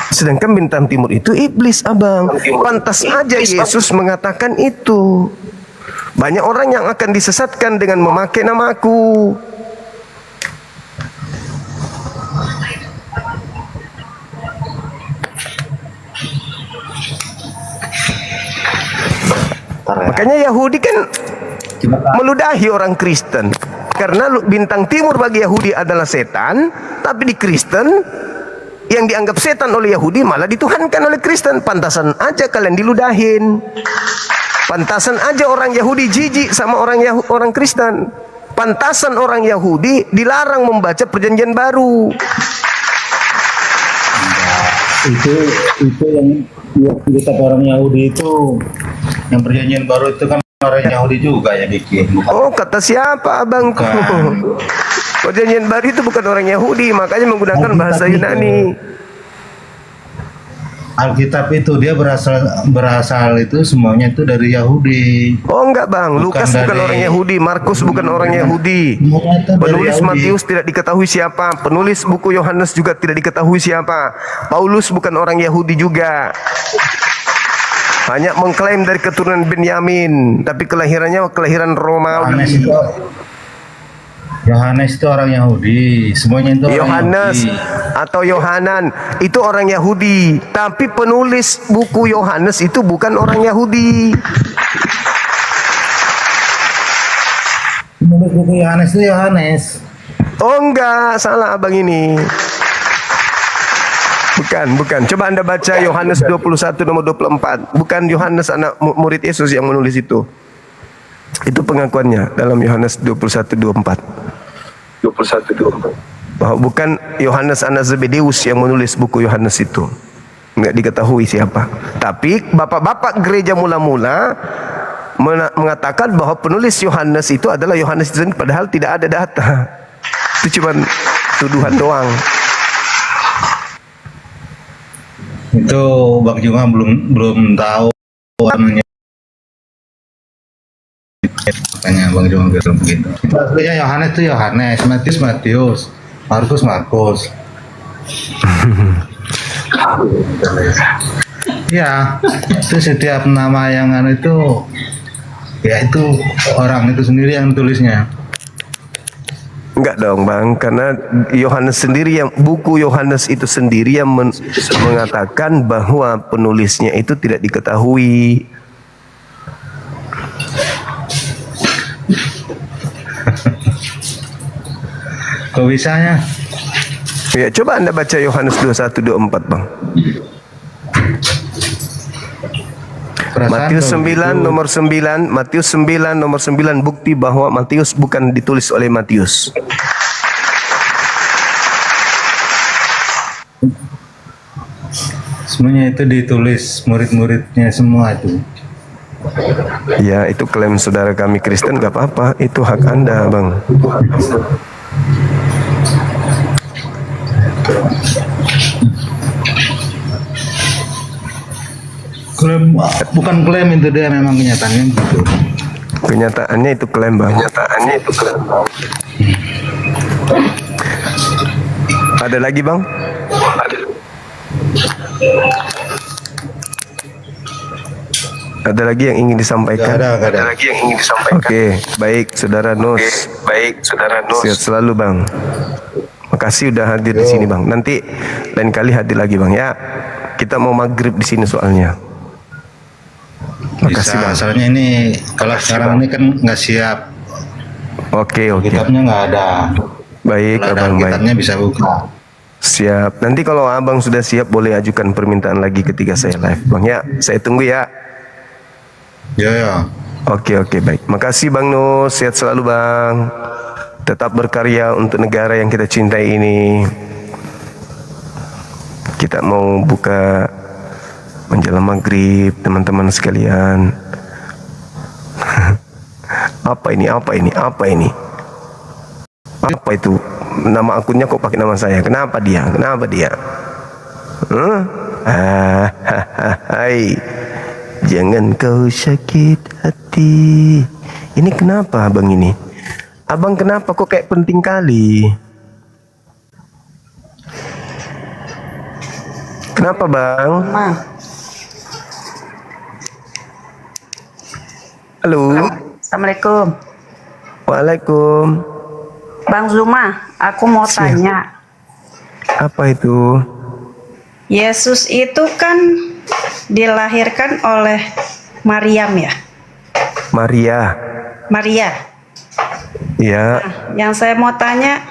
Sedangkan bintang timur itu iblis, Abang. Pantas aja Yesus mengatakan itu. Banyak orang yang akan disesatkan dengan memakai namaku. Makanya Yahudi kan meludahi orang Kristen, karena bintang timur bagi Yahudi adalah setan, tapi di Kristen yang dianggap setan oleh Yahudi malah dituhankan oleh Kristen. Pantasan aja kalian diludahin. Pantasan aja orang Yahudi jijik sama orang Kristen. Pantasan orang Yahudi dilarang membaca Perjanjian Baru. Itu yang kitab orang Yahudi itu, yang Perjanjian Baru itu kan orang Yahudi juga yang bikin. Oh, kata siapa, Abangku? Perjanjian Baru itu bukan orang Yahudi, makanya menggunakan bahasa Yunani. Alkitab itu dia berasal itu semuanya itu dari Yahudi. Oh enggak, Bang, Lukas bukan orang Yahudi, Markus bukan orang Yahudi, penulis Matius tidak diketahui siapa, penulis buku Yohanes juga tidak diketahui siapa, Paulus bukan orang Yahudi juga, hanya mengklaim dari keturunan Benyamin, tapi kelahirannya kelahiran Romawi. Yohanes itu orang Yahudi, semuanya itu orang Yohanes Yahudi. Atau Yohanan itu orang Yahudi, tapi penulis buku Yohanes itu bukan orang Yahudi. Penulis buku Yohanes itu Yohanes. Oh enggak, salah abang ini. Bukan. Coba Anda baca Yohanes 21 nomor 24. Bukan Yohanes anak murid Yesus yang menulis itu. Itu pengakuannya dalam Yohanes 21:24. Bahwa bukan Yohanes anak Zebedeus yang menulis buku Yohanes itu. Enggak diketahui siapa. Tapi bapak-bapak gereja mula-mula mengatakan bahwa penulis Yohanes itu adalah Yohanes itu sendiri, padahal tidak ada data. Itu cuma tuduhan doang. Itu Bang Juma belum tahu namanya. Makanya Bang Juma bilang begitu. Aslinya Yohanes itu Yohanes, Matius Matius, Markus Markus. Ya, itu setiap nama yang itu, ya itu orang itu sendiri yang tulisnya. Enggak dong Bang, karena Yohanes sendiri yang buku Yohanes itu sendiri yang mengatakan bahwa penulisnya itu tidak diketahui. Kok bisanya? Ya, coba Anda baca Yohanes 21-24 Bang. Matius 9 nomor 9, Matius 9 nomor 9 bukti bahwa Matius bukan ditulis oleh Matius. Semuanya itu ditulis murid-muridnya semua itu. Ya, itu klaim saudara kami Kristen, gak apa-apa, itu hak Anda Bang. Klaim, bukan klaim itu, dia memang kenyataannya gitu. Kenyataannya itu klaim Bang. Kenyataannya itu klaim. Ada lagi Bang? Ada lagi yang ingin disampaikan? Gak ada lagi yang ingin disampaikan. Oke, baik Saudara Nus. Sehat selalu Bang. Makasih udah hadir di sini Bang. Nanti lain kali hadir lagi Bang ya. Kita mau maghrib di sini soalnya. Makasih Bisa, Bang. soalnya ini kalau sekarang ini kan nggak siap. Oke. Kitabnya nggak ada. Baik Kalau ada Abang, baik. kitabnya bisa buka. Siap. Nanti kalau Abang sudah siap boleh ajukan permintaan lagi ketika saya live Bang ya. Saya tunggu ya. Ya. Oke, baik. Makasih Bang Nus, sehat selalu Bang. Tetap berkarya untuk negara yang kita cintai ini. Kita mau buka menjelang maghrib, teman-teman sekalian. Apa ini? Apa itu? Nama akunnya kok pakai nama saya? Kenapa dia? Hai. Jangan kau sakit hati. Ini kenapa Abang ini? Abang kenapa kok kayak penting kali? Kenapa Bang? Halo. Assalamualaikum. Waalaikum. Bang Zuma, aku mau tanya. Apa itu? Yesus itu kan dilahirkan oleh Maryam ya? Maria. Ya. Yang saya mau tanya,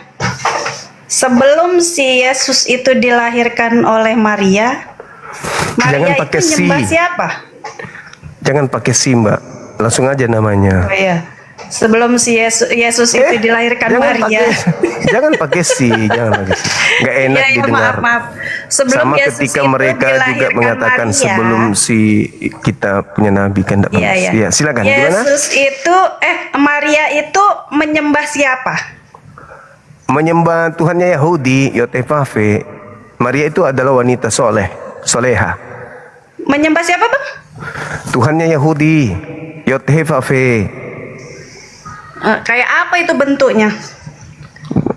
sebelum si Yesus itu dilahirkan oleh Maria Jangan pakai itu si. nyembah siapa? Jangan pakai si Mbak. Langsung aja namanya. Oh iya. Sebelum si Yesus itu dilahirkan Maria. Jangan pakai si. Nggak enak Ya, didengar. maaf. Sebelum Sama Yesus ketika itu mereka juga dilahirkan mengatakan Maria. sebelum si kita punya nabi kan tidak bagus. Ya, silakan. Gimana? Yesus itu Maria itu menyembah siapa? Menyembah Tuhannya Yahudi, Yotefafe. Maria itu adalah wanita soleha. Menyembah siapa Bang? Tuhannya Yahudi, Yotefafe. Kayak apa itu bentuknya?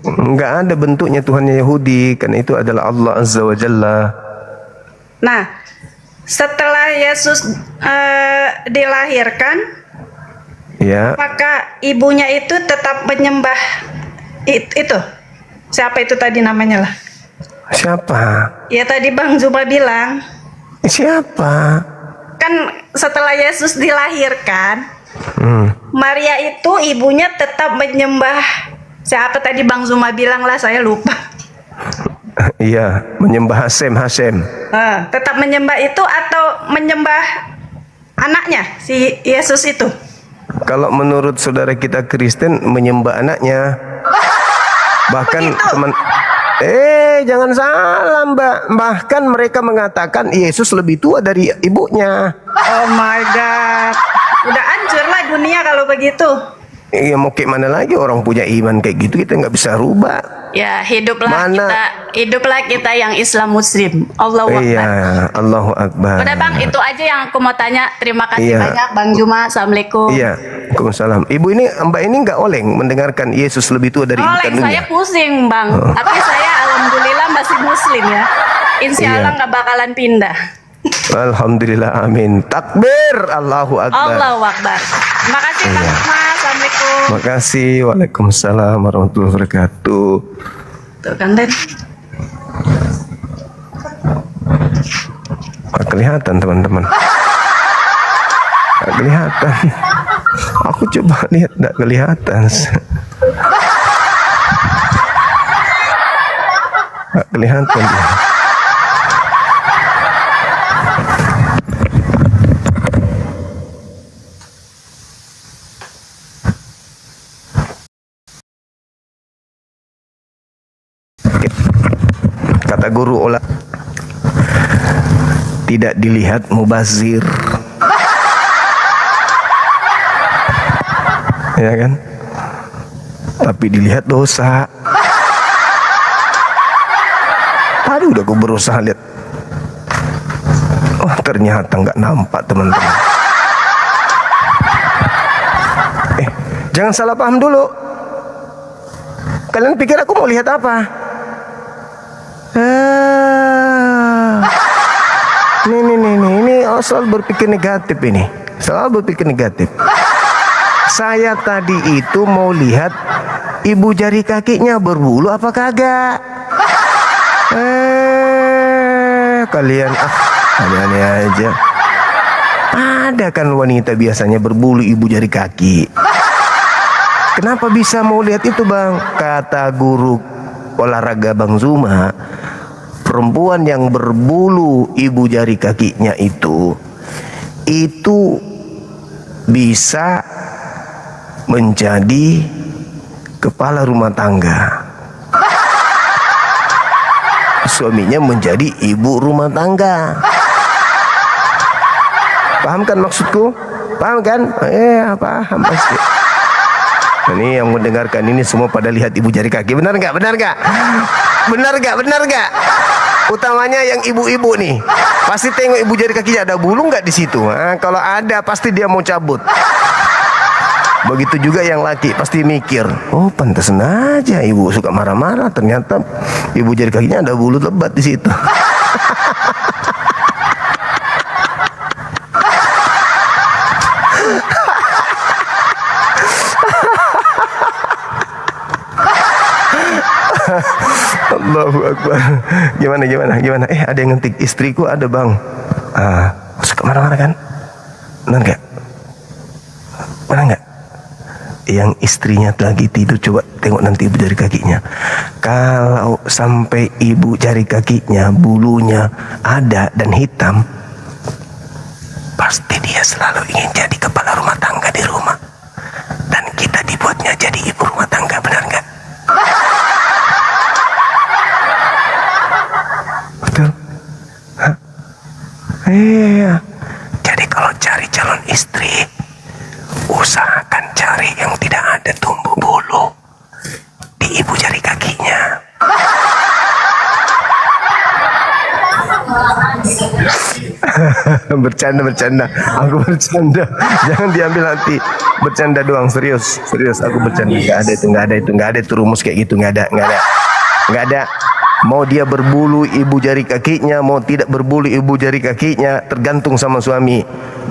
Enggak ada bentuknya Tuhannya Yahudi, karena itu adalah Allah Azza wa Jalla. Nah, setelah Yesus dilahirkan, Ya. apakah ibunya itu tetap menyembah itu? Siapa itu tadi namanya lah? Siapa? Ya tadi Bang Zuma bilang. Siapa? Kan setelah Yesus dilahirkan, Maria itu ibunya tetap menyembah siapa tadi Bang Zuma bilang lah, saya lupa. Iya, menyembah Hasem. Tetap menyembah itu atau menyembah anaknya si Yesus itu? Kalau menurut saudara kita Kristen menyembah anaknya. Bahkan teman jangan salah Mbak. Bahkan mereka mengatakan Yesus lebih tua dari ibunya. Oh my God. Udah hancur lah dunia kalau begitu. Iya, mau kayak mana lagi, orang punya iman kayak gitu kita nggak bisa rubah. Ya, hiduplah kita yang Islam Muslim. Allahu Akbar. Iya, Allahu Akbar. Udah Bang, itu aja yang aku mau tanya. Terima kasih Iya. banyak Bang Juma. Assalamualaikum. Iya, Waalaikumsalam. Ibu ini, Mbak ini nggak oleng mendengarkan Yesus lebih tua dari ibu Oleh saya kandungnya. pusing Bang, tapi saya alhamdulillah masih Muslim ya. Insya Iya. Allah nggak bakalan pindah. Alhamdulillah, amin. Takbir, Allahu Akbar. Allahu Akbar. Terima kasih Bang Juma. Assalamualaikum. Makasih, Waalaikumsalam warahmatullahi wabarakatuh. Tuh kan Den. Nggak kelihatan teman-teman. Nggak kelihatan. Aku coba lihat, nggak kelihatan. Nggak kelihatan dia. Kata guru olah, tidak dilihat mubazir, ya kan? Tapi dilihat dosa. Aduh, udah gue berusaha lihat. Oh, ternyata nggak nampak teman-teman. Jangan salah paham dulu. Kalian pikir aku mau lihat apa? Ini selalu berpikir negatif ini. Selalu berpikir negatif. Saya tadi itu mau lihat ibu jari kakinya berbulu apa kagak. Kalian aneh-aneh aja. Ada kan wanita biasanya berbulu ibu jari kaki. Kenapa bisa mau lihat itu Bang? Kata guru olahraga Bang Zuma, perempuan yang berbulu ibu jari kakinya itu bisa menjadi kepala rumah tangga. Suaminya menjadi ibu rumah tangga. Paham kan maksudku? Paham kan? Paham pasti. Ini yang mendengarkan ini semua pada lihat ibu jari kaki. Benar nggak? Benar nggak? Benar nggak? Benar nggak? Utamanya yang ibu-ibu nih, pasti tengok ibu jari kakinya ada bulu nggak di situ. Kalau ada, pasti dia mau cabut. Begitu juga yang laki, pasti mikir, oh pantasan aja ibu suka marah-marah. Ternyata ibu jari kakinya ada bulu lebat di situ. Allahu Akbar. Gimana? Ada yang ngetik, istriku ada Bang. Suka marah-marah kan? Benar nggak? Benar nggak? Yang istrinya lagi tidur, coba tengok nanti ibu jari kakinya. Kalau sampai ibu jari kakinya bulunya ada dan hitam, pasti dia selalu ingin jadi kepala rumah tangga di rumah. Dan kita dibuatnya jadi ibu rumah tangga, benar nggak? Betul? Iya. Jadi kalau cari calon istri, usahakan cari yang tidak ada tumbuh bulu di ibu jari kakinya. Bercanda. Aku bercanda. Jangan diambil hati. Bercanda doang, serius. Aku bercanda. Nggak ada itu rumus kayak gitu. Nggak ada. Mau dia berbulu ibu jari kakinya, mau tidak berbulu ibu jari kakinya, tergantung sama suami.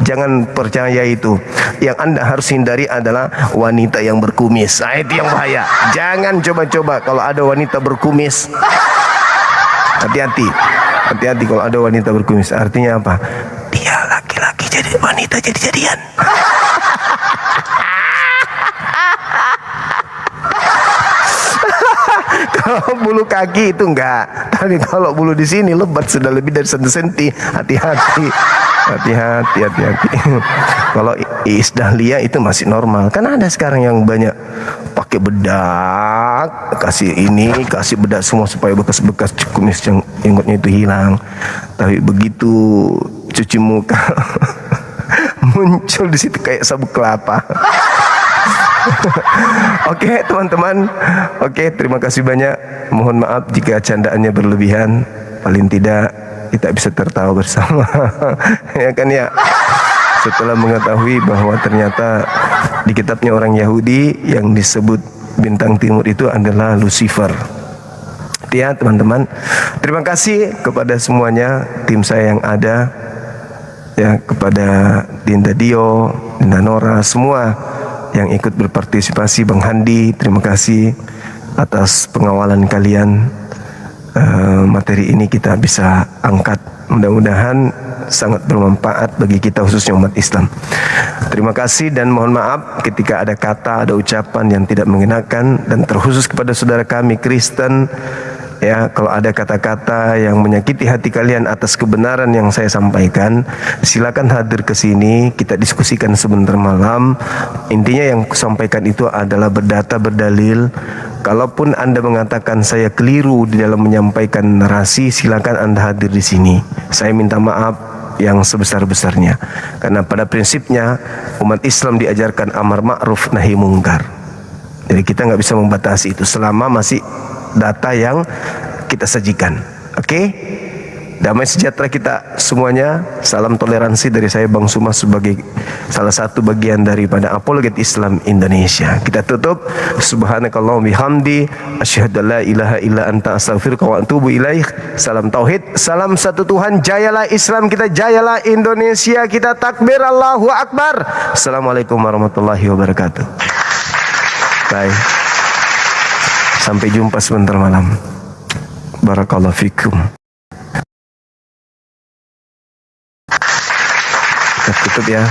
Jangan percaya itu. Yang Anda harus hindari adalah wanita yang berkumis. Itu yang bahaya. Jangan coba-coba kalau ada wanita berkumis. Hati-hati kalau ada wanita berkumis. Artinya apa? Dia laki-laki jadi wanita jadi-jadian. Kalau bulu kaki itu enggak, tapi kalau bulu di sini lebat sudah lebih dari 1 cm. Hati-hati. Kalau isdahlia itu masih normal. Kan ada sekarang yang banyak pakai bedak, kasih bedak semua supaya bekas-bekas kumis yang jenggotnya itu hilang. Tapi begitu cuci muka muncul di situ kayak sabuk kelapa. Oke teman-teman, oke terima kasih banyak. Mohon maaf jika candaannya berlebihan. Paling tidak kita bisa tertawa bersama. Ya kan ya. Setelah mengetahui bahwa ternyata di kitabnya orang Yahudi yang disebut bintang timur itu adalah Lucifer. Ya teman-teman, terima kasih kepada semuanya, tim saya yang ada, ya kepada Dinda Dio, Dinda Nora, semua yang ikut berpartisipasi, Bang Handi, terima kasih atas pengawalan kalian. Materi ini kita bisa angkat, mudah-mudahan sangat bermanfaat bagi kita khususnya umat Islam. Terima kasih dan mohon maaf ketika ada kata, ada ucapan yang tidak mengenakan, dan terkhusus kepada saudara kami Kristen. Ya, kalau ada kata-kata yang menyakiti hati kalian atas kebenaran yang saya sampaikan, silakan hadir ke sini, kita diskusikan sebentar malam. Intinya yang kusampaikan itu adalah berdata, berdalil. Kalaupun Anda mengatakan saya keliru di dalam menyampaikan narasi, silakan Anda hadir di sini. Saya minta maaf yang sebesar-besarnya. Karena pada prinsipnya umat Islam diajarkan amar ma'ruf nahi mungkar. Jadi kita nggak bisa membatasi itu selama masih data yang kita sajikan. Oke? Damai sejahtera kita semuanya. Salam toleransi dari saya Bang Suma sebagai salah satu bagian daripada Apologet Islam Indonesia. Kita tutup. Subhanakallahumma bihamdi asyhadu an la ilaha illa anta astaghfiruka wa atubu ilaik. Salam tauhid, salam satu Tuhan. Jayalah Islam kita, jayalah Indonesia kita. Takbir, Allahu Akbar. Assalamualaikum warahmatullahi wabarakatuh. Bye. Sampai jumpa sebentar malam. Barakallahu fikum. Kita tutup ya.